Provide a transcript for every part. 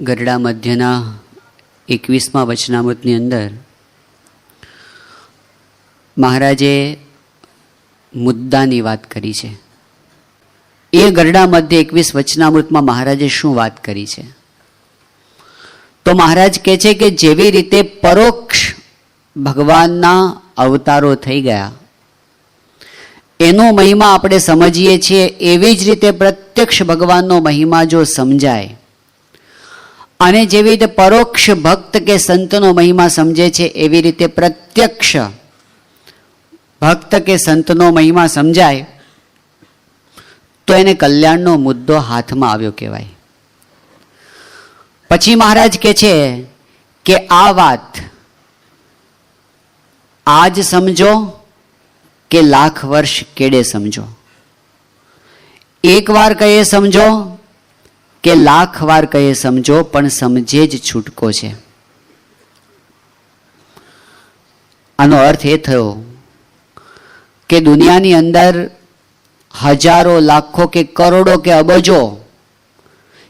ગરડા મધ્યના 21મા વચનામૃતની અંદર મહારાજે મુદ્દાની વાત કરી છે. એ ગરડા મધ્ય 21 વચનામૃતમાં મહારાજે શું વાત કરી છે? તો મહારાજ કહે છે કે જેવી રીતે પરોક્ષ ભગવાનના અવતારો થઈ ગયા, એનો મહિમા આપણે સમજીએ છીએ, એવી જ રીતે પ્રત્યક્ષ ભગવાનનો મહિમા જો સમજાય, અને જેવી રીતે પરોક્ષ ભક્ત કે સંતનો મહિમા સમજે છે, એવી રીતે પ્રત્યક્ષ ભક્ત કે સંતનો મહિમા સમજાય તો એને કલ્યાણનો મુદ્દો હાથમાં આવ્યો કહેવાય. પછી મહારાજ કહે છે કે આ વાત આજ સમજો કે લાખ વર્ષ કેડે સમજો, એક વાર કહીએ સમજો કે લાખ વાર કહીએ સમજો, પણ સમજે જ છૂટકો છે. આનો અર્થ એ થયો કે દુનિયાની અંદર હજારો, લાખો કે કરોડો કે અબજો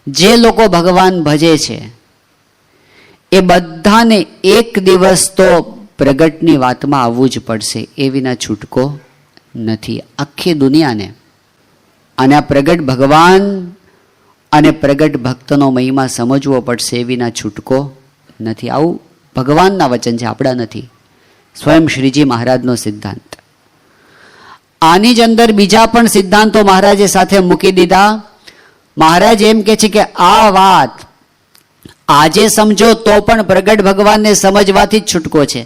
જે લોકો ભગવાન ભજે છે, એ બધાને એક દિવસ તો પ્રગટની વાતમાં આવવું જ પડશે, એ વિના છૂટકો નથી. આખી દુનિયાને અને આ પ્રગટ ભગવાન અને પ્રગટ ભક્તનો મહિમા સમજવો પડશે, એ વિના છૂટકો નથી. આવું ભગવાનના વચન છે, આપણા નથી. સ્વયં શ્રીજી મહારાજનો સિદ્ધાંત. આની જ અંદર બીજા પણ સિદ્ધાંતો મહારાજે સાથે મૂકી દીધા. મહારાજ એમ કે છે કે આ વાત આજે સમજો તો પણ પ્રગટ ભગવાનને સમજવાથી જ છૂટકો છે,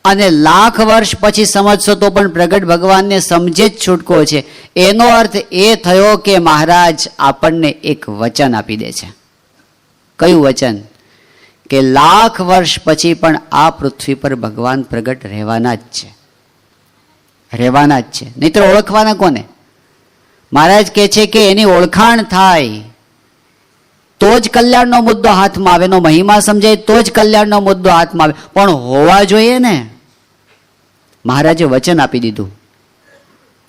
અને લાખ વર્ષ પછી સમજશો તો પણ પ્રગટ ભગવાનને સમજે જ છૂટકો છે. એનો અર્થ એ થયો કે મહારાજ આપણને એક વચન આપી દે છે. કયું વચન? કે લાખ વર્ષ પછી પણ આ પૃથ્વી પર ભગવાન પ્રગટ રહેવાના જ છે, રહેવાના જ છે. નહીંતર ઓળખવાના કોને? મહારાજ કહે છે કે એની ઓળખાણ થાય તો જ કલ્યાણનો મુદ્દો હાથમાં આવે, એનો મહિમા સમજાય તો જ કલ્યાણનો મુદ્દો હાથમાં આવે, પણ હોવા જોઈએ ને. મહારાજે વચન આપી દીધું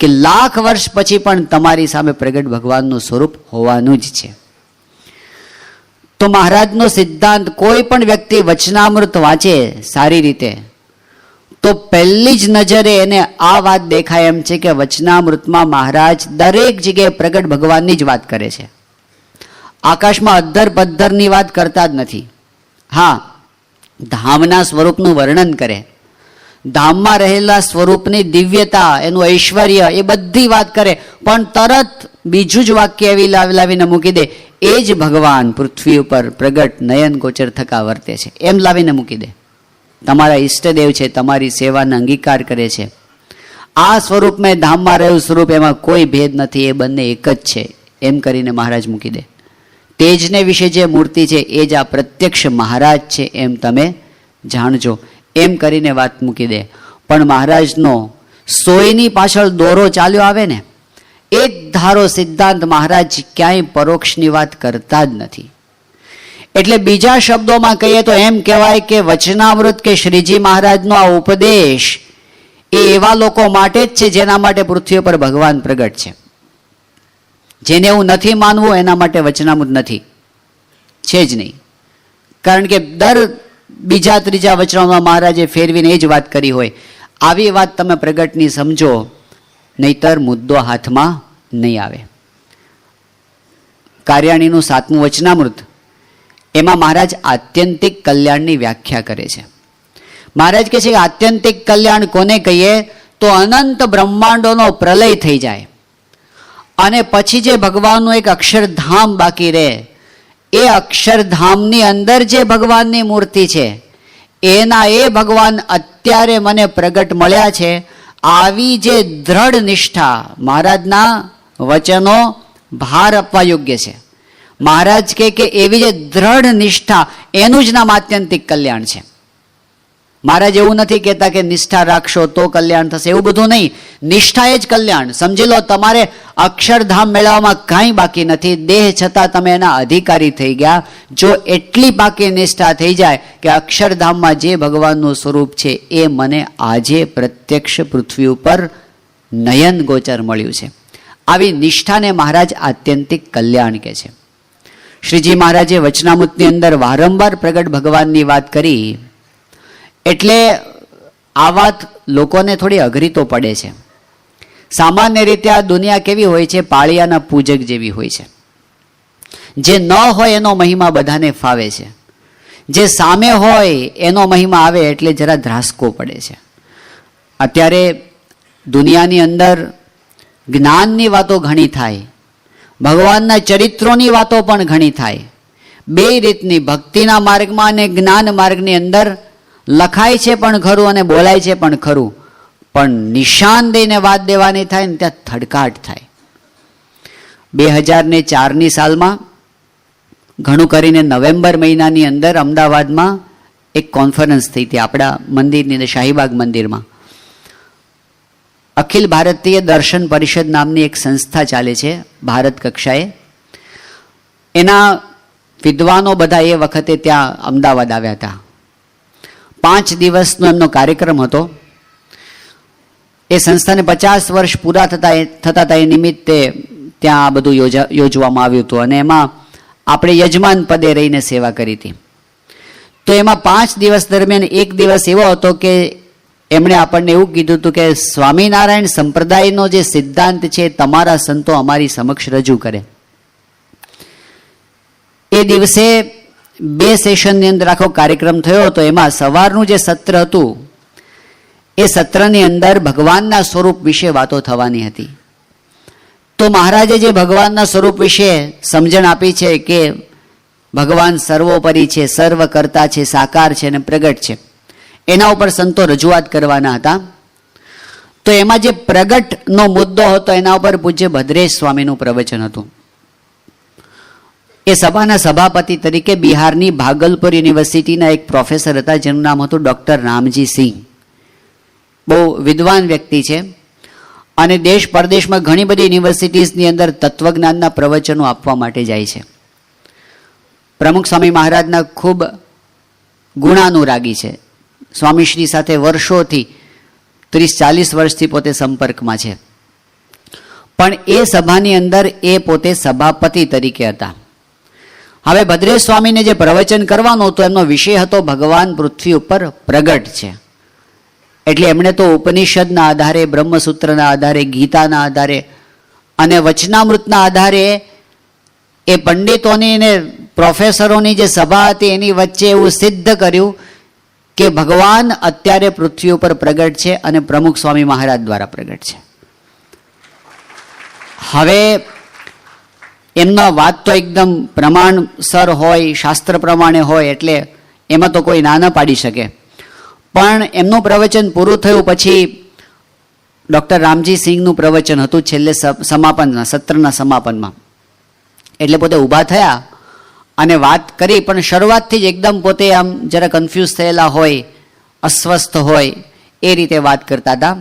કે લાખ વર્ષ પછી પણ તમારી સામે પ્રગટ ભગવાનનું સ્વરૂપ હોવાનું જ છે. તો મહારાજનો સિદ્ધાંત, કોઈ પણ વ્યક્તિ વચનામૃત વાંચે સારી રીતે તો પહેલી જ નજરે એને આ વાત દેખાય એમ છે કે વચનામૃતમાં મહારાજ દરેક જગ્યાએ પ્રગટ ભગવાનની જ વાત કરે છે. આકાશમાં અધ્ધર પદ્ધરની વાત કરતા જ નથી. હા, ધામના સ્વરૂપનું વર્ણન કરે, ધામમાં રહેલા સ્વરૂપની દિવ્યતા, એનું ઐશ્વર્ય, એ બધી વાત કરે, પણ તરત બીજું જ વાક્ય એવી લાવીને મૂકી દે, એ જ ભગવાન પૃથ્વી ઉપર પ્રગટ નયન ગોચર થકા વર્તે છે, એમ લાવીને મૂકી દે. તમારા ઈષ્ટદેવ છે, તમારી સેવાને અંગીકાર કરે છે, આ સ્વરૂપ મેં ધામમાં રહેલું સ્વરૂપ, એમાં કોઈ ભેદ નથી, એ બંને એક જ છે, એમ કરીને મહારાજ મૂકી દે. તેજને વિશે જે મૂર્તિ છે એ જ આ પ્રત્યક્ષ મહારાજ છે, એમ તમે જાણજો, એમ કરીને વાત મૂકી દે. પણ મહારાજનો સોયની પાછળ દોરો ચાલ્યો આવે ને, એક ધારો સિદ્ધાંત મહારાજ ક્યાંય પરોક્ષની વાત કરતા જ નથી. એટલે બીજા શબ્દોમાં કહીએ તો એમ કહેવાય કે વચનામૃત કે શ્રીજી મહારાજનો આ ઉપદેશ એ એવા લોકો માટે જ છે જેના માટે પૃથ્વી પર ભગવાન પ્રગટ છે. જેને એવું નથી માનવું એના માટે વચનામૃત નથી, છે જ નહીં. કારણ કે દર બીજા ત્રીજા વચનામાં મહારાજે ફેરવીને એ જ વાત કરી હોય. આવી વાત તમે પ્રગટની સમજો, નહીતર મુદ્દો હાથમાં નહીં આવે. કાર્યાણીનું 7મું વચનામૃત, એમાં મહારાજ આત્યંતિક કલ્યાણની વ્યાખ્યા કરે છે. મહારાજ કહે છે કે આત્યંતિક કલ્યાણ કોને કહીએ? તો અનંત બ્રહ્માંડોનો પ્રલય થઈ જાય અને પછી જે ભગવાનનું એક અક્ષરધામ બાકી રહે, એ અક્ષરધામની અંદર જે ભગવાનની મૂર્તિ છે, એના એ ભગવાન અત્યારે મને પ્રગટ મળ્યા છે. આવી જે દ્રઢ નિષ્ઠા, મહારાજના વચનો ભાર આપવા યોગ્ય છે. મહારાજ કહે કે એવી જે દ્રઢ નિષ્ઠા, એનું જ નામ આત્યંતિક કલ્યાણ છે. મહારાજ એવું નથી કહેતા કે નિષ્ઠા રાખશો તો કલ્યાણ થશે, એવું બધું નહીં. નિષ્ઠા એ જ કલ્યાણ. સમજી લો, તમારે અક્ષરધામ મેળવવામાં કાંઈ બાકી નથી, દેહ છતાં તમે એના અધિકારી થઈ ગયા. જો એટલી બાકી નિષ્ઠા થઈ જાય કે અક્ષરધામમાં જે ભગવાનનું સ્વરૂપ છે એ મને આજે પ્રત્યક્ષ પૃથ્વી ઉપર નયન ગોચર મળ્યું છે, આવી નિષ્ઠાને મહારાજ આત્યંતિક કલ્યાણ કહે છે. શ્રીજી મહારાજે વચનામૃતની અંદર વારંવાર પ્રગટ ભગવાનની વાત કરી, એટલે આ વાત લોકોને થોડી અઘરી તો પડે છે. સામાન્ય રીતે આ દુનિયા કેવી હોય છે? પાળિયાના પૂજક જેવી હોય છે. જે ન હોય એનો મહિમા બધાને ફાવે છે, જે સામે હોય એનો મહિમા આવે એટલે જરા ધ્રાસકો પડે છે. અત્યારે દુનિયાની અંદર જ્ઞાનની વાતો ઘણી થાય, ભગવાનના ચરિત્રોની વાતો પણ ઘણી થાય. બે રીતની, ભક્તિના માર્ગમાં અને જ્ઞાન માર્ગની અંદર લખાય છે પણ ખરું અને બોલાય છે પણ ખરું, પણ નિશાન દઈને વાત દેવાની થાય ને ત્યાં થડકાટ થાય. 2004ની સાલમાં ઘણું કરીને નવેમ્બર મહિનાની અંદર અમદાવાદમાં એક કોન્ફરન્સ થઈ હતી આપણા મંદિરની અંદર, શાહીબાગ મંદિરમાં. અખિલ ભારતીય દર્શન પરિષદ નામની એક સંસ્થા ચાલે છે ભારત કક્ષાએ. એના વિદ્વાનો બધા એ વખતે ત્યાં અમદાવાદ આવ્યા હતા. 5 દિવસનો એમનો કાર્યક્રમ હતો. એ સંસ્થાને 50 વર્ષ પૂરા થતા હતા એ નિમિત્તે ત્યાં આ બધું યોજવામાં આવ્યું હતું અને એમાં આપણે યજમાન પદે રહીને સેવા કરી હતી. તો એમાં 5 દિવસ દરમિયાન એક દિવસ એવો હતો કે એમણે આપણને એવું કીધું હતું કે સ્વામિનારાયણ સંપ્રદાયનો જે સિદ્ધાંત છે તમારા સંતો અમારી સમક્ષ રજૂ કરે. એ દિવસે 2 સેશનની અંદર આખો કાર્યક્રમ થયો હતો. એમાં સવારનું જે સત્ર હતું એ સત્રની અંદર ભગવાનના સ્વરૂપ વિશે વાતો થવાની હતી. તો મહારાજે જે ભગવાનના સ્વરૂપ વિશે સમજણ આપી છે કે ભગવાન સર્વોપરી છે, સર્વ કરતા છે, સાકાર છે અને પ્રગટ છે, એના ઉપર સંતો રજૂઆત કરવાના હતા. તો એમાં જે પ્રગટનો મુદ્દો હતો એના ઉપર પૂજ્ય ભદ્રેશ સ્વામીનું પ્રવચન હતું. એ સભાના સભાપતિ તરીકે બિહારની ભાગલપુર યુનિવર્સિટીના એક પ્રોફેસર હતા જેનું નામ હતું ડૉક્ટર રામજી સિંહ. બહુ વિદ્વાન વ્યક્તિ છે અને દેશ પરદેશમાં ઘણી બધી યુનિવર્સિટીઝની અંદર તત્વજ્ઞાનના પ્રવચનો આપવા માટે જાય છે. પ્રમુખ સ્વામી મહારાજના ખૂબ ગુણાનુરાગી છે. સ્વામીશ્રી સાથે વર્ષોથી 30-40 વર્ષથી પોતે સંપર્કમાં છે. પણ એ સભાની અંદર એ પોતે સભાપતિ તરીકે હતા. હવે ભદ્રેશ સ્વામીને જે પ્રવચન કરવાનું હતું એમનો વિષય હતો ભગવાન પૃથ્વી ઉપર પ્રગટ છે. એટલે એમણે તો ઉપનિષદના આધારે, બ્રહ્મસૂત્રના આધારે, ગીતાના આધારે અને વચનામૃતના આધારે એ પંડિતોની ને પ્રોફેસરોની જે સભા હતી એની વચ્ચે એવું સિદ્ધ કર્યું કે ભગવાન અત્યારે પૃથ્વી ઉપર પ્રગટ છે અને પ્રમુખ સ્વામી મહારાજ દ્વારા પ્રગટ છે. હવે એમનો વાત તો એકદમ પ્રમાણસર હોય, શાસ્ત્ર પ્રમાણે હોય, એટલે એમાં તો કોઈ ના પાડી શકે. પણ એમનું પ્રવચન પૂરું થયું પછી ડૉક્ટર રામજી સિંહનું પ્રવચન હતું છેલ્લે સમાપનમાં, સત્રના સમાપનમાં. એટલે પોતે ઊભા થયા અને વાત કરી, પણ શરૂઆતથી જ એકદમ પોતે આમ જરા કન્ફ્યુઝ થયેલા હોય, અસ્વસ્થ હોય એ રીતે વાત કરતા હતા.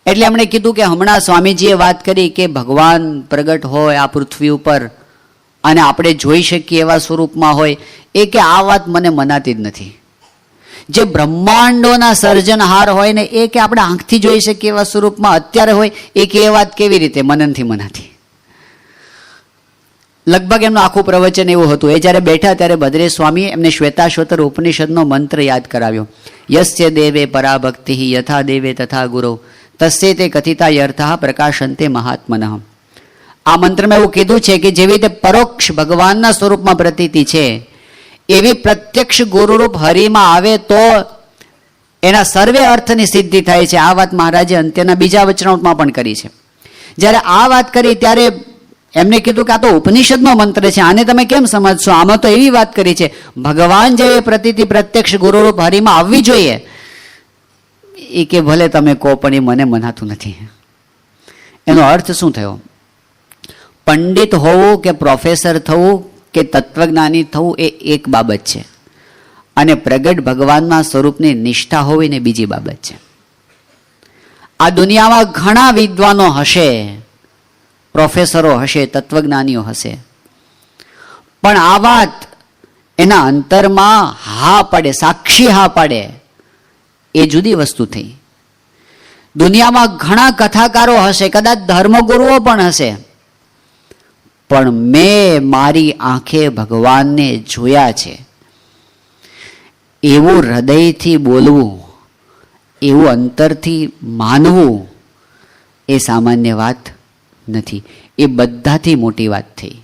એટલે એમણે કીધું કે હમણાં સ્વામીજીએ વાત કરી કે ભગવાન પ્રગટ હોય આ પૃથ્વી ઉપર અને આપણે જોઈ શકીએ એવા સ્વરૂપમાં હોય, એ કે આ વાત મને મનાતી જ નથી. જે બ્રહ્માંડોના સર્જનહાર હોય ને એ કે આપણે આંખથી જોઈ શકીએ એવા સ્વરૂપમાં અત્યારે હોય, એ કે એ વાત કેવી રીતે મને નથી મનાતી. લગભગ એમનું આખું પ્રવચન એવું હતું. એ જ્યારે બેઠા ત્યારે ભદ્રેશ સ્વામીએ એમને શ્વેતાશ્વતર ઉપનિષદનો મંત્ર યાદ કરાવ્યો. યસ્ય દેવે પરાભક્તિ યથા દેવે તથા ગુરુ તસ્ય તે કથિતા યર્થા પ્રકાશંતે મહાત્મનઃ. આ મંત્રમાં એવું કીધું છે કે જેવી રીતે પરોક્ષ ભગવાનના સ્વરૂપમાં પ્રતીતિ છે એવી પ્રત્યક્ષ ગુરુરૂપ હરિમાં આવે તો એના સર્વે અર્થની સિદ્ધિ થાય છે. આ વાત મહારાજે અંત્યના બીજા વચનામૃતમાં પણ કરી છે. જ્યારે આ વાત કરી ત્યારે એમને કીધું કે આ તો ઉપનિષદનો મંત્ર છે, આને તમે કેમ સમજશો? આમાં તો એવી વાત કરી છે ભગવાન જેવી પ્રતીતિ પ્રત્યક્ષ ગુરુરૂપ હરિમાં આવવી જોઈએ. એ કે ભલે તમે કહો પણ એ મને મનાતું નથી. એનો અર્થ શું થયો? પંડિત હોવું કે પ્રોફેસર થવું કે તત્વજ્ઞાની થવું એ એક બાબત છે અને પ્રગટ ભગવાનના સ્વરૂપની નિષ્ઠા હોવી ને બીજી બાબત છે. આ દુનિયામાં ઘણા વિદ્વાનો હશે, પ્રોફેસરો હશે, તત્વજ્ઞાનીઓ હશે, પણ આ વાત એના અંતરમાં હા પડે, સાક્ષી હા પડે, એ જુદી વસ્તુ થઈ. દુનિયામાં ઘણા કથાકારો હશે, કદાચ ધર્મગુરુઓ પણ હશે, પણ મેં મારી આંખે ભગવાનને જોયા છે. એવું હૃદયથી બોલવું, એવું અંતરથી માનવું એ સામાન્ય વાત નથી. એ બધાથી મોટી વાત થઈ.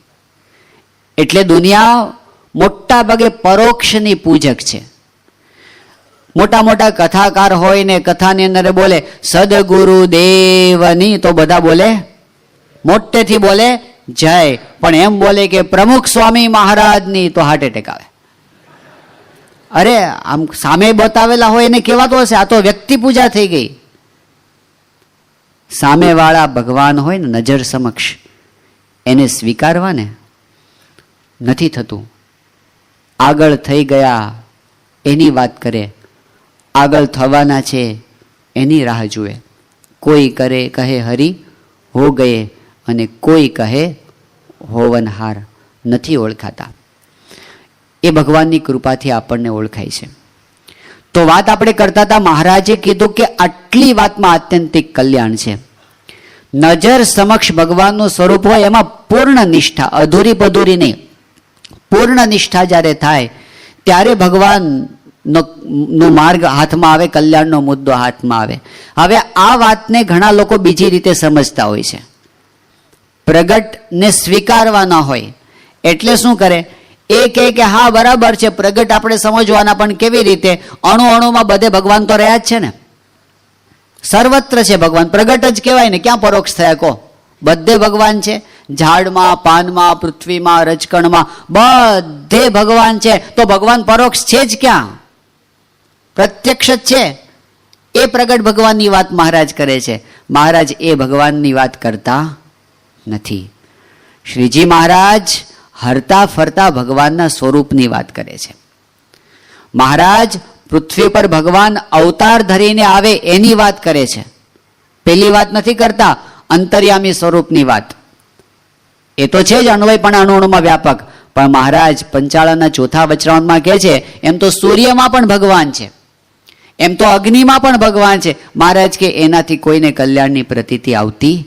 એટલે દુનિયા મોટા ભાગે પરોક્ષની પૂજક છે. મોટા મોટા કથાકાર હોય ને કથાની અંદર બોલે સદગુરુ દેવની, તો બધા બોલે મોટેથી બોલે જય. પણ એમ બોલે કે પ્રમુખ સ્વામી મહારાજની, તો હાર્ટ એટેક આવે. અરે આમ સામે બતાવેલા હોય એને કહેવાતો હશે આ તો વ્યક્તિ પૂજા થઈ ગઈ. સામેવાળા ભગવાન હોય ને નજર સમક્ષ, એને સ્વીકારવા ને નથી થતું. આગળ થઈ ગયા એની વાત કરે, આગળ થવાના છે એની રાહ જુએ. કોઈ કરે કહે હરી હો ગયે, અને કોઈ કહે હોવનહાર, નથી ઓળખાતા. એ ભગવાનની કૃપાથી આપણને ઓળખાય છે. તો વાત આપણે કરતા હતા, મહારાજે કીધું કે આટલી વાતમાં આત્યંતિક કલ્યાણ છે. નજર સમક્ષ ભગવાનનું સ્વરૂપ હોય એમાં પૂર્ણ નિષ્ઠા, અધૂરી પધૂરી નહીં, પૂર્ણ નિષ્ઠા જ્યારે થાય ત્યારે ભગવાનનો માર્ગ હાથમાં આવે, કલ્યાણનો મુદ્દો હાથમાં આવે. હવે આ વાતને ઘણા લોકો બીજી રીતે સમજતા હોય છે. પ્રગટને સ્વીકારવા ન હોય એટલે શું કરે, એ કહે કે હા બરાબર છે, પ્રગટ આપણે સમજવાના, પણ કેવી રીતે? અણુ અણુમાં બધે ભગવાન તો રહ્યા જ છે ને, સર્વત્ર છે ભગવાન. પ્રગટ જ કહેવાય ને, ક્યાં પરોક્ષ થયા કહો? બધે ભગવાન છે. ઝાડમાં, પાનમાં, પૃથ્વીમાં, રજકણમાં, બધે ભગવાન છે. તો ભગવાન પરોક્ષ છે જ ક્યાં? પ્રત્યક્ષ જ છે. એ પ્રગટ ભગવાનની વાત મહારાજ કરે છે. મહારાજ એ ભગવાનની વાત કરતા નથી. શ્રીજી મહારાજ હરતા ફરતા ભગવાનના સ્વરૂપની વાત કરે છે. મહારાજ પૃથ્વી પર ભગવાન અવતાર ધરીને આવે એની વાત કરે છે. પેલી વાત નથી કરતા, અંતર્યામી સ્વરૂપની વાત. એ તો છે જ અન્વય પણ અણુમાં વ્યાપક. પણ મહારાજ પંચાળાના ચોથા વચરાવનમાં કહે છે એમ તો સૂર્યમાં પણ ભગવાન છે, એમ તો અગ્નિમાં પણ ભગવાન છે. મહારાજ કે એનાથી કોઈને કલ્યાણની પ્રતીતિ આવતી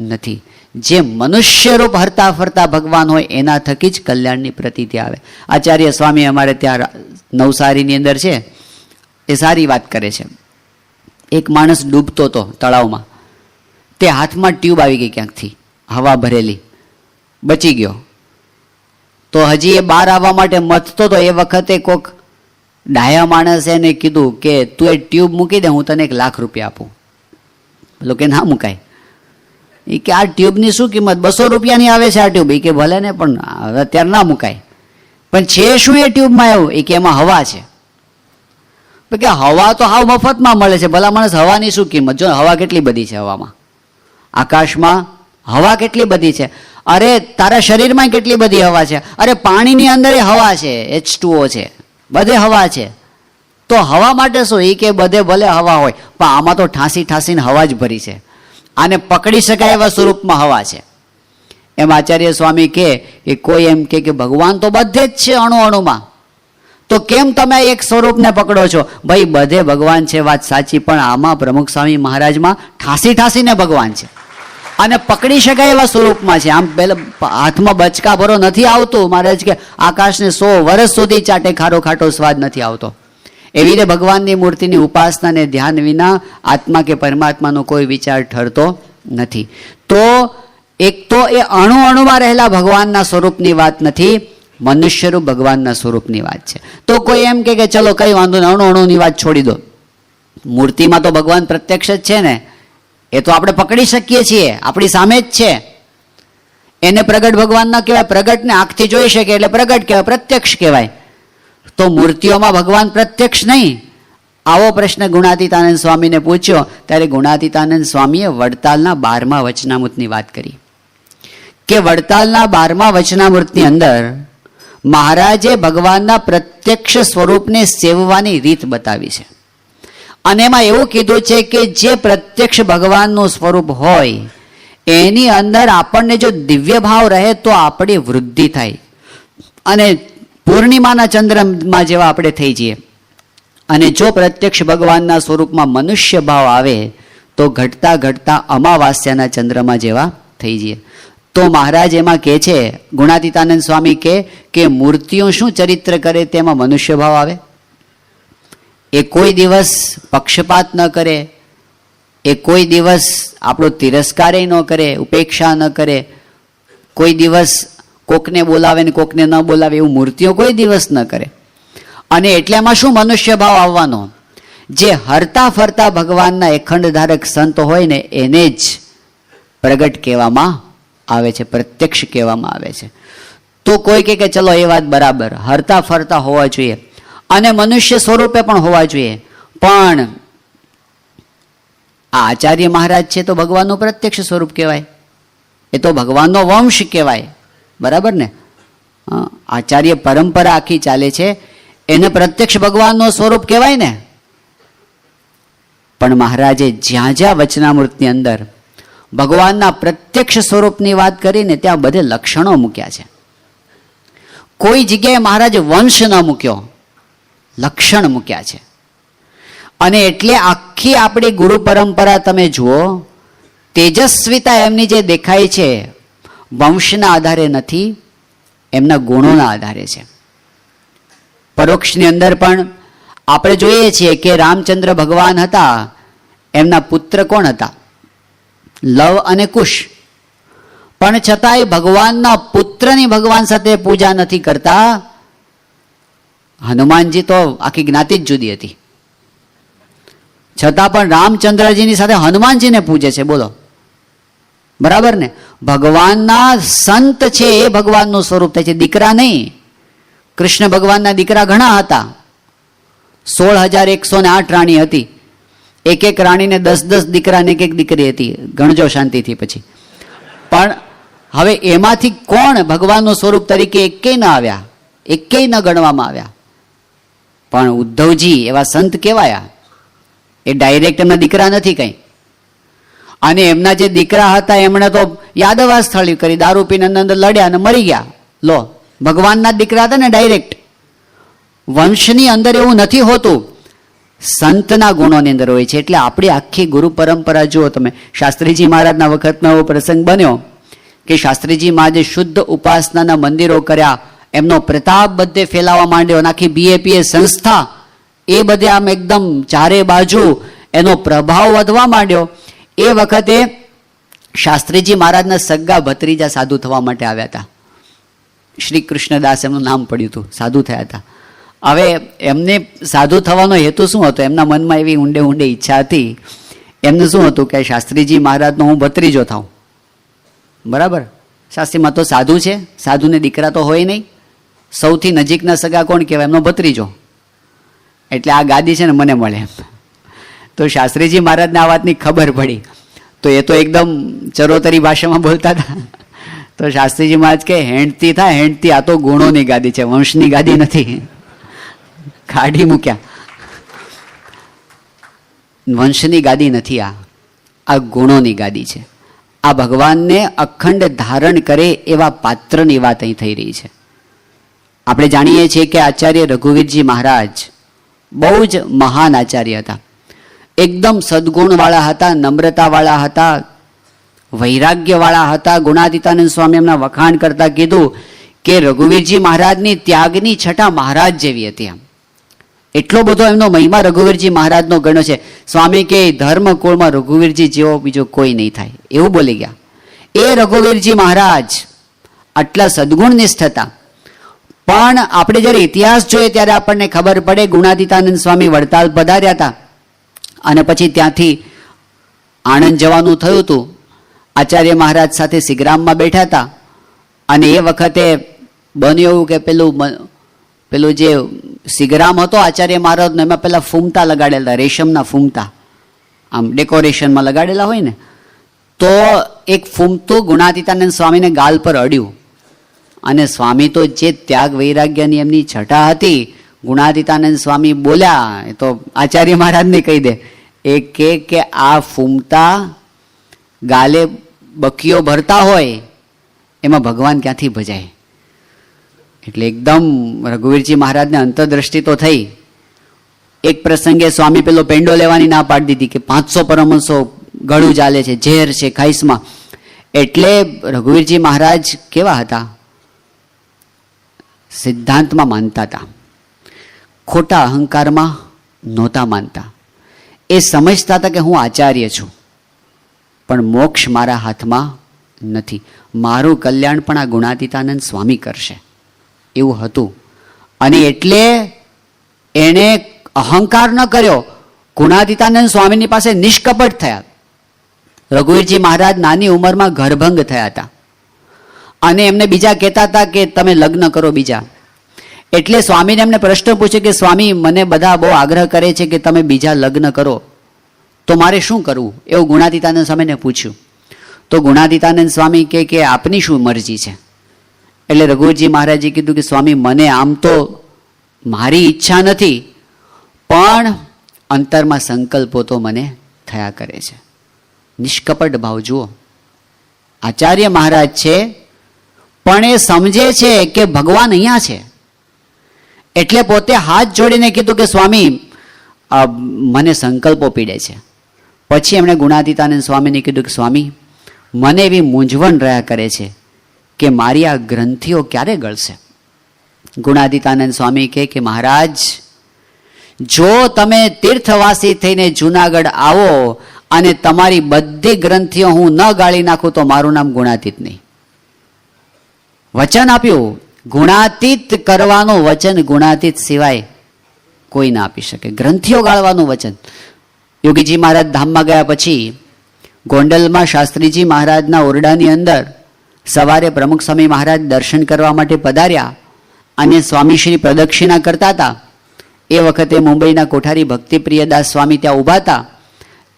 નથી. જે મનુષ્ય રૂપ હરતા ફરતા ભગવાન હોય એના થકી જ કલ્યાણની પ્રતીતિ આવે. આચાર્ય સ્વામી અમારે ત્યાં નવસારીની અંદર છે, એ સારી વાત કરે છે. એક માણસ ડૂબતો હતો તળાવમાં, તે હાથમાં ટ્યુબ આવી ગઈ ક્યાંકથી, હવા ભરેલી, બચી ગયો. તો હજી એ બહાર આવવા માટે મથતો તો એ વખતે કોક ડાયા માણસે એને કીધું કે તું એ ટ્યુબ મૂકી દે, હું તને 1 લાખ રૂપિયા આપું. પેલો કે ના મુકાય. એ કે આ ટ્યુબની શું કિંમત? 200 રૂપિયાની આવે છે આ ટ્યુબ. એ કે ભલે ને, પણ અત્યારે ના મુકાય. પણ છે શું એ ટ્યુબમાં એવું? એ કે એમાં હવા છે. કે હવા તો હાવ મફતમાં મળે છે. ભલા માણસ, હવાની શું કિંમત? જો હવા કેટલી બધી છે હવામાં, આકાશમાં હવા કેટલી બધી છે. અરે તારા શરીરમાં કેટલી બધી હવા છે. અરે પાણીની અંદર હવા છે, H2O છે, બધે હવા છે. તો હવા માટે શું? એ કે બધે ભલે હવા હોય, પણ આમાં તો ઠાંસી ઠાંસીને હવા જ ભરી છે. આને પકડી શકાય એવા સ્વરૂપમાં હવા છે. એમ આચાર્ય સ્વામી કે કોઈ એમ કે ભગવાન તો બધે જ છે અણુ અણુમાં, તો કેમ તમે એક સ્વરૂપને પકડો છો? ભાઈ બધે ભગવાન છે, વાત સાચી, પણ આમાં પ્રમુખ સ્વામી મહારાજમાં ઠાંસી ઠાંસીને ભગવાન છે અને પકડી શકાય એવા સ્વરૂપમાં છે. આમ પેલા હાથમાં બચકા ભરો નથી આવતું. મહારાજ કે આકાશને 100 વર્ષ સુધી ચાટે ખારો ખાટો સ્વાદ નથી આવતો. એવી રીતે ભગવાનની મૂર્તિની ઉપાસના ને ધ્યાન વિના આત્મા કે પરમાત્માનો કોઈ વિચાર ઠરતો નથી. તો એક તો એ અણુ અણુમાં રહેલા ભગવાનના સ્વરૂપની વાત નથી, મનુષ્યરૂપ ભગવાનના સ્વરૂપની વાત છે. તો કોઈ એમ કે ચલો કઈ વાંધો નહીં, અણુ અણુની વાત છોડી દો. મૂર્તિમાં તો ભગવાન પ્રત્યક્ષ જ છે ને, એ તો આપણે પકડી શકીએ છીએ, આપણી સામે જ છે. એને પ્રગટ ભગવાન ના કહેવાય. પ્રગટને આંખથી જોઈ શકે એટલે પ્રગટ કહેવાય, પ્રત્યક્ષ કહેવાય. તો મૂર્તિઓમાં ભગવાન પ્રત્યક્ષ નહીં? આવો પ્રશ્ન ગુણાતીતાનંદ સ્વામીને પૂછ્યો ત્યારે ગુણાતીતાનંદ સ્વામીએ વડતાલના 12મા વચનામૃતની વાત કરી કે વડતાલના 12મા વચનામૃતની અંદર મહારાજે ભગવાનના પ્રત્યક્ષ સ્વરૂપને સેવવાની રીત બતાવી છે. અને એમાં એવું કીધું છે કે જે પ્રત્યક્ષ ભગવાનનું સ્વરૂપ હોય એની અંદર આપણને જો દિવ્ય ભાવ રહે તો આપણી વૃદ્ધિ થાય અને પૂર્ણિમાના ચંદ્રમાં જેવા આપણે થઈ જઈએ. અને જો પ્રત્યક્ષ ભગવાનના સ્વરૂપમાં મનુષ્ય ભાવ આવે તો ઘટતા ઘટતા અમાવાસ્યાના ચંદ્રમાં જેવા થઈ જઈએ. તો મહારાજ એમાં કહે છે, ગુણાતીતાનંદ સ્વામી કે મૂર્તિઓ શું ચરિત્ર કરે તેમાં મનુષ્ય ભાવ આવે. એ કોઈ દિવસ પક્ષપાત ન કરે, એ કોઈ દિવસ આપણો તિરસ્કારે ન કરે, ઉપેક્ષા ન કરે, કોઈ દિવસ કોકને બોલાવે ને કોકને ન બોલાવે એવું મૂર્તિઓ કોઈ દિવસ ન કરે. અને એટલે એમાં શું મનુષ્ય ભાવ આવવાનો? જે હરતા ફરતા ભગવાનના અખંડ ધારક સંત હોય ને એને જ પ્રગટ કહેવામાં આવે છે, પ્રત્યક્ષ કહેવામાં આવે છે. તો કોઈ કે ચલો એ વાત બરાબર, હરતા ફરતા હોવા જોઈએ અને મનુષ્ય સ્વરૂપે પણ હોવા જોઈએ, પણ આ આચાર્ય મહારાજ છે તો ભગવાનનું પ્રત્યક્ષ સ્વરૂપ કહેવાય, એ તો ભગવાનનો વંશ કહેવાય, બરાબર ને? આચાર્ય પરંપરા આખી ચાલે છે, એને પ્રત્યક્ષ ભગવાનનું સ્વરૂપ કહેવાય ને. પણ મહારાજે જ્યાં જ્યાં વચનામૃતની અંદર ભગવાનના પ્રત્યક્ષ સ્વરૂપની વાત કરીને ત્યાં બધે લક્ષણો મૂક્યા છે. કોઈ જગ્યાએ મહારાજે વંશ ન મૂક્યો, લક્ષણ મૂક્યા છે. અને એટલે આખી આપણી ગુરુ પરંપરા તમે જુઓ, તેજસ્વીતા એમની જે દેખાય છે વંશના આધારે નથી, એમના ગુણોના આધારે છે. પરોક્ષની અંદર પણ આપણે જોઈએ છીએ કે રામચંદ્ર ભગવાન હતા, એમના પુત્ર કોણ હતા? લવ અને કુશ. પણ છતાંય ભગવાનના પુત્રની ભગવાન સાથે પૂજા નથી કરતા. હનુમાનજી તો આખી જ્ઞાતિ જ જુદી હતી, છતાં પણ રામચંદ્રજીની સાથે હનુમાનજીને પૂજે છે. બોલો, બરાબર ને? ભગવાનના સંત છે એ ભગવાનનું સ્વરૂપ થાય છે, દીકરા નહીં. કૃષ્ણ ભગવાનના દીકરા ઘણા હતા, 16,108 રાણી હતી. એક એક રાણીને 10-10 દીકરા ને એક એક દીકરી હતી. ગણજો શાંતિથી પછી. પણ હવે એમાંથી કોણ ભગવાનનું સ્વરૂપ તરીકે એકેય ન આવ્યા, એકેય ન ગણવામાં આવ્યા. પણ ઉદ્ધવજી એવા સંત કહેવાયા, એ ડાયરેક્ટ એમના દીકરા નથી કંઈ. અને એમના જે દીકરા હતા એમણે તો યાદવાસ્થળી કરી, દારૂ પીને અંદર લડ્યા અને મરી ગયા. લો, ભગવાનના દીકરા હતા ને ડાયરેક્ટ. વંશની અંદર એવું નથી હોતું, સંતના ગુણોની અંદર હોય છે. એટલે આપણી આખી ગુરુ પરંપરા જુઓ તમે. શાસ્ત્રીજી મહારાજના વખતનો એવો પ્રસંગ બન્યો કે શાસ્ત્રીજી મહારાજે શુદ્ધ ઉપાસનાના મંદિરો કર્યા, એમનો પ્રતાપ બધે ફેલાવા માંડ્યો, આખી BAPA સંસ્થા એ બધે આમ એકદમ ચારે બાજુ એનો પ્રભાવ વધવા માંડ્યો. એ વખતે શાસ્ત્રીજી મહારાજના સગ્ગા ભત્રીજા સાધુ થવા માટે આવ્યા હતા. શ્રી કૃષ્ણદાસ એમનું નામ પડ્યું હતું, સાધુ થયા હતા. હવે એમને સાધુ થવાનો હેતુ શું હતો? એમના મનમાં એવી ઊંડે ઊંડે ઈચ્છા હતી. એમને શું હતું કે શાસ્ત્રીજી મહારાજનો હું ભત્રીજો થાઉં. બરાબર? શાસ્ત્રીમાં તો સાધુ છે, સાધુને દીકરા તો હોય નહીં, સૌથી નજીકના સગા કોણ કહેવાય? એમનો ભત્રીજો. એટલે આ ગાદી છે ને મને મળે એમ. તો શાસ્ત્રીજી મહારાજને આ વાતની ખબર પડી, તો એ તો એકદમ ચરોતરી ભાષામાં બોલતા હતા. તો શાસ્ત્રીજી મહારાજ કે હેંડતી થાય હેંડતી, આ તો ગુણોની ગાદી છે, વંશની ગાદી નથી. કાઢી મૂક્યા. વંશની ગાદી નથી, આ ગુણોની ગાદી છે. આ ભગવાનને અખંડ ધારણ કરે એવા પાત્રની વાત અહીં થઈ રહી છે. આપણે જાણીએ છીએ કે આચાર્ય રઘુવીરજી મહારાજ બહુ જ મહાન આચાર્ય હતા. એકદમ સદગુણવાળા હતા, નમ્રતાવાળા હતા, વૈરાગ્યવાળા હતા. ગુણાતીતાનંદ સ્વામી એમના વખાણ કરતા કીધું કે રઘુવીરજી મહારાજની ત્યાગની છટા મહારાજ જેવી હતી. આમ એટલો બધો એમનો મહિમા રઘુવીરજી મહારાજનો ગણ્યો છે. સ્વામી કે ધર્મકુળમાં રઘુવીરજી જેવો બીજો કોઈ નહીં થાય, એવું બોલી ગયા. એ રઘુવીરજી મહારાજ આટલા સદગુણનિષ્ઠ હતા. પણ આપણે જ્યારે ઇતિહાસ જોઈએ ત્યારે આપણને ખબર પડે ગુણાતીતાનંદ સ્વામી વડતાલ પધાર્યા હતા અને પછી ત્યાંથી આણંદ જવાનું થયું હતું. આચાર્ય મહારાજ સાથે સિગ્રામમાં બેઠા હતા અને એ વખતે બન્યું એવું કે પેલું જે સિગ્રામ હતો આચાર્ય મહારાજનો, એમાં પેલા ફૂમતા લગાડેલા, રેશમના ફૂમતા આમ ડેકોરેશનમાં લગાડેલા હોય ને, તો એક ફૂમતું ગુણાતીતાનંદ સ્વામીને ગાલ પર અડ્યું. અને સ્વામી તો જે ત્યાગ વૈરાગ્યની એમની છટા હતી, ગુણાતીતાનંદ સ્વામી બોલ્યા, એ તો આચાર્ય મહારાજને કહી દે, એ કે આ ફૂમતા ગાલે બકીઓ ભરતા હોય એમાં ભગવાન ક્યાંથી ભજાય? એટલે એકદમ રઘુવીરજી મહારાજને અંતરદ્રષ્ટિ તો થઈ. એક પ્રસંગે સ્વામી પેલો પેંડો લેવાની ના પાડી દીધી કે 500 પરમહંસો ગળું ચાલે છે, ઝેર છે ખાઈસમાં. એટલે રઘુવીરજી મહારાજ કેવા હતા? સિદ્ધાંતમાં માનતા હતા, ખોટા અહંકારમાં નહોતા માનતા. એ સમજતા હતા કે હું આચાર્ય છું, પણ મોક્ષ મારા હાથમાં નથી, મારું કલ્યાણ પણ આ ગુણાતીતાનંદ સ્વામી કરશે, એવું હતું. અને એટલે એણે અહંકાર ન કર્યો. ગુણાતીતાનંદ સ્વામીની પાસે નિષ્કપટ થયા. રઘુવીરજી મહારાજ નાની ઉંમરમાં ઘરભંગ થયા હતા અને એમને બીજા કહેતા હતા કે તમે લગ્ન કરો બીજા. એટલે સ્વામીને એમને પ્રશ્ન પૂછ્યો કે સ્વામી, મને બધા બહુ આગ્રહ કરે છે કે તમે બીજા લગ્ન કરો, તો મારે શું કરવું? એવું ગુણાતીતાનંદ સ્વામીને પૂછ્યું. તો ગુણાતીતાનંદ સ્વામી કહે કે આપની શું મરજી છે? એટલે રઘુવીરજી મહારાજે કીધું કે સ્વામી, મને આમ તો મારી ઈચ્છા નથી, પણ અંતરમાં સંકલ્પો તો મને થયા કરે છે. નિષ્કપટ ભાવ જુઓ. આચાર્ય મહારાજ છે, પણ એ સમજે છે કે ભગવાન અહીંયા છે, એટલે પોતે હાથ જોડીને કીધું કે સ્વામી, મને સંકલ્પો પીડે છે. પછી એમણે ગુણાતીતાનંદ સ્વામીને કીધું કે સ્વામી, મને એવી મૂંઝવણ રહ્યા કરે છે કે મારી આ ગ્રંથિઓ ક્યારે ગળશે? ગુણાતીતાનંદ સ્વામી કહે કે મહારાજ, જો તમે તીર્થવાસી થઈને જુનાગઢ આવો અને તમારી બધી ગ્રંથિઓ હું ન ગાળી નાખું તો મારું નામ ગુણાતીત નહીં. વચન આપ્યું, ગુણાતીત કરવાનું વચન ગુણાતીત સિવાય કોઈ ના આપી શકે. ગ્રંથિઓ ગાળવાનું વચન. યોગીજી મહારાજ ધામમાં ગયા પછી ગોંડલમાં શાસ્ત્રીજી મહારાજના ઓરડાની અંદર સવારે પ્રમુખ સ્વામી મહારાજ દર્શન કરવા માટે પધાર્યા અને સ્વામીશ્રી પ્રદક્ષિણા કરતા હતા. એ વખતે મુંબઈના કોઠારી ભક્તિપ્રિયદાસ સ્વામી ત્યાં ઊભા હતા.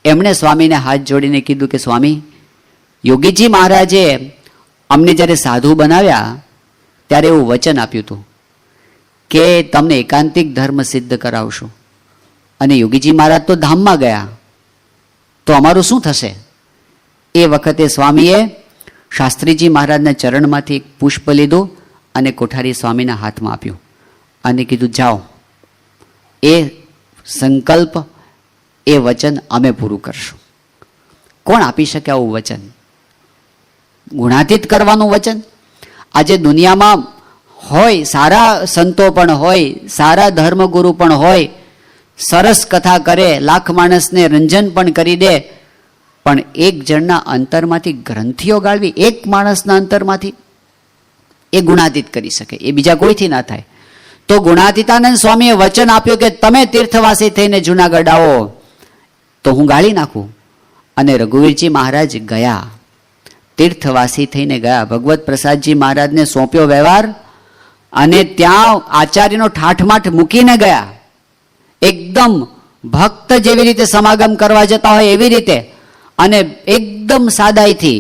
એમણે સ્વામીને હાથ જોડીને કીધું કે સ્વામી, યોગીજી મહારાજે અમને જ્યારે સાધુ બનાવ્યા ત્યારે એવું વચન આપ્યું હતું કે તમને એકાંતિક ધર્મ સિદ્ધ કરાવશું, અને યોગીજી મહારાજ તો ધામમાં ગયા, તો અમારું શું થશે? એ વખતે સ્વામીએ શાસ્ત્રીજી મહારાજના ચરણમાંથી એક પુષ્પ લીધું અને કોઠારી સ્વામીના હાથમાં આપ્યું અને કીધું, જાઓ, એ સંકલ્પ, એ વચન અમે પૂરું કરશું. કોણ આપી શકે આવું વચન? ગુણાતીત કરવાનું વચન. આજે દુનિયામાં હોય, સારા સંતો પણ હોય, સારા ધર્મગુરુ પણ હોય, સરસ કથા કરે, લાખ માણસને રંજન પણ કરી દે, પણ એક જણના અંતરમાંથી ગ્રંથિઓ ગાળવી, એક માણસના અંતરમાંથી, એ ગુણાતીત કરી શકે, એ બીજા કોઈથી ના થાય. તો ગુણાતીતાનંદ સ્વામીએ વચન આપ્યું કે તમે તીર્થવાસી થઈને જુનાગઢ આવો તો હું ગાળી નાખું. અને રઘુવીરજી મહારાજ ગયા, તીર્થવાસી થઈને ગયા. ભગવત પ્રસાદજી મહારાજને સોંપ્યો વ્યવહાર અને ત્યાં આચાર્યનો ઠાઠમાઠ મૂકીને ગયા. એકદમ ભક્ત જેવી રીતે સમાગમ કરવા જતા હોય એવી રીતે, અને એકદમ સાદાઈથી.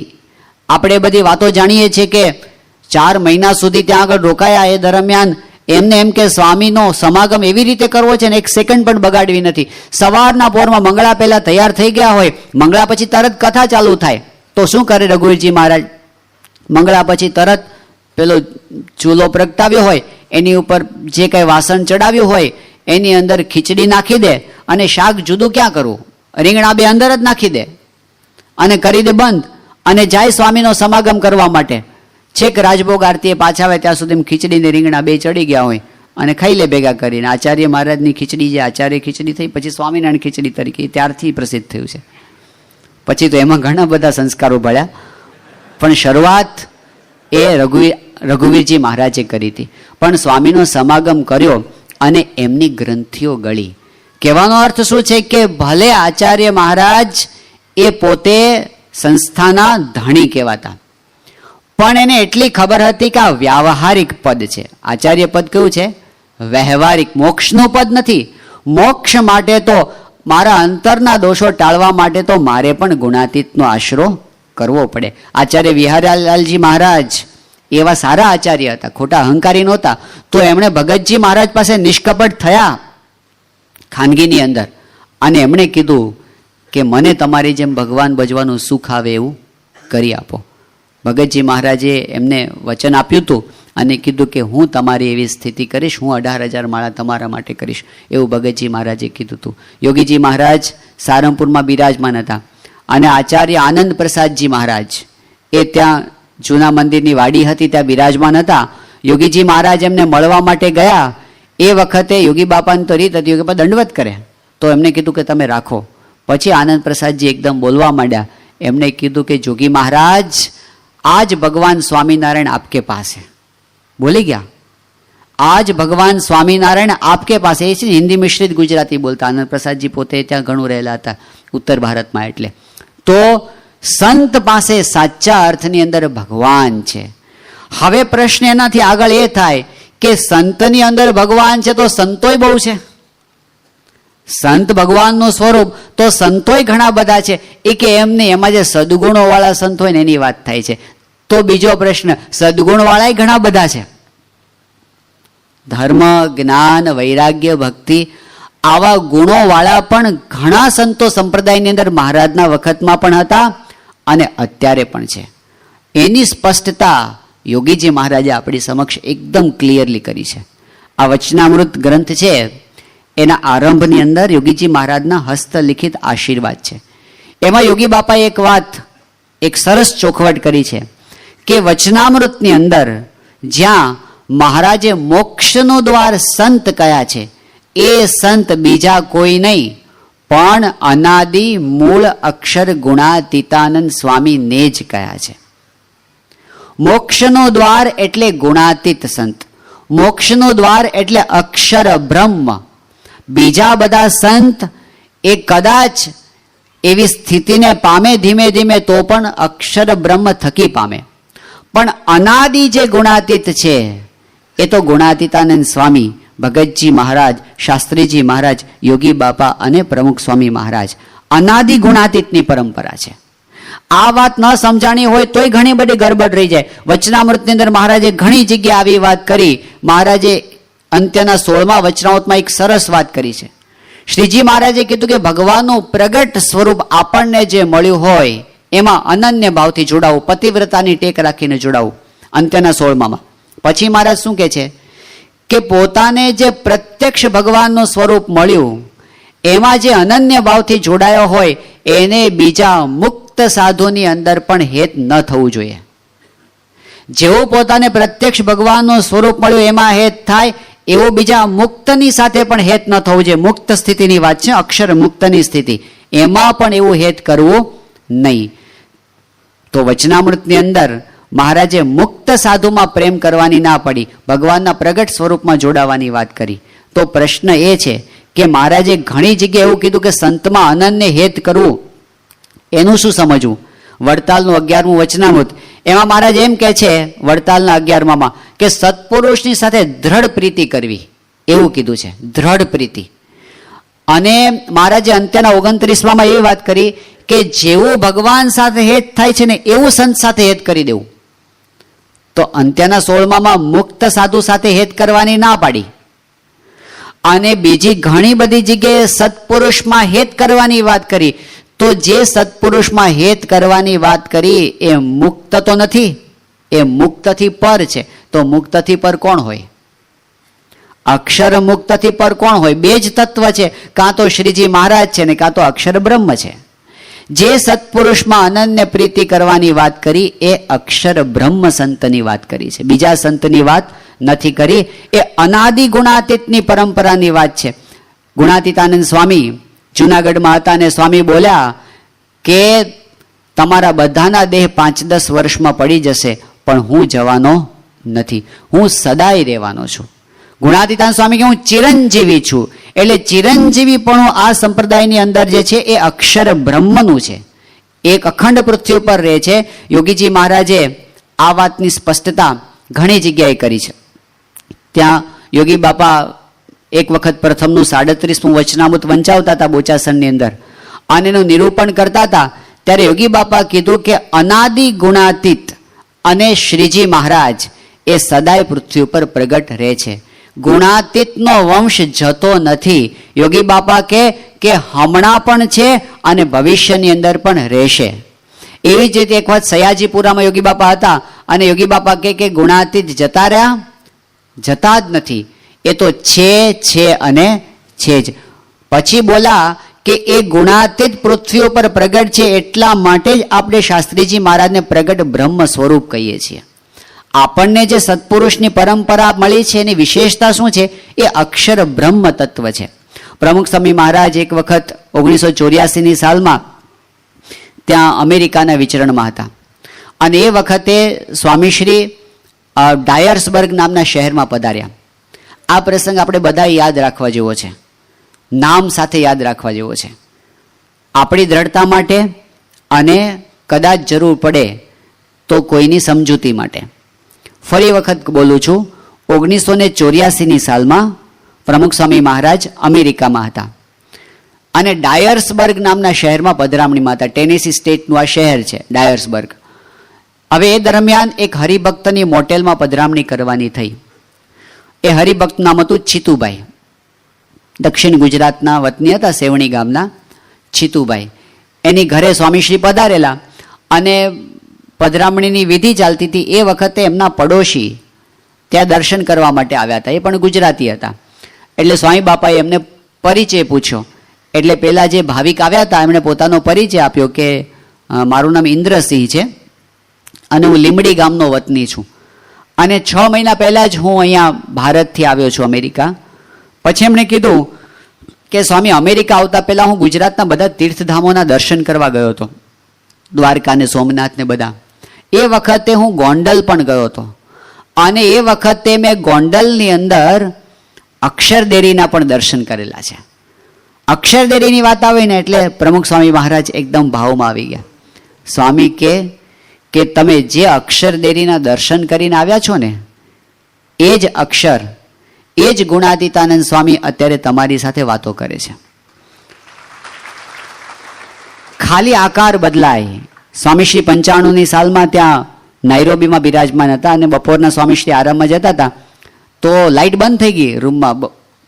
આપણે બધી વાતો જાણીએ છીએ કે 4 મહિના સુધી ત્યાં આગળ રોકાયા. એ દરમિયાન એમને એમ કે સ્વામીનો સમાગમ એવી રીતે કરવો છે ને એક સેકન્ડ પણ બગાડવી નથી. સવારના પોરમાં મંગળા પહેલા તૈયાર થઈ ગયા હોય, મંગળા પછી તરત કથા ચાલુ થાય, તો શું કરે રઘુવીરજી મહારાજ? મંગળા પછી તરત પેલો ચૂલો પ્રગટાવ્યો હોય એની ઉપર જે કંઈ વાસણ ચડાવ્યું હોય એની અંદર ખીચડી નાખી દે, અને શાક જુદું ક્યાં કરવું, રીંગણા બે અંદર જ નાખી દે અને કરી દે બંધ, અને જાય સ્વામીનો સમાગમ કરવા માટે. છેક રાજભોગ આરતીએ પાછા આવે ત્યાં સુધી ખીચડી ને રીંગણા બે ચડી ગયા હોય અને ખાઈ લે ભેગા કરીને. આચાર્ય મહારાજની ખીચડી જે આચાર્ય ખીચડી થઈ, પછી સ્વામિનારાયણ ખીચડી તરીકે ત્યારથી પ્રસિદ્ધ થયું છે. પછી તો એમાં ઘણા બધા સંસ્કારો ભળ્યા, પણ શરૂઆત એ રઘુવીરજી મહારાજે કરી હતી. પણ સ્વામીનો સમાગમ કર્યો અને એમની ગ્રંથિઓ ગળી. કહેવાનો અર્થ શું છે કે ભલે આચાર્ય મહારાજ એ પોતે સંસ્થાના ધણી કહેવાતા, પણ એને એટલી ખબર હતી કે આ વ્યાવહારિક પદ છે. આચાર્ય પદ કેવું છે? વ્યવહારિક, મોક્ષનું પદ નથી. મોક્ષ માટે તો મારા અંતરના દોષો ટાળવા માટે તો મારે પણ ગુણાતીતનો આશરો કરવો પડે. આચાર્ય વિહારલાલજી મહારાજ એવા સારા આચાર્ય હતા, ખોટા અહંકારી નહોતા, તો એમણે ભગતજી મહારાજ પાસે નિષ્કપટ થયા ખાનગીની અંદર, અને એમણે કીધું કે મને તમારી જેમ ભગવાન ભજવાનું સુખ આવે એવું કરી આપો. ભગતજી મહારાજે એમને વચન આપ્યું હતું અને કીધું કે હું તમારી એવી સ્થિતિ કરીશ, હું 18,000 માળા તમારા માટે કરીશ, એવું ભગતજી મહારાજે કીધું હતું. યોગીજી મહારાજ સારંગપુરમાં બિરાજમાન હતા, અને આચાર્ય આનંદ પ્રસાદજી મહારાજ એ ત્યાં જૂના મંદિરની વાડી હતી, ત્યાં બિરાજમાન હતા. યોગીજી મહારાજ એમને મળવા માટે ગયા. એ વખતે યોગી બાપાની તો રીત હતી, યોગી બાપા દંડવત કરે, તો એમને કીધું કે તમે રાખો. પછી આનંદ પ્રસાદજી એકદમ બોલવા માંડ્યા. એમને કીધું કે જોગી મહારાજ, આજ ભગવાન સ્વામિનારાયણ આપકે પાસે. બોલી ગયા, આજ ભગવાન સ્વામિનારાયણ આપકે પાસે. એ છે હિન્દી મિશ્રિત ગુજરાતી બોલતા. આનંદ પ્રસાદજી પોતે ત્યાં ઘણું રહેલા હતા ઉત્તર ભારતમાં. એટલે તો સંત પાસે સાચા અર્થની અંદર ભગવાન છે. હવે પ્રશ્ન એનાથી આગળ એ થાય કે સંતની અંદર ભગવાન છે તો સંતોય બહુ છે. સંત ભગવાનનું સ્વરૂપ તો સંતોય ઘણા બધા છે. એ કે એમને એમાં જે સદગુણો વાળા સંત હોય ને એની વાત થાય છે. તો બીજો પ્રશ્ન, સદગુણ વાળા ઘણા બધા છે. ધર્મ, જ્ઞાન, વૈરાગ્ય, ભક્તિ આવા ગુણો વાળા પણ ઘણા સંતો સંપ્રદાયની અંદર મહારાજના વખતમાં પણ હતા અને અત્યારે પણ છે. એની સ્પષ્ટતા યોગીજી મહારાજે આપણી સમક્ષ એકદમ ક્લિયરલી કરી છે. આ વચનામૃત ગ્રંથ છે, એના આરંભની અંદર યોગીજી મહારાજના હસ્તલિખિત આશીર્વાદ છે. એમાં યોગી બાપાએ એક વાત, એક સરસ ચોખવટ કરી છે કે વચનામૃતની અંદર જ્યાં મહારાજે મોક્ષનો દ્વાર સંત કયા છે, એ સંત બીજા કોઈ નહીં પણ અનાદિ મૂળ અક્ષર ગુણાતીતાનંદ સ્વામીને જ કયા છે. મોક્ષનો દ્વાર એટલે ગુણાતીત સંત, મોક્ષનો દ્વાર એટલે અક્ષર બ્રહ્મ. બીજા બધા સંત એ કદાચ એવી સ્થિતિને પામે ધીમે ધીમે તો પણ અક્ષર બ્રહ્મ થકી પામે. પણ અનાદિ જે ગુણાતીત છે એ તો ગુણાતીતાનંદ સ્વામી, ભગતજી મહારાજ, શાસ્ત્રીજી મહારાજ, યોગી બાપા અને પ્રમુખ સ્વામી મહારાજ અનાદિ ગુણાતીતની પરંપરા છે. આ વાત ન સમજાણી હોય તોય ઘણી બધી ગરબડ રહી જાય. વચનામૃતની અંદર મહારાજે ઘણી જગ્યાએ આવી વાત કરી. મહારાજે અંત્યના 16મા વચનામૃતમાં એક સરસ વાત કરી છે. શ્રીજી મહારાજે કીધું કે ભગવાનનું પ્રગટ સ્વરૂપ આપણને જે મળ્યું હોય એમાં અનન્ય ભાવથી જોડાવું, પતિવ્રતાની ટેક રાખીને જોડાવું. અંત્યના 16માં પછી મહારાજ શું કહે છે કે પોતાને જે પ્રત્યક્ષ ભગવાનનું સ્વરૂપ મળ્યું એમાં જે અનન્ય ભાવથી જોડાયો હોય એને બીજા મુક્ત સાધુની અંદર પણ હેત ન થવું જોઈએ. જેવું પોતાને પ્રત્યક્ષ ભગવાનનું સ્વરૂપ મળ્યું એમાં હેત થાય એવું બીજા મુક્તની સાથે પણ હેત ન થવું જોઈએ. મુક્ત સ્થિતિની વાત છે, અક્ષર મુક્તની સ્થિતિ, એમાં પણ એવું હેત કરવું નહીં. તો વચનામૃતની અંદર મહારાજે મુક્ત સાધુમાં પ્રેમ કરવાની ના પડી, ભગવાનના પ્રગટ સ્વરૂપમાં જોડાવાની વાત કરી. તો પ્રશ્ન એ છે કે મહારાજે ઘણી જગ્યાએ એવું કીધું કે સંતમાં અનન્ય હેત કરવું, એનું શું સમજવું? વડતાલનું 11મું વચનામૃત, એમાં મહારાજ એમ કહે છે વડતાલના 11માં કે સત્પુરુષની સાથે દ્રઢ પ્રીતિ કરવી, એવું કીધું છે, દ્રઢ પ્રીતિ. અને મહારાજે અંત્યના 29માં એવી વાત કરી કે જેવું ભગવાન સાથે હેત થાય છે ને એવું સંત સાથે હેત કરી દેવું. તો અંત્યના 16માં મુક્ત સાધુ સાથે હેત કરવાની ના પાડી. અને બીજી ઘણી બધી જગ્યાએ સત્પુરુષમાં હેત કરવાની વાત કરી. તો જે સત્પુરુષમાં હેત કરવાની વાત કરી એ મુક્ત તો નથી, એ મુક્તથી પર છે. તો મુક્તથી પર કોણ હોય? અક્ષર મુક્તથી પર કોણ હોય? બે જ તત્વ છે, કાં તો શ્રીજી મહારાજ છે ને કાં તો અક્ષર બ્રહ્મ છે. જે સત્પુરુષમાં અનન્ય પ્રીતિ કરવાની વાત કરી એ અક્ષર બ્રહ્મ સંતની વાત કરી છે, બીજા સંતની વાત નથી કરી. એ અનાદિ ગુણાતીતની પરંપરાની વાત છે. ગુણાતીતાનંદ સ્વામી જુનાગઢમાં હતા અને સ્વામી બોલ્યા કે તમારા બધાના દેહ 5-10 વર્ષમાં પડી જશે પણ હું જવાનો નથી, હું સદાય રહેવાનો છું. ગુણાતીતાનંદ સ્વામી કે હું ચિરંજીવી છું. એટલે ચિરંજીવી પણ આ સંપ્રદાયની અંદર જે છે એ અક્ષર બ્રહ્મનું છે, એક અખંડ પૃથ્વી ઉપર રહે છે. યોગીજી મહારાજે આ વાતની સ્પષ્ટતા ઘણી જગ્યાએ કરી છે. ત્યાં યોગી બાપા એક વખત પ્રથમનું 37મું વચનામૃત વંચાવતા હતા બોચાસણની અંદર અને એનું નિરૂપણ કરતા હતા. ત્યારે યોગી બાપા કીધું કે અનાદિ ગુણાતીત અને શ્રીજી મહારાજ એ સદાય પૃથ્વી ઉપર પ્રગટ રહે છે. ગુણાતીતનો વંશ જતો નથી. યોગી બાપા કે હમણાં પણ છે અને ભવિષ્યની અંદર પણ રહેશે. એવી જ રીતે એક વખત સયાજીપુરામાં યોગી બાપા હતા અને યોગી બાપા કે ગુણાતીત જતા રહ્યા? જતા જ નથી, એ તો છે અને છે જ. પછી બોલા કે એ ગુણાતીત પૃથ્વી ઉપર પ્રગટ છે, એટલા માટે જ આપણે શાસ્ત્રીજી મહારાજને પ્રગટ બ્રહ્મ સ્વરૂપ કહીએ છીએ. આપણને જે સત્પુરુષની પરંપરા મળી છે એની વિશેષતા શું છે? એ અક્ષર બ્રહ્મ તત્વ છે. પ્રમુખ સ્વામી મહારાજ એક વખત 1984ની સાલમાં ત્યાં અમેરિકાના વિચરણમાં હતા અને એ વખતે સ્વામીશ્રી ડાયર્સબર્ગ નામના શહેરમાં પધાર્યા. આ પ્રસંગ આપણે બધા યાદ રાખવા જેવો છે, નામ સાથે યાદ રાખવા જેવો છે, આપણી દ્રઢતા માટે અને કદાચ જરૂર પડે તો કોઈની સમજૂતી માટે. ફરી વખત બોલું છું, 1984ની સાલમાં પ્રમુખ સ્વામી મહારાજ અમેરિકામાં હતા અને ડાયર્સબર્ગ નામના શહેરમાં પધરામણીમાં હતા. ટેનેસી સ્ટેટનું આ શહેર છે ડાયર્સબર્ગ. હવે એ દરમિયાન એક હરિભક્તની મોટેલમાં પધરામણી કરવાની થઈ. એ હરિભક્ત નામ હતું છીતુભાઈ. દક્ષિણ ગુજરાતના વતની હતા, સેવણી ગામના છીતુભાઈ. એની ઘરે સ્વામીશ્રી પધારેલા અને પધરામણીની વિધિ ચાલતી હતી. એ વખતે એમના પડોશી ત્યાં દર્શન કરવા માટે આવ્યા હતા. એ પણ ગુજરાતી હતા. એટલે સ્વામી બાપાએ એમને પરિચય પૂછ્યો. એટલે પેલા જે ભાવિક આવ્યા હતા એમણે પોતાનો પરિચય આપ્યો કે મારું નામ ઇન્દ્રસિંહ છે અને હું લીમડી ગામનો વતની છું અને 6 મહિના પહેલાં જ હું અહીંયા ભારતથી આવ્યો છું અમેરિકા. પછી એમણે કીધું કે સ્વામી, અમેરિકા આવતા પહેલાં હું ગુજરાતના બધા તીર્થધામોના દર્શન કરવા ગયો હતો, દ્વારકા ને સોમનાથ ને બધા. એ વખતે હું ગોંડલ પણ ગયો હતો અને એ વખતે મેં ગોંડલની અંદર અક્ષરદેરીના પણ દર્શન કરેલા છે. અક્ષરદેરીની વાત આવે ને એટલે પ્રમુખ સ્વામી મહારાજ એકદમ ભાવમાં આવી ગયા. સ્વામી કે તમે જે અક્ષરદેરીના દર્શન કરીને આવ્યા છો ને, એ જ અક્ષર, એ જ ગુણાતીતાનંદ સ્વામી અત્યારે તમારી સાથે વાતો કરે છે. ખાલી આકાર બદલાય. સ્વામીશ્રી 95ની સાલમાં ત્યાં નાઇરોબીમાં બિરાજમાન હતા અને બપોરના સ્વામીશ્રી આરામમાં જતા હતા તો લાઇટ બંધ થઈ ગઈ રૂમમાં.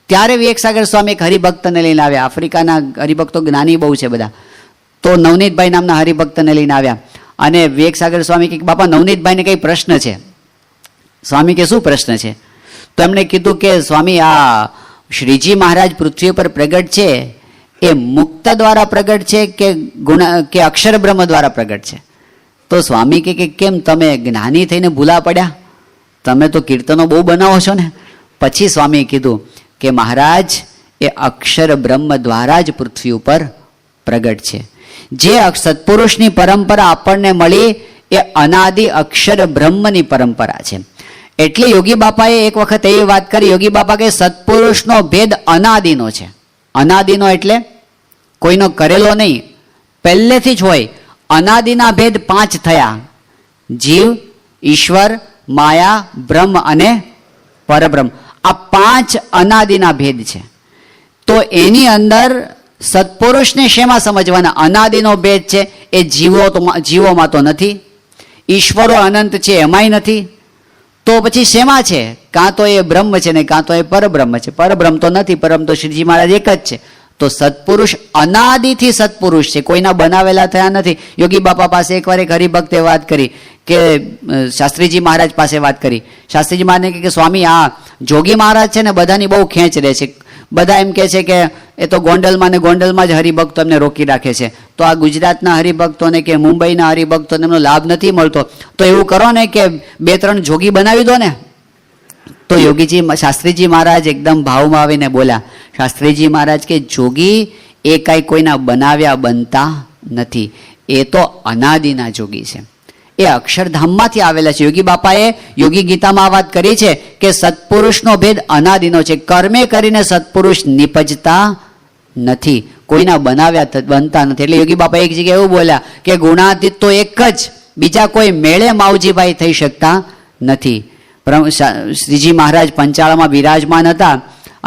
ત્યારે વિવેકસાગર સ્વામી એક હરિભક્તને લઈને આવ્યા. આફ્રિકાના હરિભક્તો જ્ઞાની બહુ છે બધા. તો નવનીતભાઈ નામના હરિભક્તને લઈને આવ્યા અને વિવેકસાગર સ્વામી કે બાપા, નવનીતભાઈને કંઈ પ્રશ્ન છે. સ્વામી કે શું પ્રશ્ન છે? તો એમણે કીધું કે સ્વામી, આ શ્રીજી મહારાજ પૃથ્વી પર પ્રગટ છે એ મુક્ત દ્વારા પ્રગટ છે કે અક્ષર બ્રહ્મ દ્વારા પ્રગટ છે? તો સ્વામી કે કેમ તમે જ્ઞાની થઈને ભૂલા પડ્યા? તમે તો કીર્તનો બહુ બનાવો છો ને. પછી સ્વામીએ કીધું કે મહારાજ, એ અક્ષર બ્રહ્મ દ્વારા જ પૃથ્વી ઉપર પ્રગટ છે. જે સત્પુરુષની પરંપરા આપણને મળી એ અનાદિ અક્ષર બ્રહ્મની પરંપરા છે. એટલે યોગી બાપાએ એક વખત એવી વાત કરી, યોગી બાપા કે સત્પુરુષનો ભેદ અનાદિનો છે. અનાદિનો એટલે કોઈનો કરેલો નહીં, પહેલેથી જ હોય. અનાદિના ભેદ 5 થયા: જીવ, ઈશ્વર, માયા, બ્રહ્મ અને પરબ્રહ્મ. આ 5 અનાદિના ભેદ છે. તો એની અંદર સત્પુરુષને શેમાં સમજવાના? અનાદિનો ભેદ છે એ જીવોમાં તો નથી, ઈશ્વરો અનંત છે એમાંય નથી, તો પછી શેમાં છે? કાં તો એ બ્રહ્મ છે ને કાં તો એ પરબ્રહ્મ છે. પરબ્રહ્મ તો નથી, પરમ તો શ્રીજી મહારાજ એક જ છે. તો સત્પુરુષ અનાદિથી સત્પુરુષ છે, કોઈના બનાવેલા થયા નથી. યોગી બાપા પાસે એકવાર એક હરિભક્તે વાત કરી કે શાસ્ત્રીજી મહારાજ પાસે વાત કરી. શાસ્ત્રીજી મહારાજને કહે કે સ્વામી, આ જોગી મહારાજ છે ને બધાની બહુ ખેંચ રહે છે. બધા એમ કહે છે કે એ તો ગોંડલમાં ને ગોંડલમાં જ હરિભક્તો એમને રોકી રાખે છે, તો આ ગુજરાતના હરિભક્તોને કે મુંબઈના હરિભક્તોને એમનો લાભ નથી મળતો. તો એવું કરો ને કે 2-3 જોગી બનાવી દો ને. તો યોગીજી શાસ્ત્રીજી મહારાજ એકદમ ભાવમાં આવીને બોલ્યા. શાસ્ત્રીજી મહારાજ કે જોગી એ કાંઈ કોઈના બનાવ્યા બનતા નથી, એ તો અનાદિના જોગી છે, એ અક્ષરધામમાંથી આવેલા છે. યોગી બાપાએ યોગી ગીતામાં આ વાત કરી છે કે સત્પુરુષનો ભેદ અનાદિનો છે. કર્મે કરીને સત્પુરુષ નિપજતા નથી, કોઈના બનાવ્યા બનતા નથી. એટલે યોગી બાપા એક જગ્યાએ એવું બોલ્યા કે ગુણાતીત તો એક જ, બીજા કોઈ મેળે માવજીભાઈ થઈ શકતા નથી. શ્રીજી મહારાજ પંચાળામાં બિરાજમાન હતા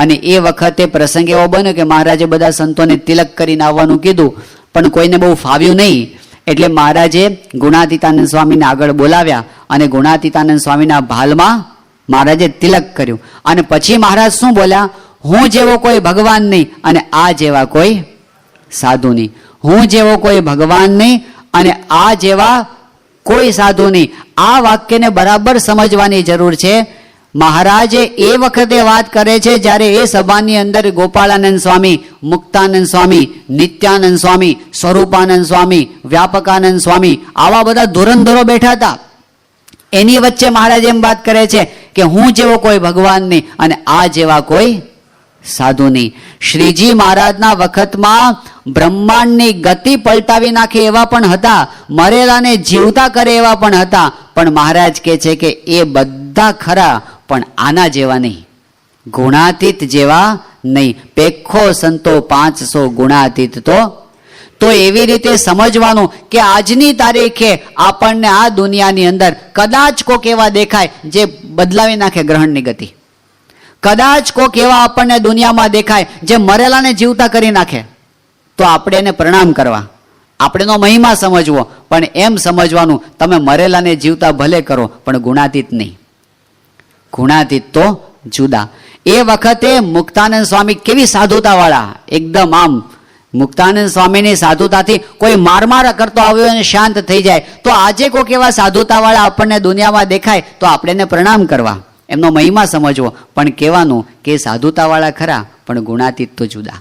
અને એ વખતે પ્રસંગ એવો બન્યો કે મહારાજે બધા સંતોને તિલક કરીને આવવાનું કીધું, પણ કોઈને બહુ ફાવ્યું નહીં. એટલે મહારાજે ગુણાતીતાનંદ સ્વામીને આગળ બોલાવ્યા અને ગુણાતીતાનંદ સ્વામીના ભાલમાં મહારાજે તિલક કર્યું. અને પછી મહારાજ શું બોલ્યા? હું જેવો કોઈ ભગવાન નહીં અને આ જેવા કોઈ સાધુ નહીં. હું જેવો કોઈ ભગવાન નહીં અને આ જેવા કોઈ સાધુ નહીં. આ વાક્યને બરાબર સમજવાની જરૂર છે. મહારાજે એ વખતે વાત કરે છે જ્યારે એ સભાની અંદર ગોપાળાનંદ સ્વામી, મુક્તાનંદ સ્વામી, નિત્યાનંદ સ્વામી, સ્વરૂપાનંદ સ્વામી, વ્યાપકાનંદ સ્વામી, આવા બધા ધુરંધરો બેઠા હતા. એની વચ્ચે મહારાજ એમ વાત કરે છે કે હું જેવો કોઈ ભગવાન નહીં અને આ જેવા કોઈ સાધુ નહીં. શ્રીજી મહારાજના વખતમાં બ્રહ્માંડની ગતિ પલટાવી નાખે એવા પણ હતા, મરેલાને જીવતા કરે એવા પણ હતા, પણ મહારાજ કહે છે કે એ બધા ખરા પણ આના જેવા નહીં, ગુણાતીત જેવા નહીં. પેખો સંતો 500 ગુણાતીત તો એવી રીતે સમજવાનું કે આજની તારીખે આપણને આ દુનિયાની અંદર કદાચ કોક એવા દેખાય જે બદલાવી નાખે ગ્રહણની ગતિ, કદાચ કોક એવા આપણને દુનિયામાં દેખાય જે મરેલાને જીવતા કરી નાખે, તો આપણે એને પ્રણામ કરવા, આપણેનો મહિમા સમજવો, પણ એમ સમજવાનું તમે મરેલાને જીવતા ભલે કરો પણ ગુણાતીત નહીં, ગુણાતીત તો જુદા. એ વખતે મુક્તાનંદ સ્વામી કેવી સાધુતા વાળા, એકદમ આમ મુક્તાનંદ સ્વામીની સાધુતાથી કોઈ માર કરતો આવ્યો અને શાંત થઈ જાય. તો આજે કોઈક એવા સાધુતા વાળા આપણને દુનિયામાં દેખાય તો આપણે એને પ્રણામ કરવા, એમનો મહિમા સમજવો, પણ કહેવાનું કે સાધુતા વાળા ખરા પણ ગુણાતીત તો જુદા.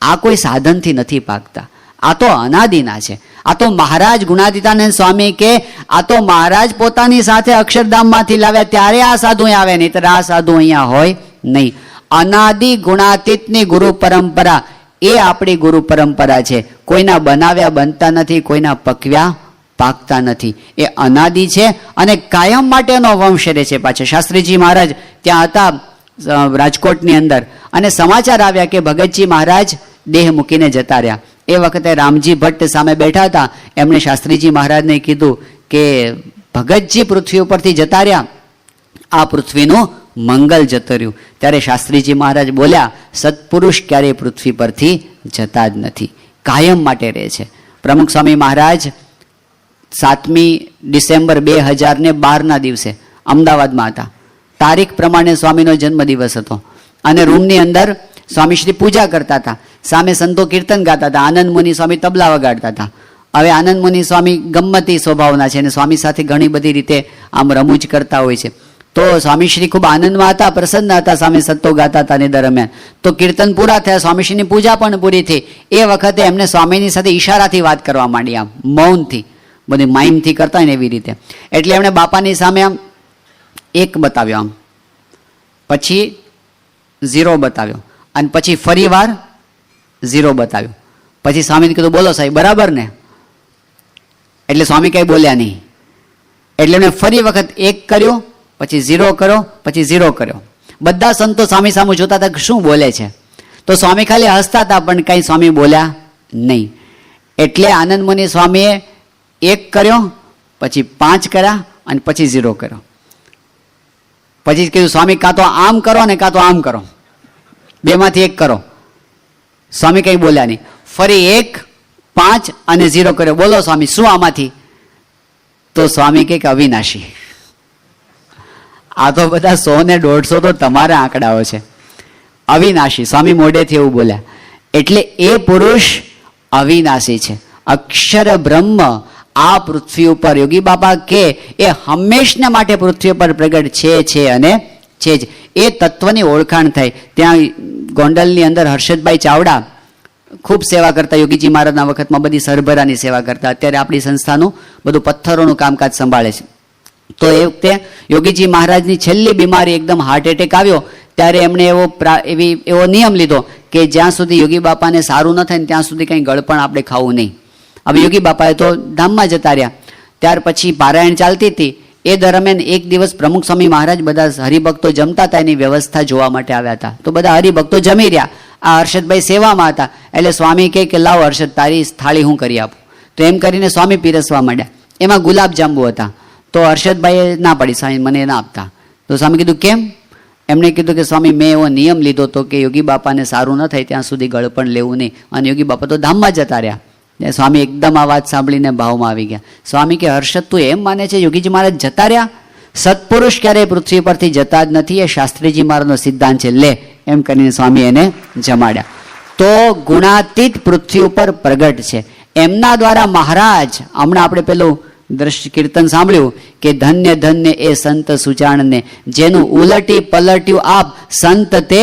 આ કોઈ સાધનથી નથી પાકતા, આ તો અનાદિના છે. આ તો મહારાજ ગુણાતીતાનંદ સ્વામી કે આ તો મહારાજ પોતાની સાથે અક્ષરધામમાંથી લાવ્યા ત્યારે આ સાધુ આવે, નહીં તો આ સાધુ અહીંયા હોય નહીં. અનાદિ ગુણાતીતની ગુરુ પરંપરા એ આપણી ગુરુ પરંપરા છે. કોઈના બનાવ્યા બનતા નથી, કોઈના પકવ્યા પાકતા નથી. એ અનાદિ છે અને કાયમ માટેનો વંશ રહે છે. પાછા શાસ્ત્રીજી મહારાજ ત્યાં હતા રાજકોટની અંદર અને સમાચાર આવ્યા કે ભગતજી મહારાજ દેહ મૂકીને જતા રહ્યા. એ વખતે રામજી ભટ્ટ સામે બેઠા હતા. એમણે શાસ્ત્રીજી મહારાજને કીધું કે ભગતજી પૃથ્વી ઉપરથી જતા રહ્યા, આ પૃથ્વીનું મંગલ જતું રહ્યું. ત્યારે શાસ્ત્રીજી મહારાજ બોલ્યા, સત્પુરુષ ક્યારેય પૃથ્વી પરથી જતા જ નથી, કાયમ માટે રહે છે. પ્રમુખ સ્વામી મહારાજ 7મી ડિસેમ્બર 2012ના દિવસે અમદાવાદમાં હતા. તારીખ પ્રમાણે સ્વામીનો જન્મદિવસ હતો અને રૂમની અંદર સ્વામીશ્રી પૂજા કરતા હતા. સામે સંતો કીર્તન ગાતા હતા, આનંદ મુનિ સ્વામી તબલા વગાડતા હતા. હવે આનંદ મુનિ સ્વામી ગમ્મતી સ્વભાવના છે અને સ્વામી સાથે ઘણી બધી રીતે આમ રમૂજ કરતા હોય છે. તો સ્વામીશ્રી ખૂબ આનંદમાં હતા, પ્રસન્ન હતા, સામે સંતો ગાતા હતા. ને દરમિયાન તો કીર્તન પૂરા થયા, સ્વામીશ્રીની પૂજા પણ પૂરી થઈ. એ વખતે એમને સ્વામીની સાથે ઈશારાથી વાત કરવા માંડી, આમ મૌનથી, બધી માઇમથી કરતા ને એવી રીતે. એટલે એમણે બાપાની સામે આમ 1 બતાવ્યો, આમ પછી 0 બતાવ્યો અને પછી ફરી વાર 0 બતાવ્યો. પછી સ્વામીને કીધું, બોલો સાહેબ બરાબર ને? એટલે સ્વામી કઈ બોલ્યા નહીં. એટલે એમણે ફરી વખત 1 કર્યો, પછી 0 કર્યો, પછી 0 કર્યો. બધા સંતો સ્વામી સામે જોતા હતા કે શું બોલે છે. તો સ્વામી ખાલી હસતા હતા પણ કઈ સ્વામી બોલ્યા નહીં. એટલે આનંદ મુનિ સ્વામીએ 1 કર્યો, પછી 5 કર્યા અને પછી 0 કર્યો. પછી કીધું સ્વામી કાં તો આમ કરો ને કાં તો આમ કરો, બેમાંથી 1 કરો. સ્વામી કઈ બોલ્યા નહીં. ફરી 1, 5 અને 0 કર્યો. બોલો સ્વામી શું આમાંથી? તો સ્વામી કહે કે અવિનાશી. આ તો બધા 100 ને 150 તો તમારા આંકડાઓ છે. અવિનાશી સ્વામી મોઢેથી એવું બોલ્યા. એટલે એ પુરુષ અવિનાશી છે, અક્ષર બ્રહ્મ આ પૃથ્વી ઉપર યોગી બાપા કે એ હંમેશને માટે પૃથ્વી પર પ્રગટ છે અને છે જ. એ તત્વની ઓળખાણ થાય. ત્યાં ગોંડલની અંદર હર્ષદભાઈ ચાવડા ખૂબ સેવા કરતા, યોગીજી મહારાજના વખતમાં બધી સરભરાની સેવા કરતા. અત્યારે આપણી સંસ્થાનું બધું પથ્થરોનું કામકાજ સંભાળે છે. તો એ વખતે યોગીજી મહારાજની છેલ્લી બીમારી, એકદમ હાર્ટ એટેક આવ્યો, ત્યારે એમણે એવો નિયમ લીધો કે જ્યાં સુધી યોગી બાપાને સારું ન થાય ને ત્યાં સુધી કંઈ ગળપણ આપણે ખાવું નહીં. હવે યોગી બાપાએ તો ધામમાં જતા રહ્યા. ત્યાર પછી પારાયણ ચાલતી હતી. એ દરમિયાન એક દિવસ પ્રમુખ સ્વામી મહારાજ બધા હરિભક્તો જમતા હતા, એની વ્યવસ્થા જોવા માટે આવ્યા હતા. તો બધા હરિભક્તો જમી રહ્યા. આ હર્ષદભાઈ સેવામાં હતા. એટલે સ્વામી કહે કે લાવ હર્ષદ, તારી થાળી હું કરી આપું. તો એમ કરીને સ્વામી પીરસવા માંડ્યા. એમાં ગુલાબ જાંબુ હતા. તો હર્ષદભાઈએ ના પાડી, સ્વામી મને ના આપતા. તો સ્વામી કીધું કેમ? એમણે કીધું કે સ્વામી મેં એવો નિયમ લીધો હતો કે યોગી બાપાને સારું ન થાય ત્યાં સુધી ગળપણ લેવું નહીં, અને યોગી બાપા તો ધામમાં જતા રહ્યા. સ્વામી એકદમ આ વાત સાંભળીને ભાવમાં આવી ગયા. સ્વામી કે હર્ષદ તું એમ માને છે યોગીજી મહારાજ જતા રહ્યા? સત્પુરુષ ક્યારેય પૃથ્વી પરથી જતા જ નથી, એ શાસ્ત્રીજી મહારાજનો સિદ્ધાંત છે, લે એમ કરીને સ્વામી એને જમાડ્યા. તો ગુણાતીત પૃથ્વી ઉપર પ્રગટ છે. એમના દ્વારા મહારાજ, હમણાં આપણે પેલું કીર્તન સાંભળ્યું કે ધન્ય ધન્ય એ સંત સુજાણને, જેનું ઉલટી પલટ્યું આપ સંત તે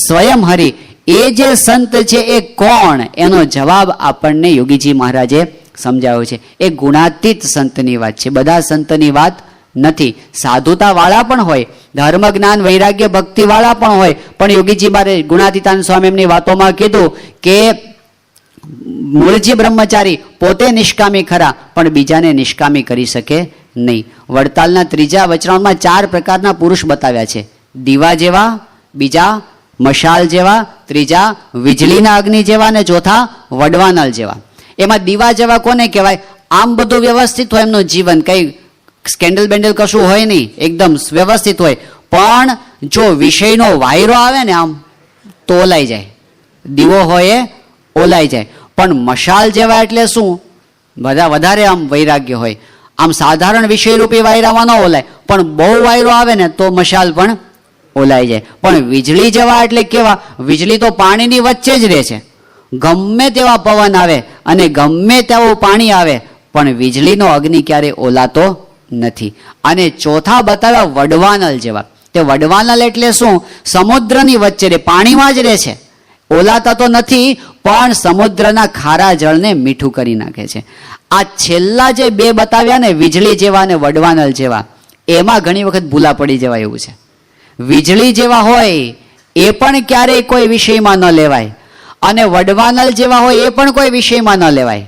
સ્વયં હરિ. એ જે સંત છે એ કોણ, એનો જવાબ આપણને યોગીજી મહારાજે સમજાવ્યો છે. એ ગુણાતીત સંતની વાત છે, બધા સંતની વાત નથી. સાધુતા વાળા પણ હોય, ધર્મ જ્ઞાન વૈરાગ્ય ભક્તિ વાળા પણ હોય, પણ યોગીજી મહારાજ ગુણાતીતાનંદ સ્વામી એમની વાતોમાં કીધું કે મૂળજી બ્રહ્મચારી પોતે નિષ્કામી ખરા, પણ બીજાને નિષ્કામી કરી શકે નહીં. વડતાલના ત્રીજા વચનામાં 4 પ્રકારના પુરુષ બતાવ્યા છે. દીવા જેવા, બીજા મશાલ જેવા, ત્રીજા વીજળીના અગ્નિ જેવા, અને ચોથા વડવાનળ જેવા. એમાં દીવા જેવા કોને કહેવાય? આમ બધું વ્યવસ્થિત હોય એમનું જીવન, કઈ સ્કેન્ડલ બેન્ડલ કશું હોય નહીં, એકદમ વ્યવસ્થિત હોય, પણ જો વિષયનો વાયરો આવે ને આમ તો ઓલાઈ જાય. દીવો હોય એ ઓલાઈ જાય. પણ મશાલ જેવા એટલે શું? બધા વધારે આમ વૈરાગ્ય હોય, આમ સાધારણ વિષયરૂપી વાયરામાં ન ઓલાય, પણ બહુ વાયરો આવે ને તો મશાલ પણ ઓલાઈ જાય. પણ વીજળી જેવા એટલે કેવા? વીજળી તો પાણીની વચ્ચે જ રહે છે. ગમે તેવા પવન આવે અને ગમે તેવું પાણી આવે, પણ વીજળીનો અગ્નિ ક્યારે ઓલાતો નથી. અને ચોથા બતાવ્યા વડવાનળ જેવા. તે વડવાનળ એટલે શું? સમુદ્રની વચ્ચે રહે, પાણીમાં જ રહે છે, ઓલાતા તો નથી, પણ સમુદ્રના ખારા જળને મીઠું કરી નાખે છે. આ છેલ્લા જે 2 બતાવ્યા ને, વીજળી જેવા અને વડવાનળ જેવા, એમાં ઘણી વખત ભૂલા પડી જવાય એવું છે. વીજળી જેવા હોય એ પણ ક્યારેય કોઈ વિષયમાં ન લેવાય, અને વડવાનળ જેવા હોય એ પણ કોઈ વિષયમાં ન લેવાય.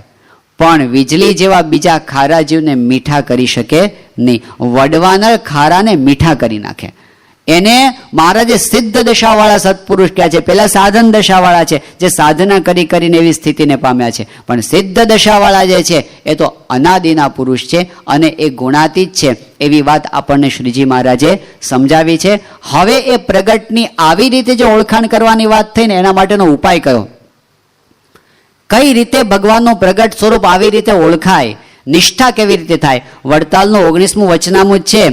પણ વીજળી જેવા બીજા ખારા જીવને મીઠા કરી શકે નહીં. વડવાનળ ખારાને મીઠા કરી નાખે. એને મહારાજે સિદ્ધ દશાવાળા સત્પુરુષ કહ્યા છે. પેલા સાધન દશાવાળા છે, જે સાધના કરી કરીને એવી સ્થિતિને પામ્યા છે. પણ સિદ્ધ દશાવાળા જે છે એ તો અનાદિના પુરુષ છે અને એ ગુણાતીત છે. એવી વાત આપણને શ્રીજી મહારાજે સમજાવી છે. હવે એ પ્રગટની આવી રીતે જે ઓળખાણ કરવાની વાત થઈ ને, એના માટેનો ઉપાય કયો? કઈ રીતે ભગવાનનું પ્રગટ સ્વરૂપ આવી રીતે ઓળખાય, નિષ્ઠા કેવી રીતે થાય? વડતાલનું 19મું વચનામૃત છે,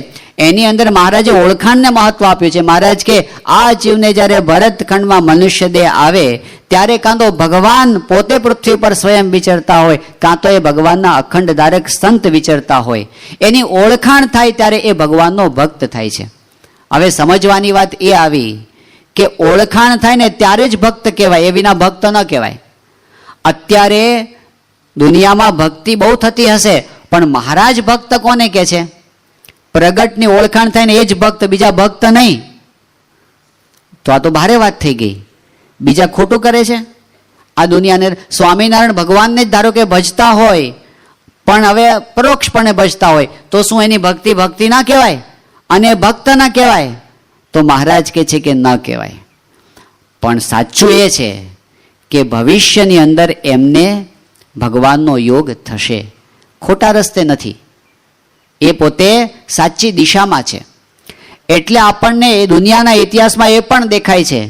એની અંદર મહારાજે ઓળખાણને મહત્વ આપ્યું છે. મહારાજ કે આ જીવને જ્યારે ભરતખંડમાં મનુષ્ય દેહ આવે ત્યારે કાં તો ભગવાન પોતે પૃથ્વી પર સ્વયં વિચરતા હોય, કાં તો એ ભગવાનના અખંડ ધારક સંત વિચરતા હોય. એની ઓળખાણ થાય ત્યારે એ ભગવાનનો ભક્ત થાય છે. હવે સમજવાની વાત એ આવી કે ઓળખાણ થાય ને ત્યારે જ ભક્ત કહેવાય, એ વિના ભક્ત ન કહેવાય. અત્યારે દુનિયામાં ભક્તિ બહુ થતી હશે, પણ મહારાજ ભક્ત કોને કહે છે? પ્રગટની ઓળખાણ થાય ને એ જ ભક્ત, બીજા ભક્ત નહીં. તો આ તો ભારે વાત થઈ ગઈ. બીજા ખોટું કરે છે આ દુનિયાને. સ્વામિનારાયણ ભગવાનને જ ધારો કે ભજતા હોય, પણ હવે પરોક્ષપણે ભજતા હોય, તો શું એની ભક્તિ ભક્તિ ના કહેવાય અને ભક્ત ના કહેવાય? તો મહારાજ કહે છે કે ન કહેવાય. પણ સાચું એ છે કે ભવિષ્યની અંદર એમને ભગવાનનો યોગ થશે, ખોટા રસ્તે નથી. એ પોતે સાચી દિશામાં છે. એટલે આપણને એ દુનિયાના ઇતિહાસમાં એ પણ દેખાય છે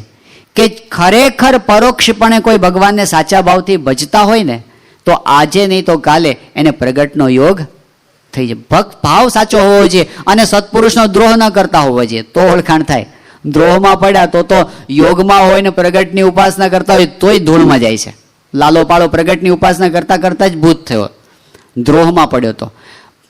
કે ખરેખર પરોક્ષપણે કોઈ ભગવાનને સાચા ભાવથી ભજતા હોય ને, તો આજે નહીં તો કાલે એને પ્રગટનો યોગ થઈ જાય. ભક્ત ભાવ સાચો હોવો જોઈએ અને સત્પુરુષનો દ્રોહ ન કરતા હોવો જોઈએ, તો ઓળખાણ થાય. દ્રોહમાં પડ્યા તો યોગમાં હોય ને પ્રગટની ઉપાસના કરતા હોય તોય ધૂળમાં જાય છે. લાલો પાડો પ્રગટની ઉપાસના કરતા કરતા જ ભૂત થયો, દ્રોહમાં પડ્યો. તો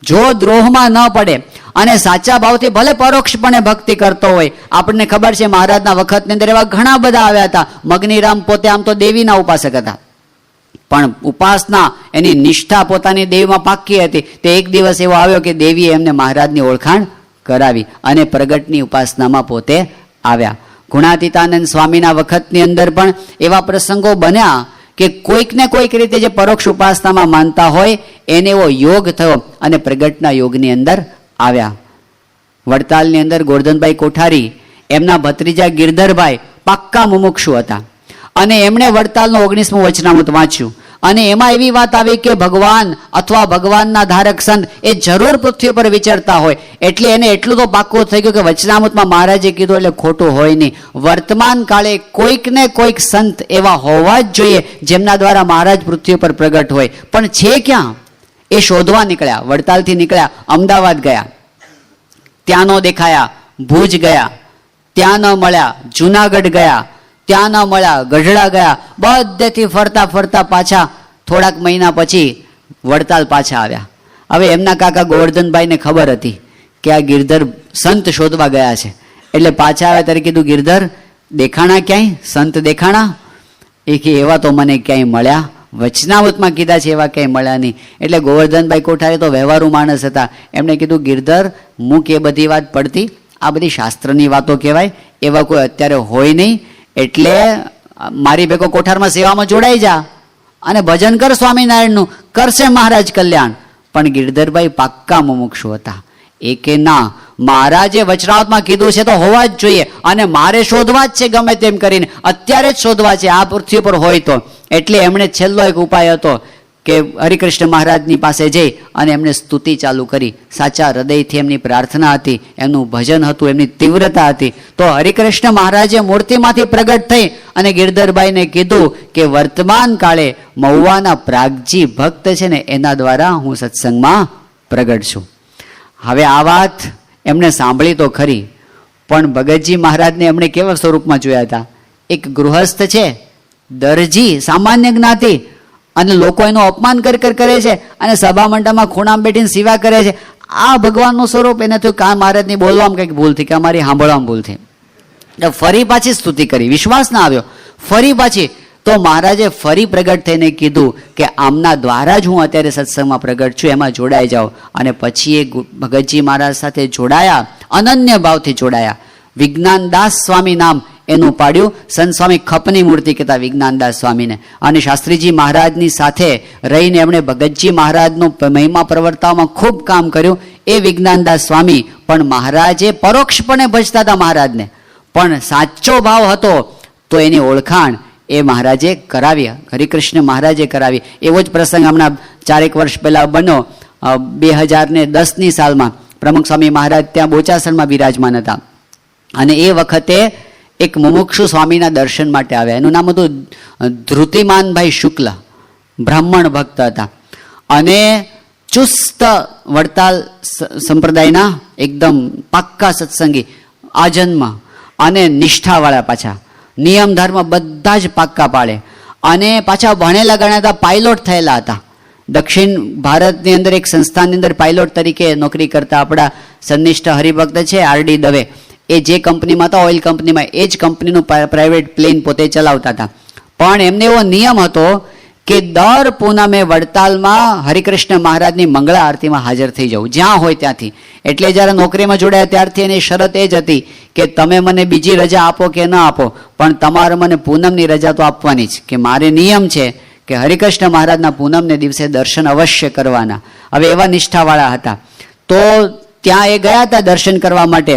જો દ્રોહમાં ન પડે અને સાચા ભાવથી ભલે પરોક્ષપણે ભક્તિ કરતો હોય, આપણને ખબર છે મહારાજના વખતની અંદર એવા ઘણા બધા આવ્યા હતા. મગનીરામ પોતે આમ તો દેવીના ઉપાસક હતા, પણ ઉપાસના એની નિષ્ઠા પોતાની દેવીમાં પાક્કી હતી. તે એક દિવસ એવો આવ્યો કે દેવીએ એમને મહારાજની ઓળખાણ કરાવી અને પ્રગટની ઉપાસનામાં પોતે આવ્યા. ગુણાતીતાનંદ સ્વામીના વખતની અંદર પણ એવા પ્રસંગો બન્યા કે કોઈક ને કોઈક રીતે જે પરોક્ષ ઉપાસનામાં માનતા હોય એને એવો યોગ થયો અને પ્રગટના યોગની અંદર આવ્યા. વડતાલની અંદર ગોરધનભાઈ કોઠારી, એમના ભત્રીજા ગિરધરભાઈ પાક્કા મુમુક્ષુ હતા અને એમણે વડતાલનું 19મું વચનામૃત વાંચ્યું અને એમાં એવી વાત આવી કે ભગવાન અથવા ભગવાનના ધારક સંત એ જરૂર પૃથ્વી પર વિચરતા હોય. એટલે એને એટલું તો પાક્કું થઈ ગયું કે વચનામૃતમાં મહારાજે કીધું એટલે ખોટું હોય નહીં. વર્તમાન કાળે કોઈક ને કોઈક સંત એવા હોવા જ જોઈએ જેમના દ્વારા મહારાજ પૃથ્વી પર પ્રગટ હોય. પણ છે ક્યાં? એ શોધવા નીકળ્યા. વડતાલથી નીકળ્યા, અમદાવાદ ગયા, ત્યાં ન દેખાયા. ભુજ ગયા, ત્યાં ન મળ્યા. જુનાગઢ ગયા, ત્યાં ન મળ્યા. ગઢડા ગયા. બધેથી ફરતા ફરતા પાછા થોડાક મહિના પછી વડતાલ પાછા આવ્યા હવે એમના કાકા ગોવર્ધનભાઈને ખબર હતી કે આ ગિરધર સંત શોધવા ગયા છે, એટલે પાછા આવે ત્યારે કીધું, ગિરધર દેખાણા ક્યાંય? સંત દેખાણા? એ કે એવા તો મને ક્યાંય મળ્યા, વચનામૃતમાં કીધા છે એવા ક્યાંય મળ્યા નહીં. એટલે ગોવર્ધનભાઈ કોઠારી તો વ્યવહારુ માણસ હતા, એમણે કીધું, ગિરધર મૂક એ બધી વાત પડતી, આ બધી શાસ્ત્રની વાતો કહેવાય, એવા કોઈ અત્યારે હોય નહીં, એટલે મારી ભેગો કોઠારમાં સેવામાં જોડાઈ જા અને ભજન કર સ્વામિનારાયણનું, કરશે મહારાજ કલ્યાણ. પણ ગિરધરભાઈ પાક્કા મુમુક્ષુ હતા. એ કે ના, મહારાજે વચનાવતમાં કીધું છે તો હોવા જ જોઈએ, અને મારે શોધવા જ છે ગમે તેમ કરીને, અત્યારે જ શોધવા છે આ પૃથ્વી પર હોય તો. એટલે એમણે છેલ્લો એક ઉપાય હતો કે હરિકૃષ્ણ મહારાજની પાસે જઈ અને એમણે સ્તુતિ ચાલુ કરી. સાચા હૃદયથી એમની પ્રાર્થના હતી, એમનું ભજન હતું, એમની તીવ્રતા હતી. તો હરિકૃષ્ણ મહારાજે મૂર્તિમાંથી પ્રગટ થઈ અને ગિરધરભાઈને કીધું કે વર્તમાન કાળે મહુવાના પ્રાગજી ભક્ત છે ને એના દ્વારા હું સત્સંગમાં પ્રગટ છું. હવે આ વાત એમણે સાંભળી તો ખરી, પણ ભગતજી મહારાજને એમણે કેવા સ્વરૂપમાં જોયા હતા? એક ગૃહસ્થ છે, દરજી, સામાન્ય જ્ઞાતિ, અને લોકો એનું અપમાન કરે છે અને સભા મંડપમાં ખૂણામાં બેઠીને સેવા કરે છે. આ ભગવાનનું સ્વરૂપ. એને થયું કે મહારાજની બોલવામાં કંઈક ભૂલ થઈ, કે અમારી સાંભળવામાં ભૂલ થઈ. ફરી પાછી સ્તુતિ કરી, વિશ્વાસ ના આવ્યો, ફરી પાછી. તો મહારાજે ફરી પ્રગટ થઈને કીધું કે આમના દ્વારા જ હું અત્યારે સત્સંગમાં પ્રગટ છું, એમાં જોડાઈ જાઓ. અને પછી એ ભગતજી મહારાજ સાથે જોડાયા, અનન્ય ભાવથી જોડાયા. વિજ્ઞાનદાસ સ્વામી નામ એનું પાડ્યું. સંત સ્વામી ખપની મૂર્તિ કહેતા વિજ્ઞાનદાસ સ્વામીને. અને શાસ્ત્રીજી મહારાજની સાથે રહીને એમણે ભગતજી મહારાજનો મહિમા પ્રવર્તાવવામાં ખૂબ કામ કર્યું. એ વિજ્ઞાનદાસ સ્વામી પણ મહારાજે પરોક્ષપણે ભજતા હતા મહારાજને, પણ સાચો ભાવ હતો તો એની ઓળખાણ એ મહારાજે કરાવી, હરિકૃષ્ણ મહારાજે કરાવી. એવો જ પ્રસંગ હમણાં 4 વર્ષ પહેલા બન્યો. 2010ની સાલમાં પ્રમુખ સ્વામી મહારાજ ત્યાં બોચાસણમાં બિરાજમાન હતા, અને એ વખતે એક મુમુક્ષુ સ્વામીના દર્શન માટે આવ્યા. એનું નામ હતું ધૃતિમાનભાઈ શુક્લ, બ્રાહ્મણ ભક્ત હતા, અને ચુસ્ત વડતાલ સંપ્રદાયના એકદમ પાક્કા સત્સંગી, આજન્મ અને નિષ્ઠાવાળા, પાછા નિયમ ધર્મ બધા જ પાક્કા પાડે, અને પાછા ભણેલા ગણાતા, પાયલોટ થયેલા હતા. દક્ષિણ ભારતની અંદર એક સંસ્થાની અંદર પાયલોટ તરીકે નોકરી કરતા આપણા સન્નિષ્ઠ હરિભક્ત છે આરડી દવે. એ જે કંપનીમાં હતા, ઓઇલ કંપનીમાં, એ જ કંપનીનું પ્રાઇવેટ પ્લેન પોતે ચલાવતા હતા. પણ એમને એવો નિયમ હતો કે દર પૂનમે વડતાલમાં હરિકૃષ્ણ મહારાજની મંગળા આરતીમાં હાજર થઈ જવું, જ્યાં હોય ત્યાંથી. એટલે જ્યારે નોકરીમાં જોડાયા ત્યારથી એની શરત એ જ હતી કે તમે મને બીજી રજા આપો કે ન આપો, પણ તમારે મને પૂનમની રજા તો આપવાની જ, કે મારે નિયમ છે કે હરિકૃષ્ણ મહારાજના પૂનમને દિવસે દર્શન અવશ્ય કરવાના. હવે એવા નિષ્ઠાવાળા હતા. તો ત્યાં એ ગયા હતા દર્શન કરવા માટે.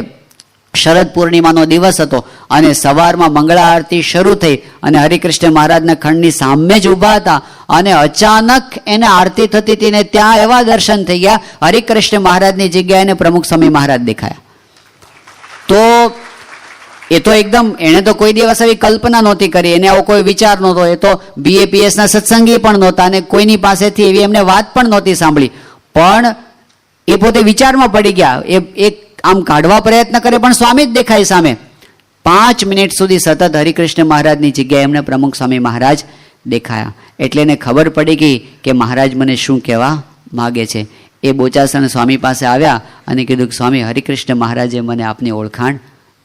શરદ પૂર્ણિમાનો દિવસ હતો, અને સવારમાં મંગળા આરતી શરૂ થઈ, અને હરિકૃષ્ણ મહારાજના ખંડની સામે જ ઊભા હતા, અને અચાનક એને આરતી થતી હતી ને ત્યાં એવા દર્શન થઈ ગયા, હરિકૃષ્ણ મહારાજની જગ્યાએ એને પ્રમુખ સ્વામી મહારાજ દેખાયા. તો એ તો એકદમ, એને તો કોઈ દિવસ આવી કલ્પના નહોતી કરી, એને આવો કોઈ વિચાર નહોતો. એ તો BAPSના સત્સંગી પણ નહોતા, અને કોઈની પાસેથી એવી એમને વાત પણ નહોતી સાંભળી. પણ એ પોતે વિચારમાં પડી ગયા. એ આમ કાઢવા પ્રયત્ન કરે પણ સ્વામી જ દેખાય સામે. 5 મિનિટ સુધી સતત હરિકૃષ્ણ મહારાજની જગ્યાએ એમને પ્રમુખ સ્વામી મહારાજ દેખાયા. એટલે એને ખબર પડી ગઈ કે મહારાજ મને શું કહેવા માગે છે. એ બોચાસણ સ્વામી પાસે આવ્યા અને કીધું કે સ્વામી, હરિકૃષ્ણ મહારાજે મને આપની ઓળખાણ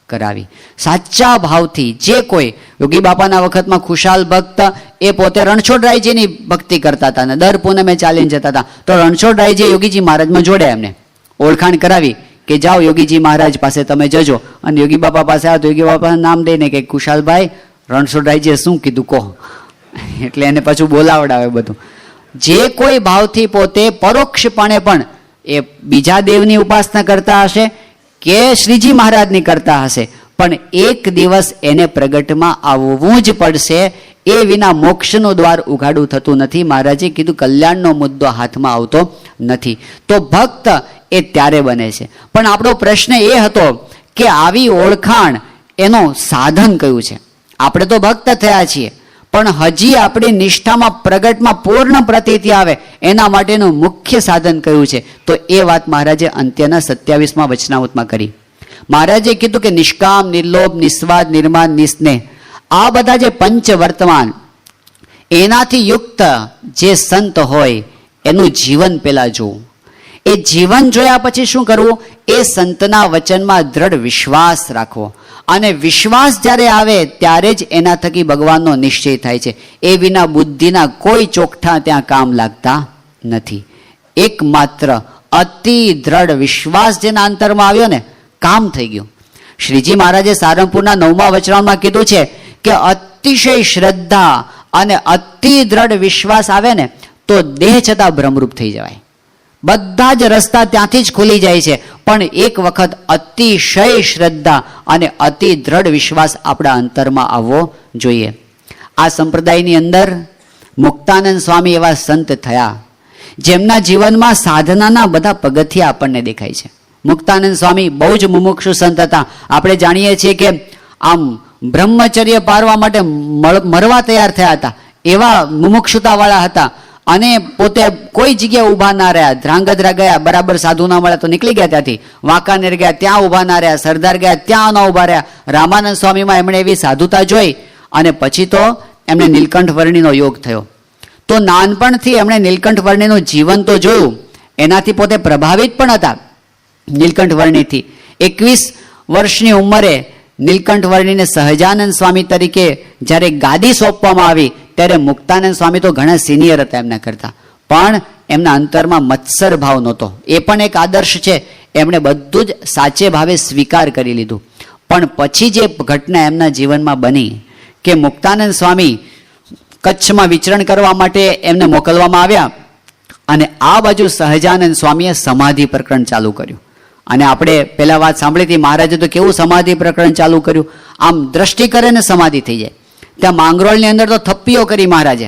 કરાવી. સાચા ભાવથી જે કોઈ, યોગી બાપાના વખતમાં ખુશાલ ભક્ત, એ પોતે રણછોડરાયજીની ભક્તિ કરતા હતા અને દર પૂનમે ચાલીને જતા હતા. તો રણછોડરાયજી યોગીજી મહારાજમાં જોડ્યા, એમને ઓળખાણ કરાવી કે જાઓ યોગીજી મહારાજ પાસે તમે જજો. અને યોગી બાપા પાસે આવ્યા તો યોગી બાપાનું નામ દઈને કે કુશાલભાઈ, રણછોડરાયજીએ શું કીધું કહો. એટલે એને પાછું બોલાવડાવે બધું. જે કોઈ ભાવથી પોતે પરોક્ષપણે પણ એ બીજા દેવની ઉપાસના કરતા હશે કે શ્રીજી મહારાજની કરતા હશે, પણ એક દિવસ એને પ્રગટમાં આવવું જ પડશે. એ વિના મોક્ષનું દ્વાર ઉઘાડું થતું નથી. મહારાજે કીધું કલ્યાણનો મુદ્દો હાથમાં આવતો નથી. તો ભક્ત એ ત્યારે બને છે. પણ આપણો પ્રશ્ન એ હતો કે આવી ઓળખાણ એનું સાધન કયું છે? આપણે તો ભક્ત થયા છીએ, પણ હજી આપણી નિષ્ઠામાં પ્રગટમાં પૂર્ણ પ્રતીતિ આવે એના માટેનું મુખ્ય સાધન કયું છે? તો એ વાત મહારાજે અંત્યના 27માં વચનામૃતમાં કરી. મહારાજે કીધું કે નિષ્કામ, નિર્લોભ, નિસ્વાદ, નિર્માન, નિસ્નેહ, આ બધા જે પંચ વર્તમાન, એનાથી યુક્ત જે સંત હોય એનું જીવન પેલા જોવું. એ જીવન જોયા પછી શું કરવું? એ સંતના વચનમાં દ્રઢ વિશ્વાસ રાખવો. અને વિશ્વાસ જ્યારે આવે ત્યારે જ એના થકી ભગવાનનો નિશ્ચય થાય છે. એ વિના બુદ્ધિના કોઈ ચોકઠા ત્યાં કામ લાગતા નથી. એકમાત્ર અતિ દ્રઢ વિશ્વાસ જેના અંતરમાં આવ્યો ને, કામ થઈ ગયું. શ્રીજી મહારાજે સારંગપુરના 9મા વચનામાં કીધું છે કે અતિશય શ્રદ્ધા અને અતિ દ્રઢ વિશ્વાસ આવે ને તો દેહ છતાં ભ્રમરૂપ થઈ જવાય. બધા જ રસ્તા ત્યાંથી જ ખુલી જાય છે. પણ એક વખત અતિશય શ્રદ્ધા અને અતિ દ્રઢ વિશ્વાસ આપણા અંતરમાં આવવો જોઈએ. આ સંપ્રદાયની અંદર મુક્તાનંદ સ્વામી એવા સંત થયા જેમના જીવનમાં સાધનાના બધા પગથિયા આપણને દેખાય છે. મુક્તાનંદ સ્વામી બહુ જ મુમુક્ષુ સંત હતા. આપણે જાણીએ છીએ કે આમ બ્રહ્મચર્ય પારવા માટે મરવા તૈયાર થયા હતા, એવા મુમુક્ષુતાવાળા હતા. અને પોતે કોઈ જગ્યાએ ઊભા ના રહ્યા. ધ્રાંગધ્રા ગયા, બરાબર સાધુ ના મળ્યા તો નીકળી ગયા ત્યાંથી. વાંકાનેર ગયા, ત્યાં ઊભા ના રહ્યા. સરદાર ગયા, ત્યાં ન ઊભા રહ્યા. રામાનંદ સ્વામીમાં એમણે એવી સાધુતા જોઈ અને પછી તો એમને નીલકંઠ વર્ણીનો યોગ થયો. તો નાનપણથી એમણે નીલકંઠ વર્ણીનું જીવન તો જોયું, એનાથી પોતે પ્રભાવિત પણ હતા નીલકંઠ વર્ણીથી. 21 વર્ષની ઉંમરે નીલકંઠ વર્ણીને સહજાનંદ સ્વામી તરીકે જ્યારે ગાદી સોંપવામાં આવી ત્યારે મુક્તાનંદ સ્વામી તો ઘણા સિનિયર હતા એમના કરતા, પણ એમના અંતરમાં મત્સર ભાવ નહોતો. એ પણ એક આદર્શ છે. એમણે બધું જ સાચે ભાવે સ્વીકાર કરી લીધું. પણ પછી જે ઘટના એમના જીવનમાં બની કે મુક્તાનંદ સ્વામી કચ્છમાં વિચરણ કરવા માટે એમને મોકલવામાં આવ્યા અને આ બાજુ સહજાનંદ સ્વામીએ સમાધિ પ્રકરણ ચાલુ કર્યું. અને આપણે પહેલા વાત સાંભળી હતી, મહારાજે તો કેવું સમાધિ પ્રકરણ ચાલુ કર્યું, આમ દ્રષ્ટિ કરે ને સમાધિ થઈ જાય. ત્યાં માંગરોળની અંદર તો થપ્પીઓ કરી મહારાજે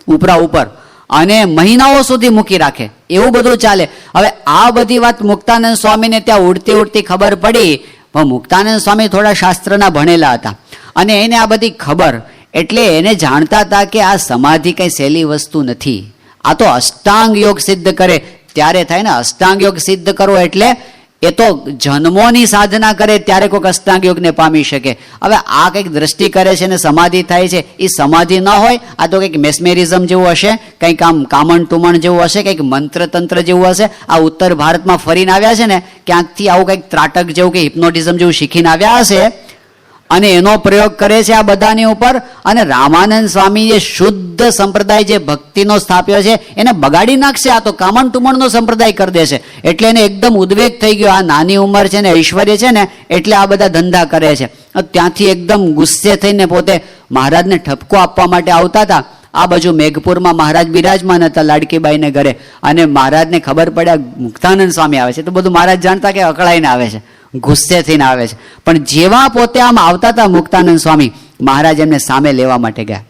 ઉપરા ઉપર, અને મહિનાઓ સુધી મૂકી રાખે, એવું બધું ચાલે. હવે આ બધી વાત મુક્તાનંદ સ્વામીને ત્યાં ઉડતી ઉડતી ખબર પડી. પણ મુક્તાનંદ સ્વામી થોડા શાસ્ત્રના ભણેલા હતા અને એને આ બધી ખબર, એટલે એને જાણતા હતા કે આ સમાધિ કંઈ સહેલી વસ્તુ નથી. આ તો અષ્ટાંગ યોગ સિદ્ધ કરે ત્યારે થાય ને. અષ્ટાંગ યોગ સિદ્ધ કરો એટલે એ તો જન્મોની સાધના કરે ત્યારે કોઈક અષ્ટાંગ યોગને પામી શકે. હવે આ કંઈક દ્રષ્ટિ કરે છે ને સમાધિ થાય છે, એ સમાધિ ન હોય, આ તો કંઈક મેસ્મેરિઝમ જેવું હશે, કંઈક આમ કામણ ટુમણ જેવું હશે, કંઈક મંત્ર તંત્ર જેવું હશે. આ ઉત્તર ભારતમાં ફરીને આવ્યા છે ને, ક્યાંકથી આવું કંઈક ત્રાટક જેવું કે હિપ્નોટિઝમ જેવું શીખીને આવ્યા હશે અને એનો પ્રયોગ કરે છે આ બધાની ઉપર. અને રામાનંદ સ્વામી જે શુદ્ધ સંપ્રદાય જે ભક્તિનો સ્થાપ્યો છે એને બગાડી નાખશે. આ તો કામણ ટુમણનો સંપ્રદાય કરી દેશે. એટલે એને એકદમ ઉદ્વેગ થઈ ગયો. આ નાની ઉંમર છે ને, ઐશ્વર્ય છે ને, એટલે આ બધા ધંધા કરે છે. ત્યાંથી એકદમ ગુસ્સે થઈને પોતે મહારાજને ઠપકો આપવા માટે આવતા હતા. આ બાજુ મેઘપુરમાં મહારાજ બિરાજમાન હતા લાડકીબાઈને ઘરે, અને મહારાજને ખબર પડ્યા મુક્તાનંદ સ્વામી આવે છે તો બધું મહારાજ જાણતા કે અકળાઈને આવે છે, ગુસ્સે થઈને આવે છે. પણ જેવા પોતે આમ આવતા હતા મુક્તાનંદ સ્વામી, મહારાજ એમને સામે લેવા માટે ગયા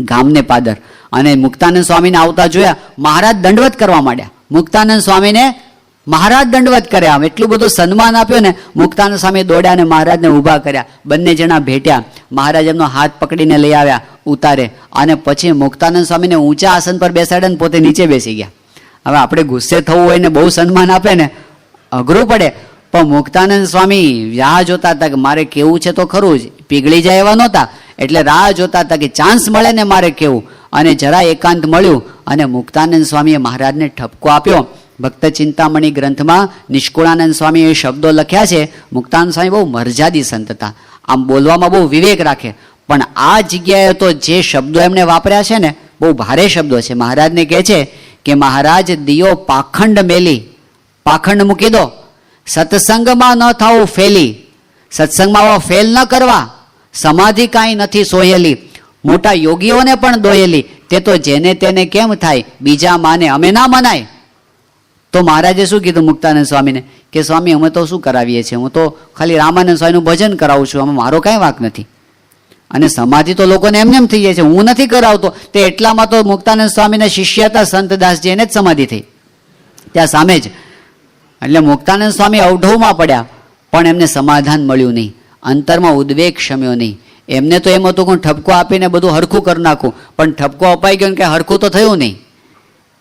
ગામને પાદર, અને મુક્તાનંદ સ્વામીને આવતા જોયા, મહારાજ દંડવત કરવા માંડ્યા. મુક્તાનંદ સ્વામીને મહારાજ દંડવત કર્યા, આમ એટલું બધું સન્માન આપ્યું ને. મુક્તાનંદ સ્વામી દોડ્યા અને મહારાજને ઊભા કર્યા. બંને જણા ભેટ્યા. મહારાજ એમનો હાથ પકડીને લઈ આવ્યા ઉતારે, અને પછી મુક્તાનંદ સ્વામીને ઊંચા આસન પર બેસાડ્યા ને પોતે નીચે બેસી ગયા. હવે આપણે ગુસ્સે થવું હોય ને બહુ સન્માન આપે ને અઘરું પડે, પણ મુક્તાનંદ સ્વામી રાહ જોતા હતા કે મારે કેવું છે તો ખરું જ, પીગળી જાય એવા નહોતા. એટલે રાહ જોતા હતા કે ચાન્સ મળે ને મારે કેવું. અને જરા એકાંત મળ્યું અને મુક્તાનંદ સ્વામીએ મહારાજને ઠપકો આપ્યો. ભક્ત ચિંતામણી ગ્રંથમાં નિષ્કુળાનંદ સ્વામી એ શબ્દો લખ્યા છે. મુક્તાનંદ સ્વામી બહુ મર્યાદી સંત હતા, આમ બોલવામાં બહુ વિવેક રાખે. પણ આ જગ્યાએ તો જે શબ્દો એમણે વાપર્યા છે ને, બહુ ભારે શબ્દો છે. મહારાજને કહે છે કે મહારાજ દિયો પાખંડ મેલી, પાખંડ મૂકી દો, સત્સંગમાં ન થવું ફેલી, સત્સંગમાં ફેલ ન કરવા, સમાધિ કાંઈ નથી સોહેલી, મોટા યોગીઓને પણ દોયેલી, તે તો જેને તેને કેમ થાય, બીજા માને અમે ના મનાય. તો મહારાજે શું કીધું મુક્તાનંદ સ્વામીને કે સ્વામી અમે તો શું કરાવીએ છીએ, હું તો ખાલી રામાનંદ સ્વામીનું ભજન કરાવું છું, અમે મારો કાંઈ વાંક નથી. અને સમાધિ તો લોકોને એમને એમ થઈ જાય છે, હું નથી કરાવતો. તે એટલામાં તો મુક્તાનંદ સ્વામીના શિષ્ય હતા સંતદાસજી, એને જ સમાધિ થઈ ત્યાં સામે જ. એટલે મુક્તાનંદ સ્વામી અવઢવમાં પડ્યા, પણ એમને સમાધાન મળ્યું નહીં, અંતરમાં ઉદ્વેગ શમ્યો નહીં. એમને તો એમ હતું કે હું ઠપકો આપીને બધું હરખું કરી નાખું, પણ ઠપકો અપાઈ ગયો ને કે હરખું તો થયું નહીં,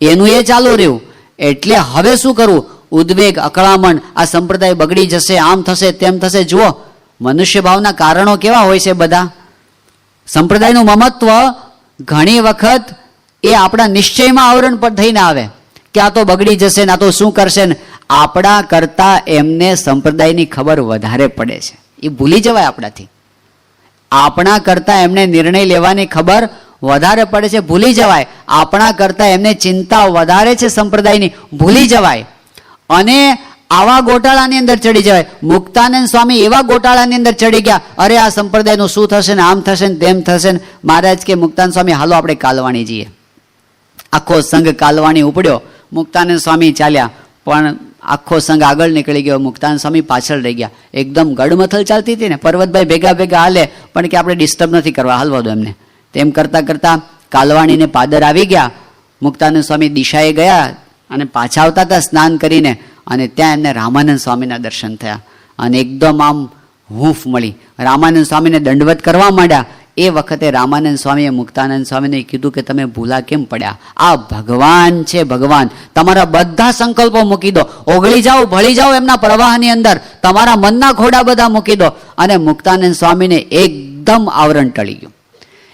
એનું એ ચાલુ રહ્યું. એટલે હવે શું કરવું? ઉદ્વેગ, અકળામણ, આ સંપ્રદાય બગડી જશે, આમ થશે તેમ થશે. જુઓ મનુષ્ય ભાવના કારણો કેવા હોય છે બધા. સંપ્રદાયનું મમત્વ ઘણી વખત એ આપણા નિશ્ચયમાં આવરણ પર થઈને આવે કે આ તો બગડી જશે ને, આ તો શું કરશે ને. આપણા કરતા એમને સંપ્રદાયની ખબર વધારે પડે છે. એ ભૂલી જવાય આપણાથી. આપણા કરતા એમને નિર્ણય લેવાની ખબર વધારે પડે છે, ભૂલી જવાય. આપણા કરતા એમને ચિંતા વધારે છે સંપ્રદાયની, ભૂલી જવાય. અને આવા ગોટાળાની અંદર ચડી જવાય. મુક્તાનંદ સ્વામી એવા ગોટાળાની અંદર ચડી ગયા, અરે આ સંપ્રદાયનું શું થશે ને, આમ થશે ને તેમ થશે ને. મહારાજ કે મુક્તાનંદ સ્વામી હાલો આપણે કાલવાણી જઈએ. આખો સંઘ કાલવાણી ઉપડ્યો. મુક્તાનંદ સ્વામી ચાલ્યા, પણ આખો સંઘ આગળ નીકળી ગયો, મુક્તાનંદ સ્વામી પાછળ રહી ગયા. એકદમ ગડમથલ ચાલતી હતી ને, પર્વતભાઈ ભેગા ભેગા હાલે, પણ કે આપણે ડિસ્ટર્બ નથી કરવા, હાલવા દો એમને. તેમ કરતાં કરતાં કાલવાણીને પાદર આવી ગયા. મુક્તાનંદ સ્વામી દિશાએ ગયા અને પાછા આવતા હતા સ્નાન કરીને, અને ત્યાં એમને રામાનંદ સ્વામીના દર્શન થયા. અને એકદમ આમ હૂંફ મળી, રામાનંદ સ્વામીને દંડવત કરવા માંડ્યા. એ વખતે રામાનંદ સ્વામીએ મુક્તાનંદ સ્વામીને કીધું કે તમે ભૂલા કેમ પડ્યા? આ ભગવાન છે, ભગવાન. તમારા બધા સંકલ્પો મૂકી દો, ઓગળી જાઓ, ભળી જાઓ એમના પ્રવાહની અંદર. તમારા મનના ઘોડા બધા મૂકી દો. અને મુક્તાનંદ સ્વામીને એકદમ આવરણ ટળી ગયું.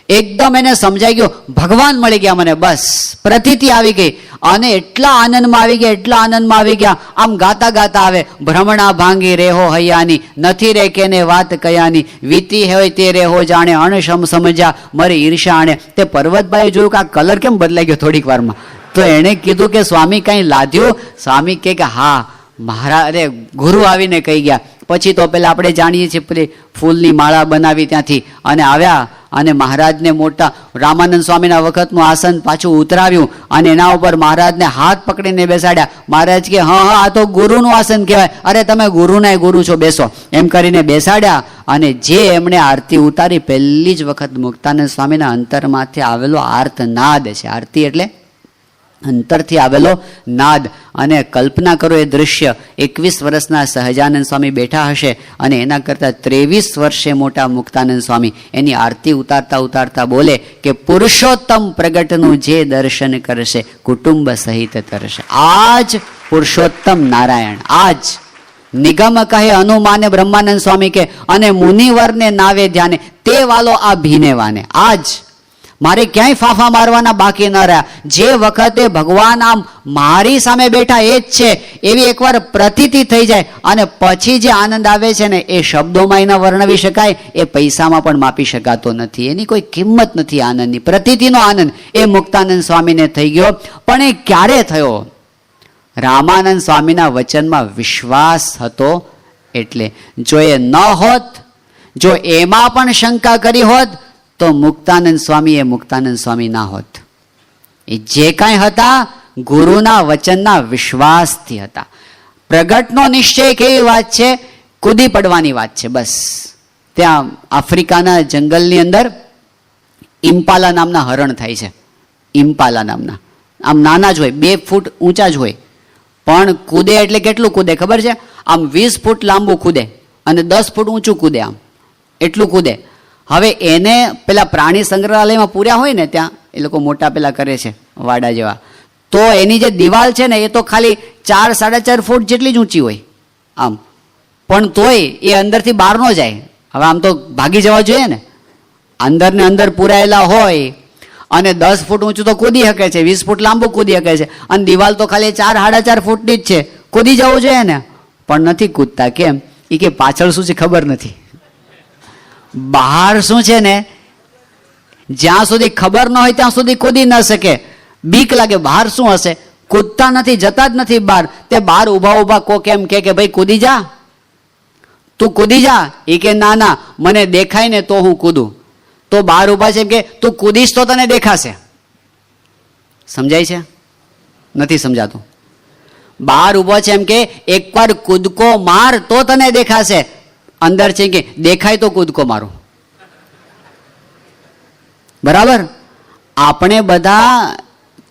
એકદમ એને સમજાઈ ગયું, ભગવાન મળી ગયા મને, બસ પ્રતીતિ આવી ગઈ. અને એટલા આનંદમાં આવી ગયા, એટલા આનંદમાં આવી ગયા, આમ ગાતા ગાતા આવે, ભ્રમણા ભાંગી રેહો હૈયાની, નથી રે કેને વાત કયાની, વીતી હોય તે રેહો જાણે, અણસમ સમજ્યા મરી ઈર્ષા આણે. તે પર્વતભાઈ જોયું કે આ કલર કેમ બદલાઈ ગયો થોડીક વારમાં. તો એણે કીધું કે સ્વામી કઈ લાદ્યું? સ્વામી કે હા મહારાજ, અરે ગુરુ આવીને કહી ગયા. પછી તો પેલા આપણે જાણીએ છીએ પેલી ફૂલની માળા બનાવી ત્યાંથી અને આવ્યા, અને મહારાજને મોટા રામાનંદ સ્વામીના વખતનું આસન પાછું ઉતરાવ્યું, અને એના ઉપર મહારાજને હાથ પકડીને બેસાડ્યા. મહારાજ કે હા હા આ તો ગુરુનું આસન કહેવાય, અરે તમે ગુરુના ગુરુ છો, બેસો, એમ કરીને બેસાડ્યા. અને જે એમણે આરતી ઉતારી, પહેલી જ વખત મુક્તાનંદ સ્વામીના અંતરમાંથી આવેલો આર્તનાદ છે. આરતી એટલે અંતરથી આવેલો નાદ. અને કલ્પના કરો એ દૃશ્ય, 21 વર્ષના સહજાનંદ સ્વામી બેઠા હશે, અને એના કરતાં 23 વર્ષે મોટા મુક્તાનંદ સ્વામી એની આરતી ઉતારતા ઉતારતા બોલે કે પુરુષોત્તમ પ્રગટનું જે દર્શન કરશે કુટુંબ સહિત તરશે. આજ પુરુષોત્તમ નારાયણ, આજ નિગમ કહે અનુમાને બ્રહ્માનંદ સ્વામી કે, અને મુનિવરને નાવે ધ્યાને તે વાલો આ ભીને વાને. આજ મારે ક્યાંય ફાફા મારવાના બાકી ન રહ્યા. જે વખતે ભગવાન આમ મારી સામે બેઠા એ જ છે એવી એકવાર પ્રતીતિ થઈ જાય, અને પછી જે આનંદ આવે છે ને એ શબ્દોમાં ન વર્ણવી શકાય, એ પૈસામાં પણ માપી શકાતો નથી. એની કોઈ કિંમત નથી આનંદની. પ્રતીતિનો આનંદ એ મુક્તાનંદ સ્વામીને થઈ ગયો. પણ એ ક્યારે થયો? રામાનંદ સ્વામીના વચનમાં વિશ્વાસ હતો એટલે. જો એ ન હોત, જો એમાં પણ શંકા કરી હોત, તો મુક્તાનંદ સ્વામી એ મુક્તાનંદ સ્વામી ના હોત. એ જે કાંઈ હતા ગુરુના વચનના વિશ્વાસથી હતા. પ્રગટનો નિશ્ચય કેવી વાત છે? કૂદી પડવાની વાત છે. બસ ત્યાં આફ્રિકાના જંગલની અંદર ઇમ્પાલા નામના હરણ થાય છે. ઇમ્પાલા નામના, આમ નાના જ હોય, 2 ફૂટ ઊંચા જ હોય, પણ કૂદે એટલે કેટલું કૂદે ખબર છે? આમ 20 ફૂટ લાંબુ કૂદે અને 10 ફૂટ ઊંચું કૂદે, આમ એટલું કૂદે. હવે એને પેલા પ્રાણી સંગ્રહાલયમાં પૂર્યા હોય ને, ત્યાં એ લોકો મોટા પેલા કરે છે વાડા જેવા, તો એની જે દિવાલ છે ને એ તો ખાલી 4-4.5 ફૂટ જેટલી જ ઊંચી હોય આમ, પણ તોય એ અંદરથી બહાર ન જાય. હવે આમ તો ભાગી જવા જોઈએ ને, અંદર ને અંદર પૂરાયેલા હોય, અને 10 ફૂટ ઊંચું તો કૂદી શકે છે, 20 ફૂટ લાંબુ કૂદી શકે છે, અને દિવાલ તો ખાલી 4-4.5 ફૂટની જ છે, કૂદી જવું જોઈએ ને, પણ નથી કૂદતા. કેમ? એ કે પાછળ શું છે ખબર નથી, બહાર શું છે ને જ્યાં સુધી ખબર ન હોય ત્યાં સુધી કૂદી ન શકે, બીક લાગે. બહાર શું હશે? કૂદતા નથી, જતા જ નથી બહાર. તે બહાર ઊભા ઊભા કોક એમ કે ભાઈ કૂદી જા, તું કૂદી જા. એ કે ના ના, મને દેખાય ને તો હું કૂદું. તો બહાર ઊભા છે એમ કે તું કૂદીશ તો તને દેખાશે. સમજાય છે? નથી સમજાતું. બહાર ઊભો છે એમ કે એકવાર કૂદકો માર તો તને દેખાશે. અંદર છે કે દેખાય તો કૂદકો મારો. બરાબર? આપણે બધા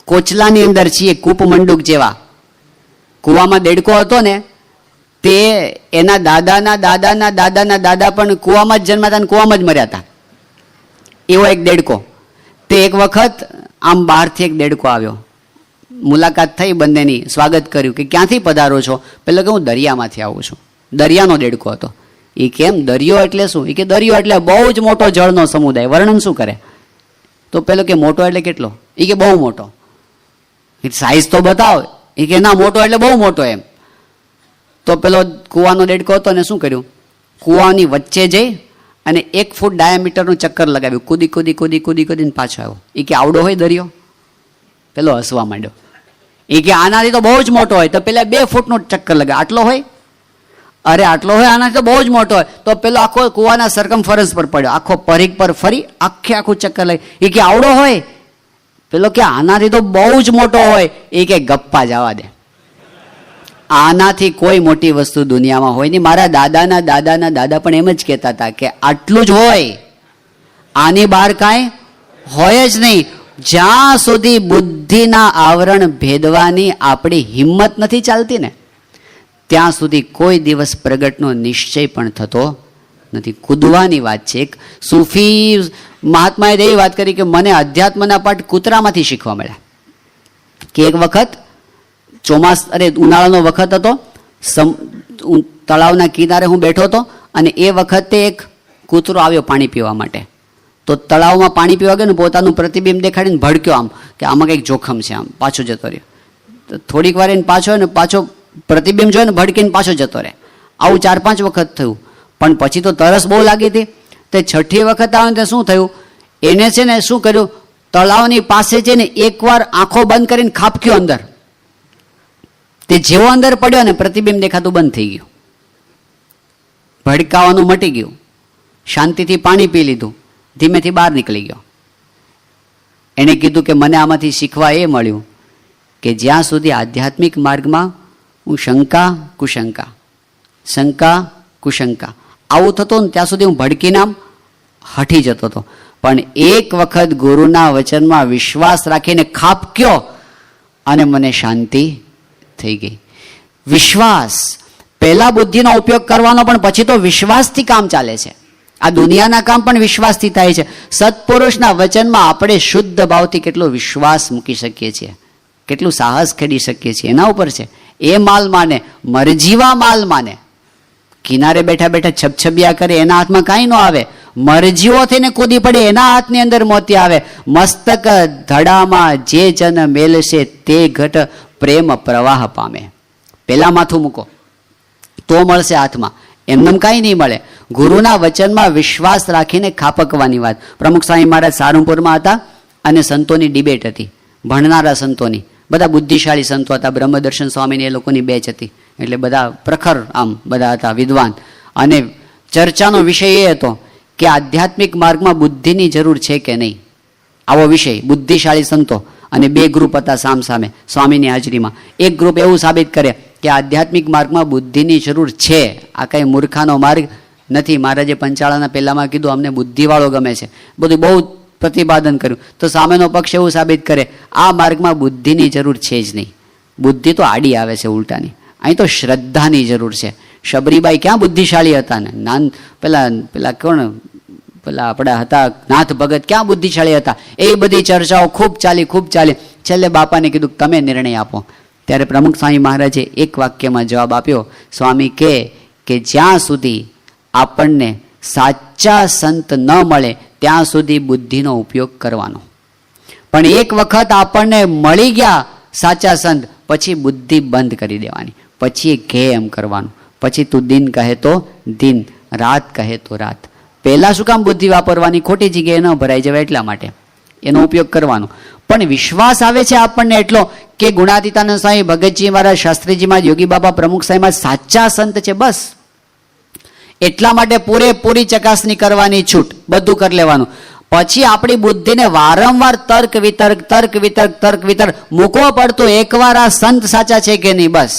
કોચલાની અંદર છીએ, કૂપ મંડુક જેવા. કૂવામાં દેડકો હતો ને, તે એના દાદાના દાદાના દાદાના દાદા પણ કૂવામાં જ જન્મ્યા હતા અને કૂવામાં જ મર્યા હતા. એવો એક દેડકો. તે એક વખત આમ બહારથી એક દેડકો આવ્યો, મુલાકાત થઈ બંનેની, સ્વાગત કર્યું કે ક્યાંથી પધારો છો? પેલો કે હું દરિયામાંથી આવું છું. દરિયાનો દેડકો હતો. એ કેમ? દરિયો એટલે શું? એ કે દરિયો એટલે બહુ જ મોટો જળનો સમુદાય. વર્ણન શું કરે? તો પેલો કે મોટો એટલે કેટલો? એ કે બહુ મોટો. સાઈઝ તો બતાવો. એ કે ના, મોટો એટલે બહુ મોટો એમ. તો પેલો કૂવાનો દેડકો હતો ને શું કર્યું, કૂવાની વચ્ચે જઈ અને 1 ફૂટ ડાયામીટરનું ચક્કર લગાવ્યું, કૂદી કૂદી કૂદી કૂદી કૂદીને પાછો આવ્યો. એ કે આવડો હોય દરિયો? પેલો હસવા માંડ્યો. એ કે આનાથી તો બહુ જ મોટો હોય. તો પેલા 2 ફૂટનું ચક્કર લગાવે, આટલો હોય? અરે આટલો હોય, આનાથી તો બહુ જ મોટો હોય. તો પેલો આખો કૂવાના સરકમફરન્સ પર પડ્યો, આખો પરિઘ પર ફરી આખું ચક્કર લઈ. એ કે આવડો હોય? પેલો કે આનાથી તો બહુ જ મોટો હોય. એ કે ગપ્પા જવા દે, આનાથી કોઈ મોટી વસ્તુ દુનિયામાં હોય નહીં. મારા દાદાના દાદાના દાદા પણ એમ જ કહેતા હતા કે આટલું જ હોય, આની બહાર કાંઈ હોય જ નહીં. જ્યાં સુધી બુદ્ધિના આવરણ ભેદવાની આપણી હિંમત નથી ચાલતી ને, ત્યાં સુધી કોઈ દિવસ પ્રગટનો નિશ્ચય પણ થતો નથી. કૂદવાની વાત છે. એક સૂફી મહાત્માએ એવી વાત કરી કે મને અધ્યાત્મના પાઠ કૂતરામાંથી શીખવા મળ્યા. કે એક વખત ઉનાળાનો વખત હતો, તળાવના કિનારે હું બેઠો હતો અને એ વખતે એક કૂતરો આવ્યો પાણી પીવા માટે. તો તળાવમાં પાણી પીવા ગયો ને પોતાનું પ્રતિબિંબ દેખાડીને ભડક્યો આમ કે આમાં કંઈક જોખમ છે, આમ પાછો જતો રહ્યો. તો થોડીક વાર એને પાછો પ્રતિબિંબ જોયો ને ભડકીને પાછો જતો રહે. આવું 4-5 વખત થયું. પણ પછી તો તરસ બહુ લાગી હતી. તે 6ઠી વખત આવે ને શું થયું, એને છે ને શું કર્યું, તળાવની પાસે છે ને એકવાર આંખો બંધ કરીને ખાપક્યો અંદર. તે જેવો અંદર પડ્યો ને પ્રતિબિંબ દેખાતું બંધ થઈ ગયું, ભડકાવાનું મટી ગયું, શાંતિથી પાણી પી લીધું, ધીમેથી બહાર નીકળી ગયો. એણે કીધું કે મને આમાંથી શીખવા એ મળ્યું કે જ્યાં સુધી આધ્યાત્મિક માર્ગમાં હું શંકા કુશંકા આવું થતું ને ત્યાં સુધી હું ભડકીને આમ હટી જતો હતો. પણ એક વખત ગુરુના વચનમાં વિશ્વાસ રાખીને ખાપક્યો અને મને શાંતિ થઈ ગઈ. વિશ્વાસ, પહેલા બુદ્ધિનો ઉપયોગ કરવાનો, પણ પછી તો વિશ્વાસથી કામ ચાલે છે. આ દુનિયાના કામ પણ વિશ્વાસથી થાય છે. સત્પુરુષના વચનમાં આપણે શુદ્ધ ભાવથી કેટલો વિશ્વાસ મૂકી શકીએ છીએ, કેટલું સાહસ ખેડી શકીએ છીએ, એના ઉપર છે. એ માલ માને, મરજીવા માલ માને, કિનારે બેઠા બેઠા છબછબિયા કરે એના હાથમાં કાંઈ ન આવે, મરજીઓ થઈને કૂદી પડે એના હાથની અંદર મોતી આવે. મસ્તક ધડામાં જે જન મેલશે તે ઘટ પ્રેમ પ્રવાહ પામે. પેલા માથું મૂકો તો મળશે હાથમાં, એમનેમ કાંઈ નહીં મળે. ગુરુના વચનમાં વિશ્વાસ રાખીને ખાપકવાની વાત. પ્રમુખ સ્વામી મહારાજ સારંગપુરમાં હતા અને સંતોની ડિબેટ હતી, ભણનારા સંતોની. બધા બુદ્ધિશાળી સંતો હતા. બ્રહ્મદર્શન સ્વામીની એ લોકોની બેચ હતી, એટલે બધા પ્રખર આમ બધા હતા, વિદ્વાન. અને ચર્ચાનો વિષય એ હતો કે આધ્યાત્મિક માર્ગમાં બુદ્ધિની જરૂર છે કે નહીં, આવો વિષય. બુદ્ધિશાળી સંતો અને 2 ગ્રુપ હતા સામ સામે સ્વામીની હાજરીમાં. એક ગ્રુપ એવું સાબિત કરે કે આધ્યાત્મિક માર્ગમાં બુદ્ધિની જરૂર છે, આ કંઈ મૂર્ખાનો માર્ગ નથી. મહારાજે પંચાળાના પહેલામાં કીધું અમને બુદ્ધિવાળો ગમે છે, બધું બહુ પ્રતિપાદન કર્યું. તો સામેનો પક્ષ એવું સાબિત કરે આ માર્ગમાં બુદ્ધિની જરૂર છે જ નહીં, બુદ્ધિ તો આડી આવે છે ઉલટાની. અહીં તો શ્રદ્ધાની જરૂર છે. શબરીબાઈ ક્યાં બુદ્ધિશાળી હતા ને, પેલા કોણ આપણા હતા નાથ ભગત ક્યાં બુદ્ધિશાળી હતા. એ બધી ચર્ચાઓ ખૂબ ચાલી. છેલ્લે બાપાને કીધું તમે નિર્ણય આપો. ત્યારે પ્રમુખ સ્વામી મહારાજે એક વાક્યમાં જવાબ આપ્યો. સ્વામી કે જ્યાં સુધી આપણને સાચા સંત ન મળે ત્યાં સુધી બુદ્ધિનો ઉપયોગ કરવાનો, પણ એક વખત આપણને મળી ગયા સાચા સંત પછી બુદ્ધિ બંધ કરી દેવાની, પછી ઘે એમ કરવાનું. પછી તું દિન કહે તો દિન, રાત કહે તો રાત. પહેલા શું કામ બુદ્ધિ વાપરવાની, ખોટી જગ્યાએ ન ભરાઈ જવાય એટલા માટે એનો ઉપયોગ કરવાનો. પણ વિશ્વાસ આવે છે આપણને એટલો કે ગુણાતીતાનંદ સ્વામી, ભગતજી મહારાજ, શાસ્ત્રીજી મહારાજ, યોગી બાબા, પ્રમુખ સ્વામી મહારાજ સાચા સંત છે. બસ એટલા માટે પૂરેપૂરી ચકાસણી કરવાની છૂટ, બધું કરી લેવાનું. પછી આપણી બુદ્ધિને વારંવાર તર્ક વિતર્ક મૂકવો પડતો. એકવાર આ સંત સાચા છે કે નહીં, બસ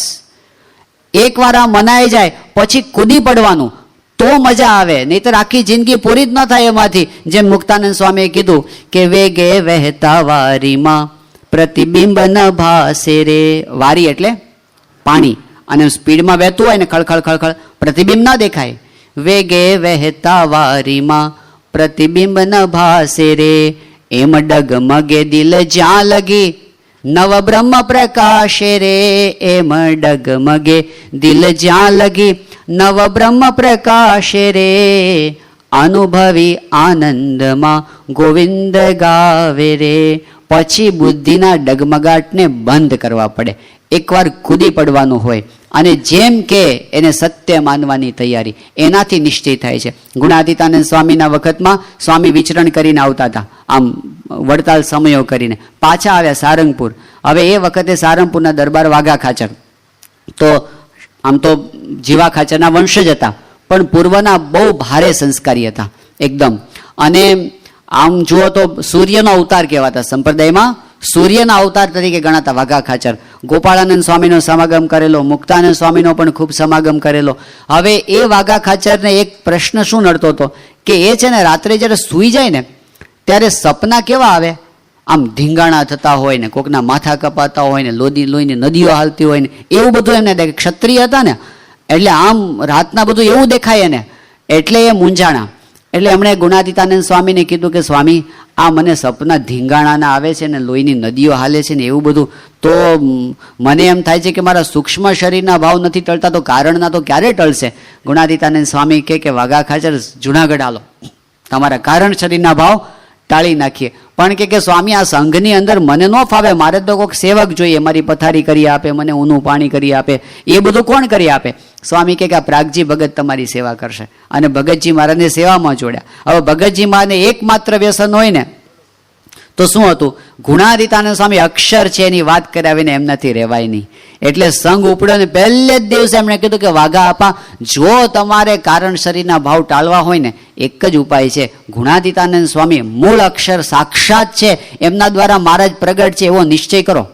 એકવાર આ મનાઈ જાય પછી કૂદી પડવાનું, તો મજા આવે. નહીતર આખી જિંદગી પૂરી જ ન થાય એમાંથી. જેમ મુક્તાનંદ સ્વામીએ કીધું કે વેગે વહેતા વારીમાં પ્રતિબિંબ ન ભાસે રે. વારી એટલે પાણી, અને સ્પીડમાં વહેતું હોય ને ખળખળ, પ્રતિબિંબ ના દેખાય. વેગે વહેતા વારીમાં પ્રતિબિંબ ન ભાસે રે, એમ ડગમગે દિલ જ્યાં લગી નવ બ્રહ્મ પ્રકાશે રે. એમ ડગમગે દિલ જ્યાં લગી નવ બ્રહ્મ પ્રકાશે રે. અનુભવી આનંદમાં ગોવિંદ ગાવે રે. પછી બુદ્ધિના ડગમગાટને બંધ કરવા પડે. એકવાર કૂદી પડવાનું હોય અને જેમ કે એને સત્ય માનવાની તૈયારી એનાથી નિશ્ચય થાય છે. ગુણાતીતાનંદ સ્વામીના વખતમાં સ્વામી વિચરણ કરીને આવતા હતા, આમ વડતાલ સમયો કરીને પાછા આવ્યા સારંગપુર. હવે એ વખતે સારંગપુરના દરબાર વાઘા ખાચર તો આમ તો જીવા ખાચરના વંશજ હતા, પણ પૂર્વના બહુ ભારે સંસ્કારી હતા એકદમ. અને આમ જુઓ તો સૂર્યનો અવતાર કહેવાતા, સંપ્રદાયમાં સૂર્યના અવતાર તરીકે ગણાતા વાઘા ખાચર. ગોપાળાનંદ સ્વામીનો સમાગમ કરેલો, મુક્તાનંદ સ્વામીનો પણ ખૂબ સમાગમ કરેલો. હવે એ વાઘા ખાચરને એક પ્રશ્ન શું નડતો હતો કે એ છે ને રાત્રે જ્યારે સૂઈ જાય ને ત્યારે સપના કેવા આવે, આમ ધીંગાણા થતા હોય ને, કોકના માથા કપાતા હોય ને, લોહીની નદીઓ હાલતી હોય ને, એવું બધું એમને દેખે. ક્ષત્રિય હતા ને એટલે આમ રાતના બધું એવું દેખાય ને, એટલે એ મૂંઝાણા. એટલે એમણે ગુણાતીતાનંદ સ્વામીને કીધું કે સ્વામી, આ મને સપના ધીંગાણાના આવે છે ને, લોહીની નદીઓ હાલે છે ને, એવું બધું તો મને એમ થાય છે કે મારા સૂક્ષ્મ શરીરના ભાવ નથી ટળતા, તો કારણના તો ક્યારે ટળશે? ગુણાતીતાનંદ સ્વામી કે વાઘા ખાચર જુનાગઢ હાલો, તમારા કારણ શરીરના ભાવ ટાળી નાખીએ. પણ કે સ્વામી, આ સંઘની અંદર મને ન ફાવે, મારે તો કોઈક સેવક જોઈએ, મારી પથારી કરી આપે, મને ઊનું પાણી કરી આપે, એ બધું કોણ કરી આપે? સ્વામી કે આ પ્રાગજી ભગત તમારી સેવા કરશે. અને ભગતજી મહારાજને સેવામાં જોડ્યા. હવે ભગતજી મહારાજને એકમાત્ર વ્યસન હોય ને તો શું હતું? ગુણાતીતાનંદ સ્વામી અક્ષર છે એની વાત કરાવીને એમનાથી રહેવાય નહીં. એટલે સંઘ ઉપડ્યો ને પહેલે જ દિવસે એમણે કીધું કે વાઘા આપા, જો તમારે કારણ શરીરના ભાવ ટાળવા હોય ને એક જ ઉપાય છે, ગુણાતીતાનંદ સ્વામી મૂળ અક્ષર સાક્ષાત છે, એમના દ્વારા મહારાજ પ્રગટ છે એવો નિશ્ચય કરો.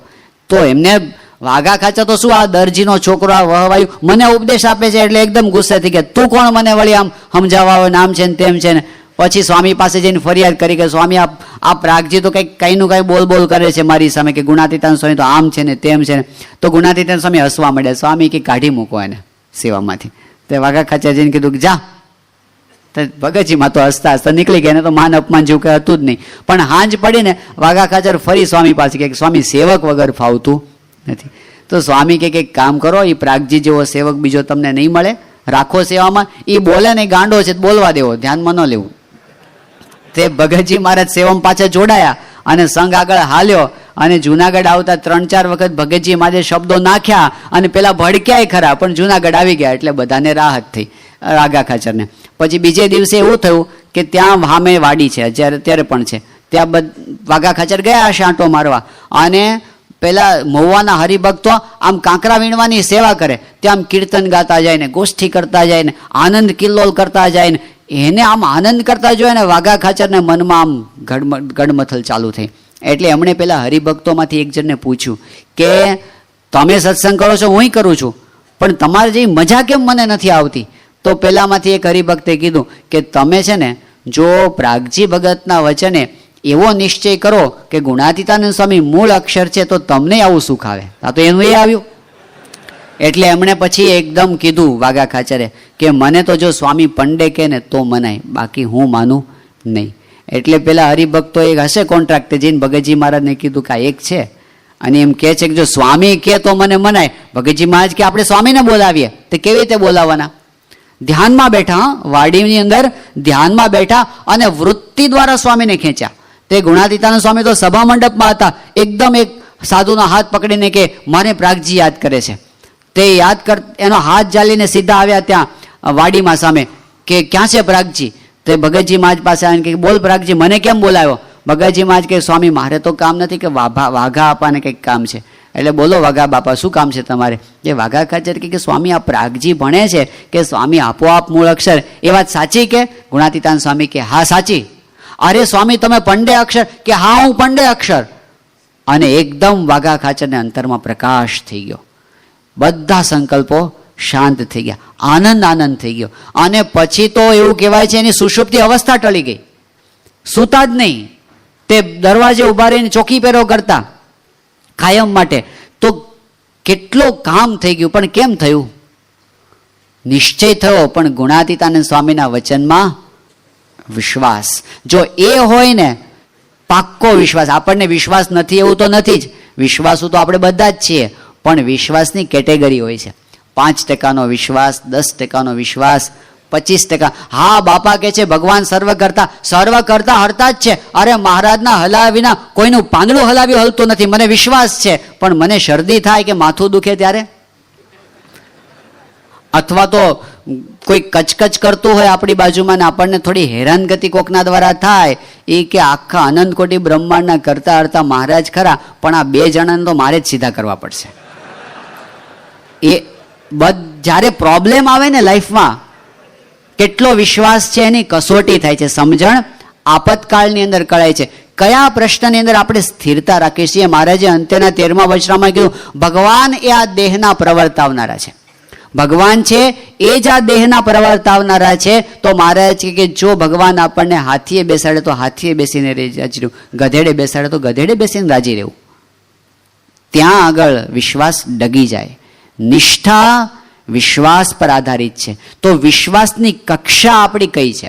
તો એમને વાઘા ખાચર તો શું, આ દરજીનો છોકરો આ વહવાયું મને ઉપદેશ આપે છે એટલે એકદમ ગુસ્સે થઈ ગયા, તું કોણ મને વળી આમ સમજાવવા હોય, નામ છે ને તેમ છે ને. પછી સ્વામી પાસે જઈને ફરિયાદ કરી કે સ્વામી, આ પ્રાગજી તો કંઈક કંઈનું કંઈ બોલ કરે છે મારી સામે, કે ગુણાતીતાનંદ સ્વામી તો આમ છે ને તેમ છે ને. તો ગુણાતીતાનંદ સ્વામી હસવા માંડ્યા. સ્વામી કે કાઢી મૂકો એને સેવામાંથી. તે વાઘા ખાચર જઈને કીધું કે જા. તો ભગતજીમાં તો હસતા હસતા નીકળી ગયા, એને તો માન અપમાન જેવું કંઈ હતું જ નહીં. પણ હાંજ પડીને વાઘા ખાચર ફરી સ્વામી પાસે કે સ્વામી, સેવક વગર ફાવતું નથી. તો સ્વામી કે એક કામ કરો, એ પ્રાગજી જેવો સેવક બીજો તમને નહીં મળે, રાખો સેવામાં. એ બોલે ને ગાંડો છે, બોલવા દેવો, ધ્યાનમાં ન લેવું. તે ભગતજી મહારાજ સેવામાં પાછા જોડાયા અને સંઘ આગળ હાલ્યો. અને જુનાગઢ આવતા 3-4 વખત ભગતજી મહારાજે શબ્દો નાખ્યા અને પેલા ભડક્યાય ખરા, પણ જુનાગઢ આવી ગયા એટલે બધાને રાહત થઈ વાઘા ખાચરને. પછી બીજે દિવસે એવું થયું કે ત્યાં સામે વાડી છે, અત્યારે પણ છે, ત્યાં વાઘા ખાચર ગયા હશે આંટો મારવા. અને પેલા મહુવાના હરિભક્તો આમ કાંકરા વીણવાની સેવા કરે, ત્યાં આમ કીર્તન ગાતા જાય ને, ગોષ્ઠી કરતા જાય ને, આનંદ કિલ્લોલ કરતા જાય ને, એને આમ આનંદ કરતા જોઈએ ને વાઘા ખાચરને મનમાં આમ ગડમથલ ચાલુ થઈ. એટલે એમણે પેલા હરિભક્તોમાંથી એક જણને પૂછ્યું કે તમે સત્સંગ કરો છો, હું કરું છું, પણ તમારે જેવી મજા કેમ મને નથી આવતી? તો પેલામાંથી એક હરિભક્તે કીધું કે તમે છે ને જો પ્રાગજી ભગતના વચને એવો નિશ્ચય કરો કે ગુણાતીતાનંદ સ્વામી મૂળ અક્ષર છે તો તમને આવું સુખ આવે. આ તો એનું એ આવ્યું. એટલે એમણે પછી એકદમ કીધું વાઘા ખાચરે કે મને તો જો સ્વામી પંડે કે ને તો મનાય, બાકી હું માનું નહીં. એટલે પેલા હરિભક્તો એક હશે કોન્ટ્રાક્ટ જઈને ભગતજી મહારાજને કીધું કે આ એક છે અને એમ કહે છે કે જો સ્વામી કે તો મને મનાય. ભગતજી મહારાજ કે આપણે સ્વામીને બોલાવીએ. તો કેવી રીતે બોલાવવાના? ધ્યાનમાં બેઠા, વાડીની અંદર ધ્યાનમાં બેઠા અને વૃત્તિ દ્વારા સ્વામીને ખેંચ્યા. તે ગુણાતીતાનંદ સ્વામી તો સભા મંડપમાં હતા, એકદમ એક સાધુનો હાથ પકડીને કે મારે પ્રાગજી યાદ કરે છે. તે યાદ કર એનો હાથ જાલીને સીધા આવ્યા ત્યાં વાડીમાં સામે કે ક્યાં છે પ્રાગજી? તે ભગતજી મહારાજ પાસે આવીને કે બોલ પ્રાગજી, મને કેમ બોલાવ્યો? ભગતજી મહારાજ કે સ્વામી મારે તો કામ નથી, કે વાઘા આપાને કંઈક કામ છે. એટલે બોલો વાઘા બાપા, શું કામ છે તમારે? એ વાઘા ખાચર કે સ્વામી આ પ્રાગજી ભણે છે કે સ્વામી આપોઆપ મૂળ અક્ષર, એ વાત સાચી? કે ગુણાતીતાનંદ સ્વામી કે હા સાચી. અરે સ્વામી તમે પંડે અક્ષર? કે હા હું પંડે અક્ષર. અને એકદમ વાઘા ખાચરને અંતરમાં પ્રકાશ થઈ ગયો, બધા સંકલ્પો શાંત થઈ ગયા, આનંદ થઈ ગયો. અને પછી તો એવું કહેવાય છે એની સુષુપ્તિ અવસ્થા ટળી ગઈ, સૂતા જ નહીં. તે દરવાજે ઉભા રહીને ચોકી પહેરો કરતા કાયમ માટે. તો કેટલું કામ થઈ ગયું. પણ કેમ થયું? નિશ્ચય થયો, પણ ગુણાતીતાનંદ સ્વામીના વચનમાં વિશ્વાસ. જો એ હોય ને પાક્કો વિશ્વાસ, આપણને વિશ્વાસ નથી એવું તો નથી જ, વિશ્વાસુ તો આપણે બધા જ છીએ, પણ વિશ્વાસની કેટેગરી હોય છે. 5% વિશ્વાસ, 10% વિશ્વાસ, 25%. હા, બાપા કહે છે ભગવાન સર્વ કરતા હરતા જ છે. અરે મહારાજના હલાવ્યા વિના કોઈનું પાંદડું હલાવ્યું હલતું નથી, મને વિશ્વાસ છે. પણ મને શરદી થાય કે માથું દુખે ત્યારે, અથવા તો કોઈ કચકચ કરતું હોય આપણી બાજુમાં ને આપણને થોડી હેરાનગતિ કોકના દ્વારા થાય, એ કે આખા અનંત કોટી બ્રહ્માંડના કરતા હરતા મહારાજ ખરા, પણ આ 2 જણાને તો મારે જ સીધા કરવા પડશે. એ જ્યારે પ્રોબ્લેમ આવે ને લાઈફમાં, કેટલો વિશ્વાસ છે એની કસોટી થાય છે. સમજણ આપતકાળની અંદર કળાય છે. કયા પ્રશ્નની અંદર આપણે સ્થિરતા રાખીએ છીએ. મહારાજે અંત્યના 13મા વચનામાં કીધું, ભગવાન એ આ દેહના પ્રવર્તાવનારા છે. ભગવાન છે એ જ આ દેહના પ્રવર્તાવનારા છે. તો મહારાજ કે જો ભગવાન આપણને હાથીએ બેસાડે તો હાથીએ બેસીને રાજી રહેવું, ગધેડે બેસાડે તો ગધેડે બેસીને રાજી રહેવું. ત્યાં આગળ વિશ્વાસ ડગી જાય. નિષ્ઠા વિશ્વાસ પર આધારિત છે. તો વિશ્વાસની કક્ષા આપણી કઈ છે,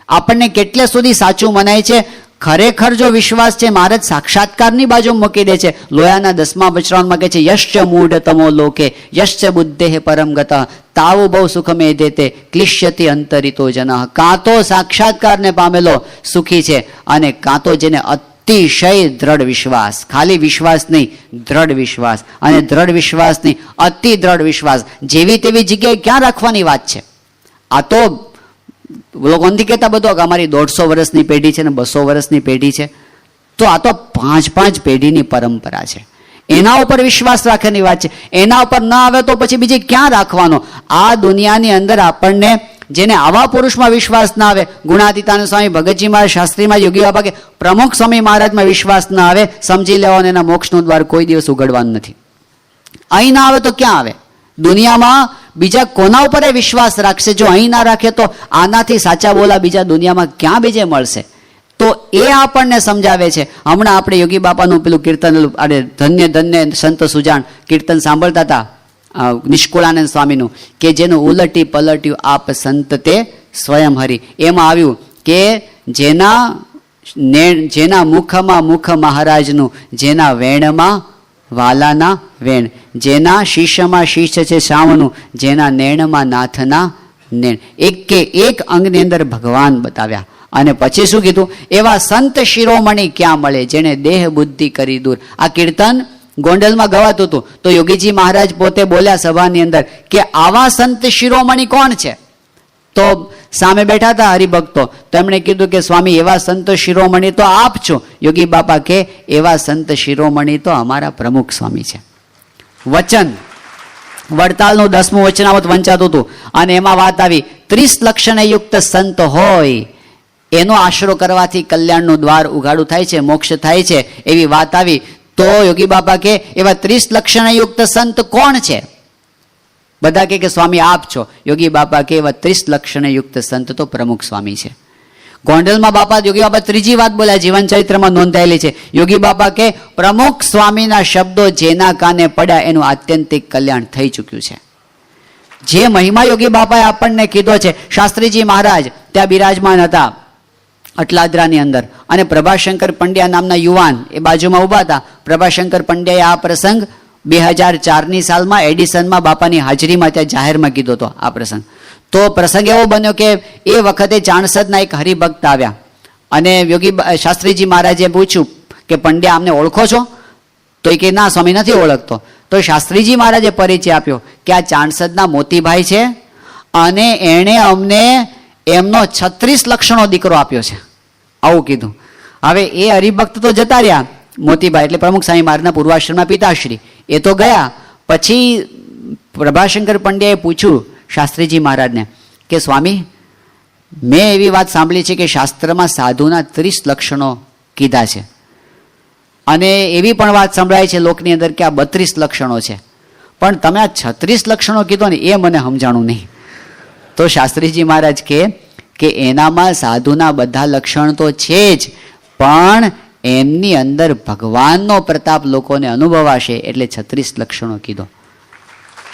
આપણને કેટલે સુધી સાચું મનાય છે. ખરેખર જો વિશ્વાસ છે, મહારાજ સાક્ષાત્કારની બાજુ મૂકી દે છે. લોયાના 10મા વચનામાં કહે છે, યશ્ચ મૂઢતમો લોકે યશ્ચ બુદ્ધેઃ પરમ ગતઃ તાવું બહુ સુખમે દેતે ક્લિશ્યતિ અંતરિતો જનઃ. કાં તો સાક્ષાત્કારને પામેલો સુખી છે, અને કાં તો જેને અતિશય દ્રઢ વિશ્વાસ, ખાલી વિશ્વાસ નહીં, દ્રઢ વિશ્વાસ, અને દ્રઢ વિશ્વાસ નહીં, અતિ દ્રઢ વિશ્વાસ. જેવી તેવી જગ્યાએ ક્યાં રાખવાની વાત છે. આ તો લોકો નથી કહેતા બધો કે અમારી 150 વર્ષની પેઢી છે ને 200 વર્ષની પેઢી છે. તો આ તો 5 પેઢીની પરંપરા છે. એના ઉપર વિશ્વાસ રાખવાની વાત છે. એના ઉપર ન આવે તો પછી બીજે ક્યાં રાખવાનો. આ દુનિયાની અંદર આપણને જેને આવા પુરુષમાં વિશ્વાસ ના આવે, ગુણાતીતાનંદ સ્વામી, ભગતજી મહારાજ, શાસ્ત્રીમાં, યોગી બાબા કે પ્રમુખ સ્વામી મહારાજમાં વિશ્વાસ ના આવે, સમજી લેવાનું એના મોક્ષનું દ્વાર કોઈ દિવસ ઉઘડવાનું નથી. અહીં ના આવે તો ક્યાં આવે. દુનિયામાં બીજા કોના ઉપર એ વિશ્વાસ રાખશે. જો અહીં ના રાખે તો આનાથી સાચા બોલા બીજા દુનિયામાં ક્યાં બીજે મળશે. તો એ આપણને સમજાવે છે. હમણાં આપણે યોગી બાપાનું પેલું કીર્તન, અરે ધન્ય ધન્ય સંત સુજાણ કીર્તન સાંભળતા હતા, નિષ્કુળાનંદ સ્વામીનું, કે જેનું ઉલટી પલટ્યું આપ સંત તે સ્વયં હરિ. એમાં આવ્યું કે જેના મુખમાં મુખ મહારાજનું, જેના વેણમાં વાલાના વેણ, જેના શીશમાં શીશ છે શ્રાવણનું, જેના નેણમાં નાથના નેણ. એક કે એક અંગની અંદર ભગવાન બતાવ્યા. અને પછી શું કીધું, એવા સંત શિરોમણી ક્યાં મળે, જેને દેહ બુદ્ધિ કરી દૂર. આ કીર્તન ગોંડલમાં ગવાતું હતું. તો યોગીજી મહારાજ પોતે બોલ્યા સભાની અંદર કે આવા સંત શિરોમણી કોણ છે. તો સામે બેઠા હતા હરિભક્તો. તો એમણે કીધું કે સ્વામી એવા સંત શિરોમણી તો આપ છો. યોગી બાપા કે એવા સંત શિરોમણી તો અમારા પ્રમુખ સ્વામી છે. વચન વડતાલનું 10મું વચનામૃત વંચાતું હતું, અને એમાં વાત આવી 30 લક્ષણે યુક્ત સંત હોય એનો આશરો કરવાથી કલ્યાણનું દ્વાર ઉઘાડું થાય છે, મોક્ષ થાય છે, એવી વાત આવી. તો યોગી બાપા કે એવા 30 લક્ષણે યુક્ત સંત કોણ છે. બધા કે સ્વામી આપ છો. યોગી બાપા કે એવા 30 લક્ષણે યુક્ત સંત તો પ્રમુખ સ્વામી છે. ગોંડલમાં બાપા યોગી બાપા ત્રીજી વાત બોલ્યા, જીવન ચરિત્રમાં નોંધાયેલી છે. યોગી બાપા કે પ્રમુખ સ્વામીના શબ્દો જેના કાને પડ્યા એનું આત્યંતિક કલ્યાણ થઈ ચૂક્યું છે. જે મહિમા યોગી બાપાએ આપણને કીધો છે. શાસ્ત્રીજી મહારાજ ત્યાં બિરાજમાન હતા અટલાદરાની અંદર, અને પ્રભાશંકર પંડ્યા નામના યુવાન એ બાજુમાં ઊભા હતા. પ્રભાશંકર પંડ્યાએ આ પ્રસંગ 2004ની સાલમાં એડિસનમાં બાપાની હાજરીમાં ત્યાં જાહેરમાં કીધો હતો આ પ્રસંગ. તો પ્રસંગ એવો બન્યો કે એ વખતે ચાણસદના એક હરિભક્ત આવ્યા, અને યોગી શાસ્ત્રીજી મહારાજે પૂછ્યું કે પંડ્યા અમને ઓળખો છો. તો એ કે ના સ્વામી નથી ઓળખતો. તો શાસ્ત્રીજી મહારાજે પરિચય આપ્યો કે આ ચાણસદના મોતીભાઈ છે, અને એણે અમને એમનો 36 લક્ષણો દીકરો આપ્યો છે, આવું કીધું. હવે એ હરિભક્ત તો જતા રહ્યા, મોતીભાઈ એટલે પ્રમુખ સ્વામી મહારાજના પૂર્વાશ્રમના પિતાશ્રી, એ તો ગયા. પછી પ્રભાશંકર પંડ્યાએ પૂછ્યું શાસ્ત્રીજી મહારાજને કે સ્વામી, મેં એવી વાત સાંભળી છે કે શાસ્ત્રમાં સાધુના 30 લક્ષણો કીધા છે, અને એવી પણ વાત સંભળાય છે લોકની અંદર કે આ 32 લક્ષણો છે, પણ તમે આ 36 લક્ષણો કીધો ને એ મને સમજાણું નહીં. તો શાસ્ત્રીજી મહારાજ કે એનામાં સાધુના બધા લક્ષણ તો છે જ, પણ એમની અંદર ભગવાનનો પ્રતાપ લોકોને અનુભવાશે એટલે 36 લક્ષણો કીધો.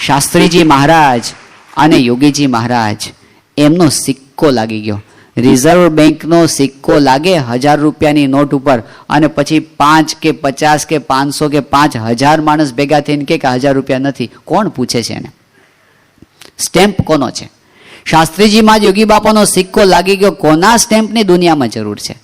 શાસ્ત્રીજી મહારાજ અને યોગીજી મહારાજ એમનો સિક્કો લાગી ગયો. રિઝર્વ બેંકનો સિક્કો લાગે 1000 રૂપિયાની નોટ ઉપર, અને પછી 5 કે 50 કે 500 કે 5000 માણસ ભેગા થઈને કે 1000 રૂપિયા નથી, કોણ પૂછે છે એને? સ્ટેમ્પ કોનો છે? શાસ્ત્રીજીમાં જ યોગી બાપાનો સિક્કો લાગી ગયો. કોના સ્ટેમ્પની દુનિયામાં જરૂર છે?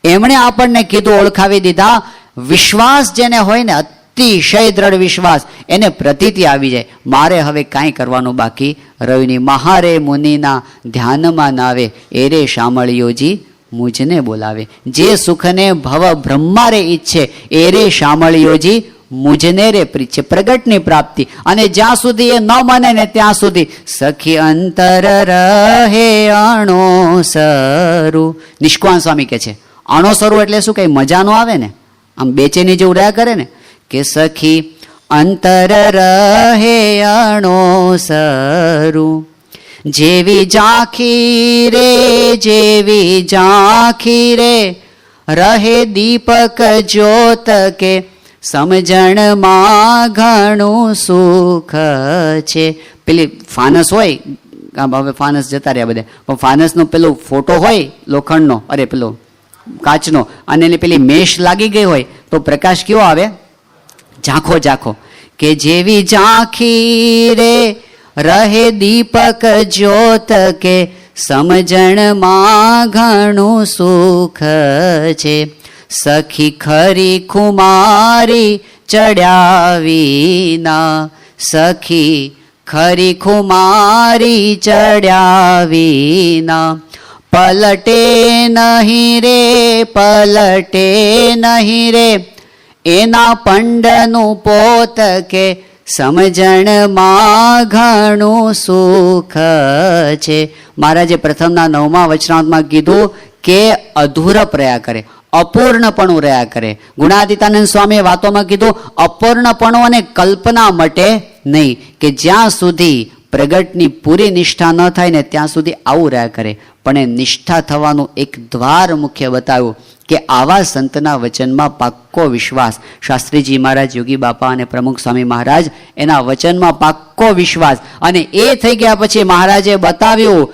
એમણે આપણને કીધું, ઓળખાવી દીધા. વિશ્વાસ જેને હોય ને, અતિશય દ્રઢ વિશ્વાસ, એને પ્રતીતિ આવી જાય, મારે હવે કાંઈ કરવાનું બાકી રહ્યું નહીં. મહારે મુનિના ધ્યાનમાં ના આવે, એરે શામળિયોજી મુજને બોલાવે. જે સુખને ભવ બ્રહ્મારે ઈચ્છે, એરે શામળિયોજી મુજને રે પ્રીછે. પ્રગટની પ્રાપ્તિ. અને જ્યાં સુધી એ ન માને ને ત્યાં સુધી સખી અંતર રહે અણોસરું. નિષ્કાન સ્વામી કહે છે, અણોસરું એટલે શું? કઈ મજા ન આવે ને, આમ બેચેની જેવું રહ્યા કરે ને, કે સખી અંતર રહે અણોસરું. જેવી ઝાંખી રે, જેવી ઝાંખી રે, રહે દીપક જ્યોત કે, સમજણમાં ઘણું સુખ છે. પેલી ફાનસ હોય, હવે ફાનસ જતા રહ્યા બધા, પણ ફાનસનો પેલો ફોટો હોય લોખંડનો, અરે પેલો કાચનો, અને એની પેલી મેશ લાગી ગઈ હોય તો પ્રકાશ કેવો આવે? ઝાંખો ઝાંખો. કે જેવી ઝાંખી રે, રહે દીપક જ્યોત કે, સમજણમાં ઘણું સુખ છે. સખી ખરી ખુમારી ચડ્યા વિના, સખી ખરી ખુમારી ચડ્યા વિના, પલટે નહીં રે, પલટે નહીં રે, એના પંડનું પોત કે, સમજણમાં ઘણું સુખ છે. મહારાજે પ્રથમના 9મા વચનામૃતમાં કીધું કે અધૂરપ રહ્યા કરે, અપૂર્ણપણું રહ્યા કરે. ગુણાતીતાનંદ સ્વામીએ વાતોમાં કીધું, અપૂર્ણપણું અને કલ્પના મટે નહીં, કે જ્યાં સુધી પ્રગટની પૂરી નિષ્ઠા ન થાય ને ત્યાં સુધી આવું રહ્યા કરે. પણ એ નિષ્ઠા થવાનું એક દ્વાર મુખ્ય બતાવ્યું, કે આવા સંતના વચનમાં પાક્કો વિશ્વાસ. શાસ્ત્રીજી મહારાજ, યોગી બાપા અને પ્રમુખ સ્વામી મહારાજ, એના વચનમાં પાક્કો વિશ્વાસ. અને એ થઈ ગયા પછી મહારાજે બતાવ્યું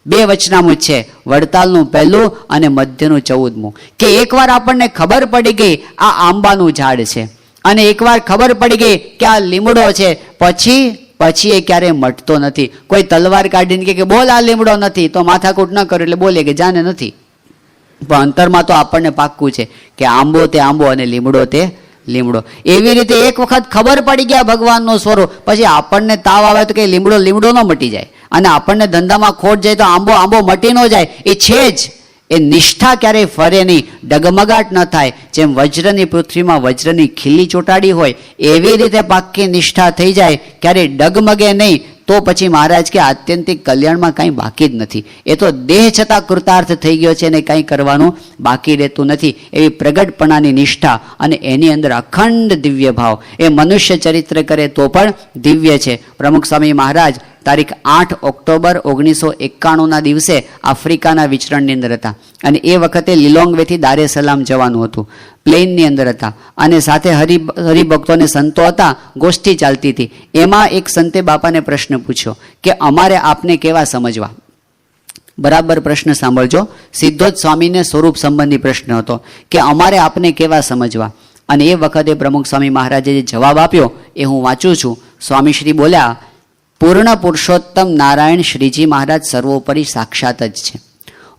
2 વચનામૃત છે, વડતાલનું 1 અને મધ્યનું 14મું, કે એકવાર આપણને ખબર પડી ગઈ આ આંબાનું ઝાડ છે, અને એકવાર ખબર પડી ગઈ કે આ લીમડો છે, પછી એ ક્યારેય મટતો નથી. કોઈ તલવાર કાઢીને કે બોલ આ લીમડો નથી, તો માથાકૂટ ન કરો એટલે બોલે કે જાને નથી. પણ અંતરમાં તો આપણને પાક્કું છે કે આંબો તે આંબો અને લીમડો તે લીમડો. એવી રીતે એક વખત ખબર પડી ગયા ભગવાનનું સ્વરૂપ, પછી આપણને તાવ આવે તો કે લીમડો ન મટી જાય, અને આપણને ધંધામાં ખોટ જાય તો આંબો મટી ન જાય. એ છે જ. એ નિષ્ઠા ક્યારેય ફરે નહીં, ડગમગાટ ન થાય. જેમ વજ્રની પૃથ્વીમાં વજ્રની ખીલી ચોંટાડી હોય, એવી રીતે પાક્કી નિષ્ઠા થઈ જાય, ક્યારેય ડગમગે નહીં. તો પછી મહારાજ કે આત્યંતિક કલ્યાણમાં કાંઈ બાકી જ નથી. એ તો દેહ છતાં કૃતાર્થ થઈ ગયો છે, અને કાંઈ કરવાનું બાકી રહેતું નથી. એવી પ્રગટપણાની નિષ્ઠા, અને એની અંદર અખંડ દિવ્ય ભાવ. એ મનુષ્ય ચરિત્ર કરે તો પણ દિવ્ય છે. પ્રમુખ સ્વામી મહારાજ તારીખ 8 ઓક્ટોબર 1991ના દિવસે આફ્રિકાના વિચરણની અંદર હતા, અને એ વખતે લિલોંગવેથી દારે સલામ જવાનું હતું. પ્લેનની અંદર હતા, અને સાથે હરિભક્તોને સંતો હતા, ગોષ્ઠી ચાલતી હતી. એમાં એક સંતે બાપાને પ્રશ્ન પૂછ્યો કે અમારે આપને કેવા સમજવા? બરાબર પ્રશ્ન સાંભળજો. સીધો જ સ્વામીને સ્વરૂપ સંબંધી પ્રશ્ન હતો કે અમારે આપને કેવા સમજવા? અને એ વખતે પ્રમુખ સ્વામી મહારાજે જે જવાબ આપ્યો એ હું વાંચું છું. સ્વામી શ્રી બોલ્યા, પૂર્ણ પુરુષોત્તમ નારાયણ શ્રીજી મહારાજ સર્વોપરી સાક્ષાત જ છે.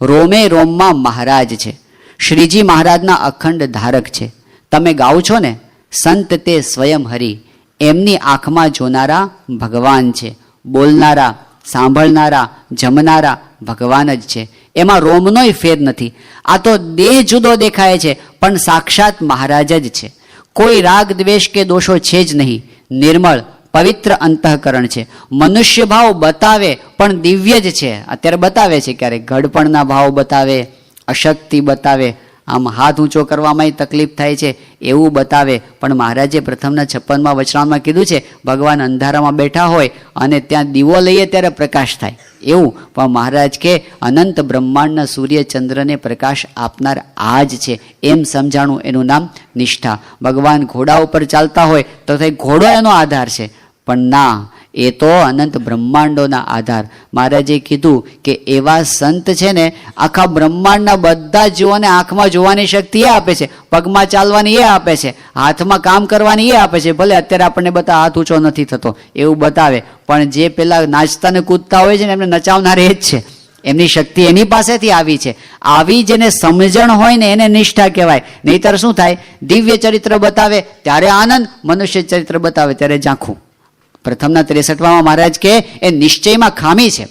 રોમે રોમમાં મહારાજ છે. શ્રીજી મહારાજના અખંડ ધારક છે. તમે ગાઓ છો ને, સંત તે સ્વયં હરિ, એમની આંખમાં જોનારા ભગવાન છે. બોલનારા, સાંભળનારા, જમનારા ભગવાન જ છે. એમાં રોમનોય ફેર નથી. આ તો દેહ જુદો દેખાય છે, પણ સાક્ષાત મહારાજ જ છે. કોઈ રાગ દ્વેષ કે દોષો છે જ નહીં. નિર્મળ પવિત્ર અંતઃકરણ છે. મનુષ્ય ભાવ બતાવે પણ દિવ્ય જ છે. અત્યારે બતાવે છે, ક્યારેક ઘડપણના ભાવ બતાવે, અશક્તિ બતાવે, આમ હાથ ઊંચો કરવામાં તકલીફ થાય છે એવું બતાવે. પણ મહારાજે પ્રથમના 56મા વચનામાં કીધું છે, ભગવાન અંધારામાં બેઠા હોય અને ત્યાં દીવો લઈએ ત્યારે પ્રકાશ થાય એવું. પણ મહારાજ કે અનંત બ્રહ્માંડના સૂર્ય ચંદ્રને પ્રકાશ આપનાર આ જ છે. એમ સમજાણું, એનું નામ નિષ્ઠા. ભગવાન ઘોડા ઉપર ચાલતા હોય તો ઘોડો એનો આધાર છે, પણ ના, એ તો અનંત બ્રહ્માંડોના આધાર. મહારાજે કીધું કે એવા સંત છે ને, આખા બ્રહ્માંડના બધા જીવોને આંખમાં જોવાની શક્તિ એ આપે છે, પગમાં ચાલવાની એ આપે છે, હાથમાં કામ કરવાની એ આપે છે. ભલે અત્યારે આપણને બધા હાથ ઊંચો નથી થતો એવું બતાવે, પણ જે પેલા નાચતા ને કૂદતા હોય છે ને એમને નચાવનાર એ જ છે. એમની શક્તિ એની પાસેથી આવી છે. આવી જેને સમજણ હોય ને એને નિષ્ઠા કહેવાય. નહીતર શું થાય, દિવ્ય ચરિત્ર બતાવે ત્યારે આનંદ, મનુષ્ય ચરિત્ર બતાવે ત્યારે ઝાંખું. પ્રથમના 63માં મહારાજ કે એ નિશ્ચયમાં ખામી છે.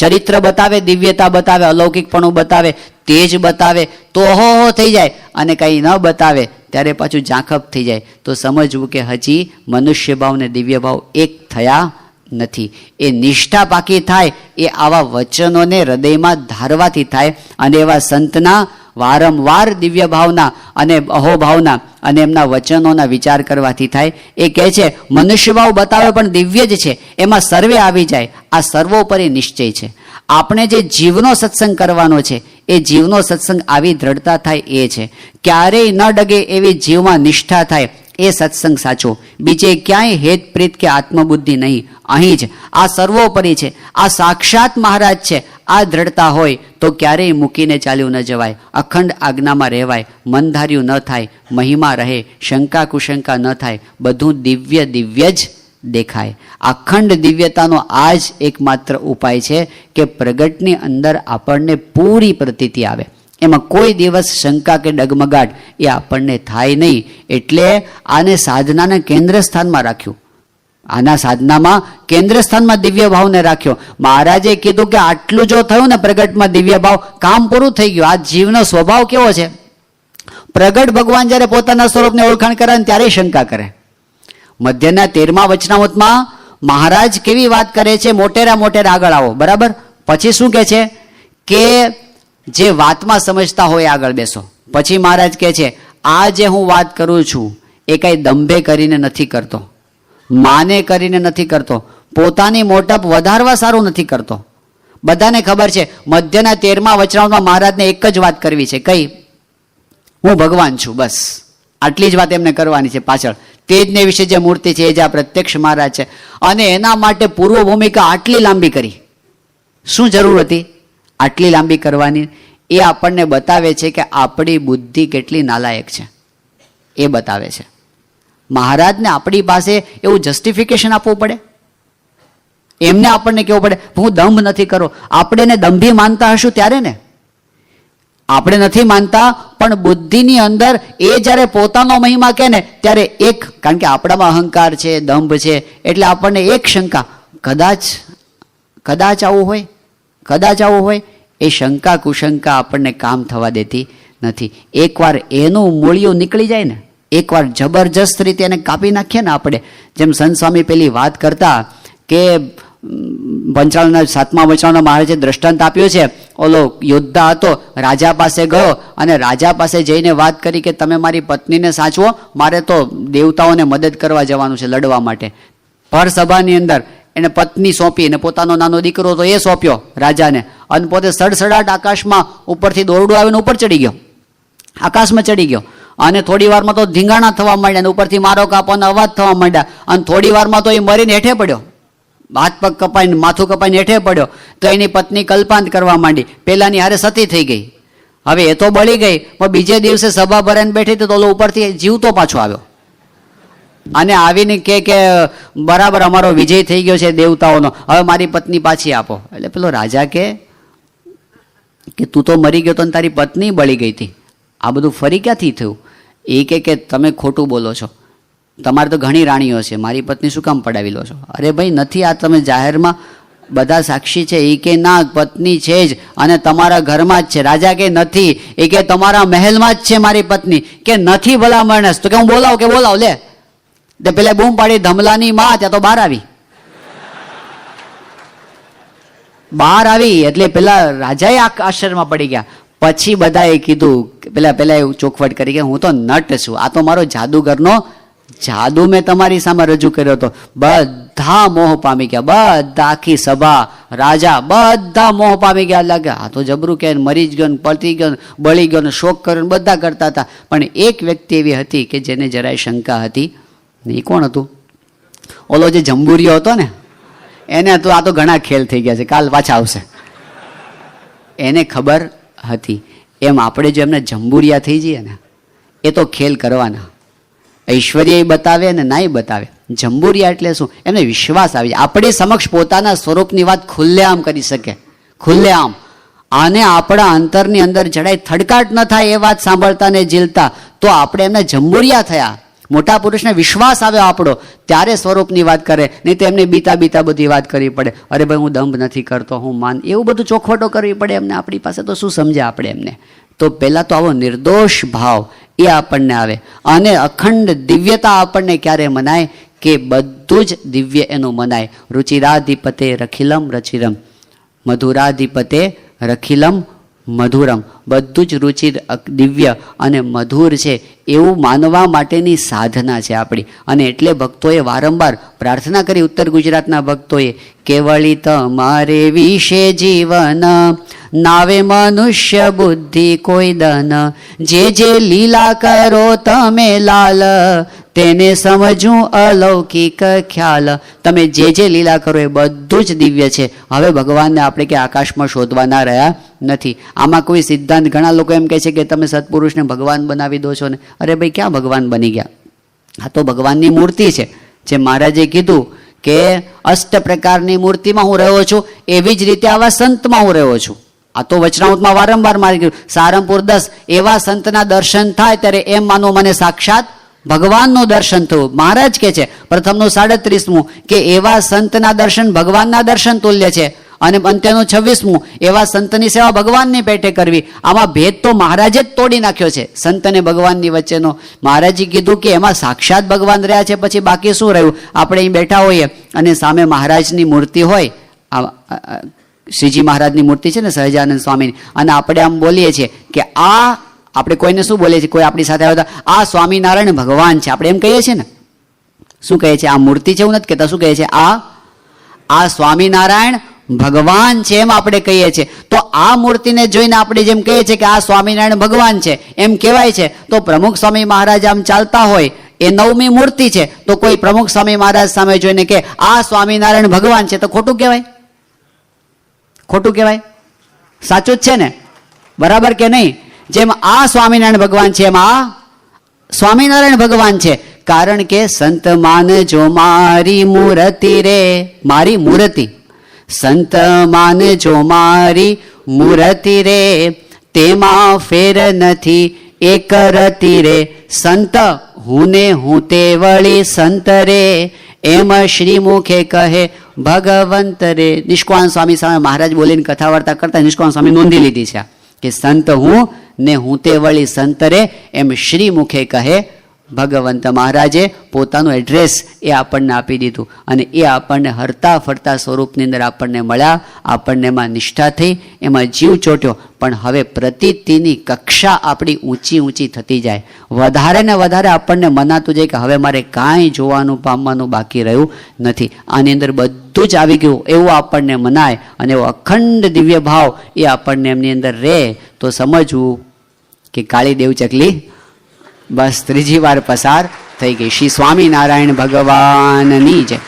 ચરિત્ર બતાવે, દિવ્યતા બતાવે, અલૌકિકપણું બતાવે, તેજ બતાવે તો હો થઈ જાય, અને કંઈ ન બતાવે ત્યારે પાછું ઝાંખપ થઈ જાય. તો સમજવું કે હજી મનુષ્ય ભાવ ને દિવ્ય ભાવ એક થયા નથી. એ નિષ્ઠા પાકી થાય એ આવા વચનોને હૃદયમાં ધારવાથી થાય, અને એવા સંતના વારંવાર દિવ્ય ભાવના અને અહોભાવના અને એમના વચનોના વિચાર કરવાથી થાય. એ કહે છે મનુષ્ય ભાવ બતાવે પણ દિવ્ય જ છે, એમાં સર્વે આવી જાય. આ સર્વોપરી નિશ્ચય છે. આપણે જે જીવનો સત્સંગ કરવાનો છે એ જીવનો સત્સંગ આવી દ્રઢતા થાય એ છે. ક્યારેય ન ડગે એવી જીવમાં નિષ્ઠા થાય એ સત્સંગ સાચો. બીજે ક્યાંય હેત પ્રીત કે આત્મબુદ્ધિ નહીં, અહીં જ. આ સર્વોપરી છે, આ સાક્ષાત મહારાજ છે. આ દ્રઢતા હોય તો ક્યારેય મૂકીને ચાલ્યું ન જવાય, અખંડ આજ્ઞામાં રહેવાય, મન ધાર્યું ન થાય, મહિમા રહે, શંકા કુશંકા ન થાય, બધું દિવ્ય દિવ્ય જ દેખાય. અખંડ દિવ્યતાનો આ જ એકમાત્ર ઉપાય છે કે પ્રગટની અંદર આપણને પૂરી પ્રતીતિ આવે, એમાં કોઈ દિવસ શંકા કે ડગમગાટ એ આપણને થાય નહીં. એટલે આને સાધનાના કેન્દ્ર સ્થાનમાં રાખ્યું. આના સાધનામાં કેન્દ્ર સ્થાનમાં દિવ્ય ભાવને રાખ્યો. મહારાજે કીધું કે આટલું જો થયું ને પ્રગટમાં દિવ્ય ભાવ, કામ પૂરું થઈ ગયું. આ જીવનો સ્વભાવ કેવો છે, પ્રગટ ભગવાન જ્યારે પોતાના સ્વરૂપને ઓળખાણ કરે ને ત્યારે શંકા કરે. મધ્યના 13મા વચનામૃતમાં મહારાજ કેવી વાત કરે છે, મોટેરા મોટેરા આગળ આવો, બરાબર. પછી શું કહે છે કે જે વાતમાં સમજતા હોય આગળ બેસો. પછી મહારાજ કહે છે આ જે હું વાત કરું છું એ કઈ દંભે કરીને નથી કરતો, માને કરીને નથી કરતો, પોતાની મોટપ વધારવા સારું નથી કરતો. બધાને ખબર છે મધ્યના 13મા વચનામૃતમાં મહારાજને એક જ વાત કરવી છે, કઈ? હું ભગવાન છું, બસ આટલી જ વાત એમને કરવાની છે. પાછળ તેજને વિશે જે મૂર્તિ છે એ જે આ પ્રત્યક્ષ મહારાજ છે, અને એના માટે પૂર્વ ભૂમિકા આટલી લાંબી કરી. શું જરૂર હતી આટલી લાંબી કરવાની? એ આપણને બતાવે છે કે આપણી બુદ્ધિ કેટલી નાલાયક છે, એ બતાવે છે. મહારાજને આપણી પાસે એવું જસ્ટિફિકેશન આપવું પડે, એમને આપણને કેવું પડે હું દંભ નથી કરો. આપણે એને દંભી માનતા હશું ત્યારે ને, આપણે નથી માનતા, પણ બુદ્ધિની અંદર એ જ્યારે પોતાનો મહિમા કહે ને ત્યારે એક, કારણ કે આપણામાં અહંકાર છે, દંભ છે, એટલે આપણને એક શંકા, કદાચ આવું હોય, કદાચ આવું હોય. એ શંકા કુશંકા આપણને કામ થવા દેતી નથી. એકવાર એનું મૂળિયું નીકળી જાય ને, એકવાર જબરજસ્ત રીતે એને કાપી નાખીએ ને આપણે, જેમ સંત સ્વામી પેલી વાત કરતા કે પંચાળના 7મા વચનામૃતમાં મહારાજે દ્રષ્ટાંત આપ્યું છે. ઓલો યોદ્ધા હતો, રાજા પાસે ગયો અને રાજા પાસે જઈને વાત કરી કે તમે મારી પત્નીને સાચવો, મારે તો દેવતાઓને મદદ કરવા જવાનું છે લડવા માટે. પર સભાની અંદર એને પત્ની સોંપી અને પોતાનો નાનો દીકરો તો એ સોંપ્યો રાજાને, અને પોતે સડસડાટ આકાશમાં ઉપરથી દોરડું આવીને ઉપર ચડી ગયો, આકાશમાં ચડી ગયો. અને થોડી વારમાં તો ધીંગાણા થવા માંડ્યા, અને ઉપરથી મારો કાપવાનો અવાજ થવા માંડ્યા, અને થોડી વારમાં તો એ મરીને હેઠે પડ્યો, હાથ પગ કપાઈને માથું કપાઈને હેઠે પડ્યો. તો એની પત્ની કલ્પાંત કરવા માંડી, પેલાની હારે સતી થઈ ગઈ. હવે એ તો બળી ગઈ, પણ બીજે દિવસે સભા ભરાઈને બેઠી તો ઓલો ઉપરથી જીવતો પાછો આવ્યો, અને આવીને કે બરાબર અમારો વિજય થઈ ગયો છે દેવતાઓનો, હવે મારી પત્ની પાછી આપો. એટલે પેલો રાજા કે તું તો મરી ગયો તો તારી પત્ની બળી ગઈ હતી, આ બધું ફરી ક્યાંથી થયું? એ કે તમે ખોટું બોલો છો, તમારે તો ઘણી રાણીઓ છે, મારી પત્ની શું કામ પડાવી લો છો? અરે ભાઈ નથી, આ તમે જાહેરમાં બધા સાક્ષી છે. એ કે ના, પત્ની છે જ અને તમારા ઘરમાં જ છે. રાજા કે નથી, એ કે તમારા મહેલમાં જ છે મારી પત્ની. કે નથી ભલા માણસ, તો કે હું બોલાવ, કે બોલાવ લે. તે પેલા બૂમ પાડી ધમલાની માં, ત્યાં તો બહાર આવી, બહાર આવી એટલે પેલા રાજાએ આશ્ચર્યમાં પડી ગયા. પછી બધાએ કીધું, પેલા એવું ચોખવટ કરી કે હું તો નટ છું, આ તો મારો જાદુગરનો જાદુ મેં તમારી સામે રજૂ કર્યો હતો. બધા મોહ પામી ગયા, બધા, આખી સભા, રાજા, બધા મોહ પામી ગયા. લાગ્યા આ તો જબરું કે મરી જ ગયો, પલટી ગયો, બળી ગયો, શોક કર્યો, બધા કરતા હતા. પણ એક વ્યક્તિ એવી હતી કે જેને જરાય શંકા હતી. એ કોણ હતું? ઓલો જે જંબુરિયો હતો ને એને તો આ તો ઘણા ખેલ થઈ ગયા છે, કાલ પાછા આવશે. એને ખબર હતી. એમ આપણે જો એમને જંબુરિયા થઈ જઈએ ને, એ તો ખેલ કરવાના. ઐશ્વર્ય બતાવે ને નાય બતાવે. જંબુરિયા એટલે શું? એમને વિશ્વાસ આવી જાય. આપણી સમક્ષ પોતાના સ્વરૂપની વાત ખુલ્લેઆમ કરી શકે, ખુલ્લેઆમ. આને આપણા અંતરની અંદર જડાય થડકાટ ન થાય એ વાત સાંભળતા ને ઝીલતા તો આપણે એમને જંબુરિયા થયા. મોટા પુરુષને વિશ્વાસ આવ્યો આપણો, ત્યારે સ્વરૂપની વાત કરે. નહીં તો એમને બીતા બીતા બધી વાત કરવી પડે. અરે ભાઈ હું દંભ નથી કરતો, હું માન, એવું બધું ચોખવટો કરવી પડે એમને. આપણી પાસે તો શું સમજે આપણે એમને? તો પહેલાં તો આવો નિર્દોષ ભાવ એ આપણને આવે. અને અખંડ દિવ્યતા આપણને ક્યારે મનાય? કે બધું જ દિવ્ય એનું મનાય. રુચિરાધિપતે રખિલમ રચિરમ, મધુરાધિપતે રખિલમ મધુરમ. બધું જ રુચિર દિવ્ય અને મધુર છે એવું માનવા માટેની સાધના છે આપણી. અને એટલે ભક્તોએ વારંવાર પ્રાર્થના કરી, ઉત્તર ગુજરાતના ભક્તોએ, કેવળી તમારે વિશે જીવન, નાવે મનુષ્ય બુદ્ધિ કોઈ દન, જે જે લીલા કરો તમે લાલ, તેને સમજવું અલૌકિક ખ્યાલ. તમે જે જે લીલા કરો એ બધું જ દિવ્ય છે. હવે ભગવાનને આપણે કે આકાશમાં શોધવાના રહ્યા નથી. આમાં કોઈ સિદ્ધાંત, ઘણા લોકો એમ કહે છે કે તમે સત્પુરુષને ભગવાન બનાવી દો છો ને. અરે ભાઈ, ક્યાં ભગવાન બની ગયા? આ તો ભગવાનની મૂર્તિ છે. જે મહારાજે કીધું કે અષ્ટ પ્રકારની મૂર્તિમાં હું રહ્યો છું, એવી જ રીતે આવા સંતમાં હું રહ્યો છું. આ તો વચનામૃતમાં વારંવાર મારે કીધું. સારંગપુર 10, એવા સંતના દર્શન થાય ત્યારે એમ માનો મને સાક્ષાત ભગવાનનું દર્શન થયું. મહારાજ કે છે પ્રથમનું 37મું કે એવા સંતના દર્શન ભગવાનના દર્શન તુલ્ય છે. અને અંત્યનું 26મું એવા સંતની સેવા ભગવાનની પેટે કરવી. આમાં ભેદ તો મહારાજે જ તોડી નાખ્યો છે, સંત અને ભગવાનની વચ્ચેનો. મહારાજે કીધું કે એમાં સાક્ષાત ભગવાન રહ્યા છે, પછી બાકી શું રહ્યું? આપણે અહીં બેઠા હોઈએ અને સામે મહારાજની મૂર્તિ હોય, શ્રીજી મહારાજની મૂર્તિ છે ને સહજાનંદ સ્વામીની, અને આપણે આમ બોલીએ છીએ કે આ, આપણે કોઈને શું બોલીએ છીએ? કોઈ આપણી સાથે આવે તો આ સ્વામિનારાયણ ભગવાન છે, આપણે એમ કહીએ છીએ ને. શું કહે છે? આ મૂર્તિ છે એવું નથી કહેતા. શું કહે છે? આ સ્વામિનારાયણ ભગવાન છે, એમ આપણે કહીએ છીએ. તો આ મૂર્તિને જોઈને આપણે જેમ કહીએ છીએ કે આ સ્વામિનારાયણ ભગવાન છે, એમ કહેવાય છે. તો પ્રમુખ સ્વામી મહારાજ આમ ચાલતા હોય, એ 9મી મૂર્તિ છે, તો કોઈ પ્રમુખ સ્વામી મહારાજ સામે જોઈને કે આ સ્વામિનારાયણ ભગવાન છે, તો ખોટું કહેવાય? ખોટું કહેવાય? સાચું જ છે ને? બરાબર કે નહીં? જેમ આ સ્વામિનારાયણ ભગવાન છે, એમ આ સ્વામિનારાયણ ભગવાન છે. કારણ કે સંત માનજો મારી મૂર્તિ રે, મારી મૂર્તિ. સંત માનજો મારી મૂર્તિ રે, તેમાં ફેર નથી એક રતિ રે. સંત હું ને હું તે વળી સંત રે, એમ શ્રી મુખે કહે ભગવંત રે. નિષ્કાળ સ્વામી સામે મહારાજ બોલીને કથા વાર્તા કરતા નિષ્કાળ સ્વામી નોંધી લીધી છે કે સંત હું ને હું તે વળી સંત રે, એમ શ્રી મુખે કહે ભગવંત. મહારાજે પોતાનું એડ્રેસ એ આપણને આપી દીધું અને એ આપણને હરતા ફરતા સ્વરૂપની અંદર આપણને મળ્યા. આપણને એમાં નિષ્ઠા થઈ, એમાં જીવ ચોટ્યો. પણ હવે પ્રતીતિની કક્ષા આપણી ઊંચી ઊંચી થતી જાય. વધારે ને વધારે આપણને મનાતું જાય કે હવે મારે કાંઈ જોવાનું પામવાનું બાકી રહ્યું નથી. આની અંદર બધું જ આવી ગયું એવું આપણને મનાય અને એવો અખંડ દિવ્ય ભાવ એ આપણને એમની અંદર રહે. તો સમજવું કે કાળી દેવ ચકલી બસ ત્રીજી વાર પસાર થઈ ગઈ. શ્રી સ્વામિનારાયણ ભગવાનની જય.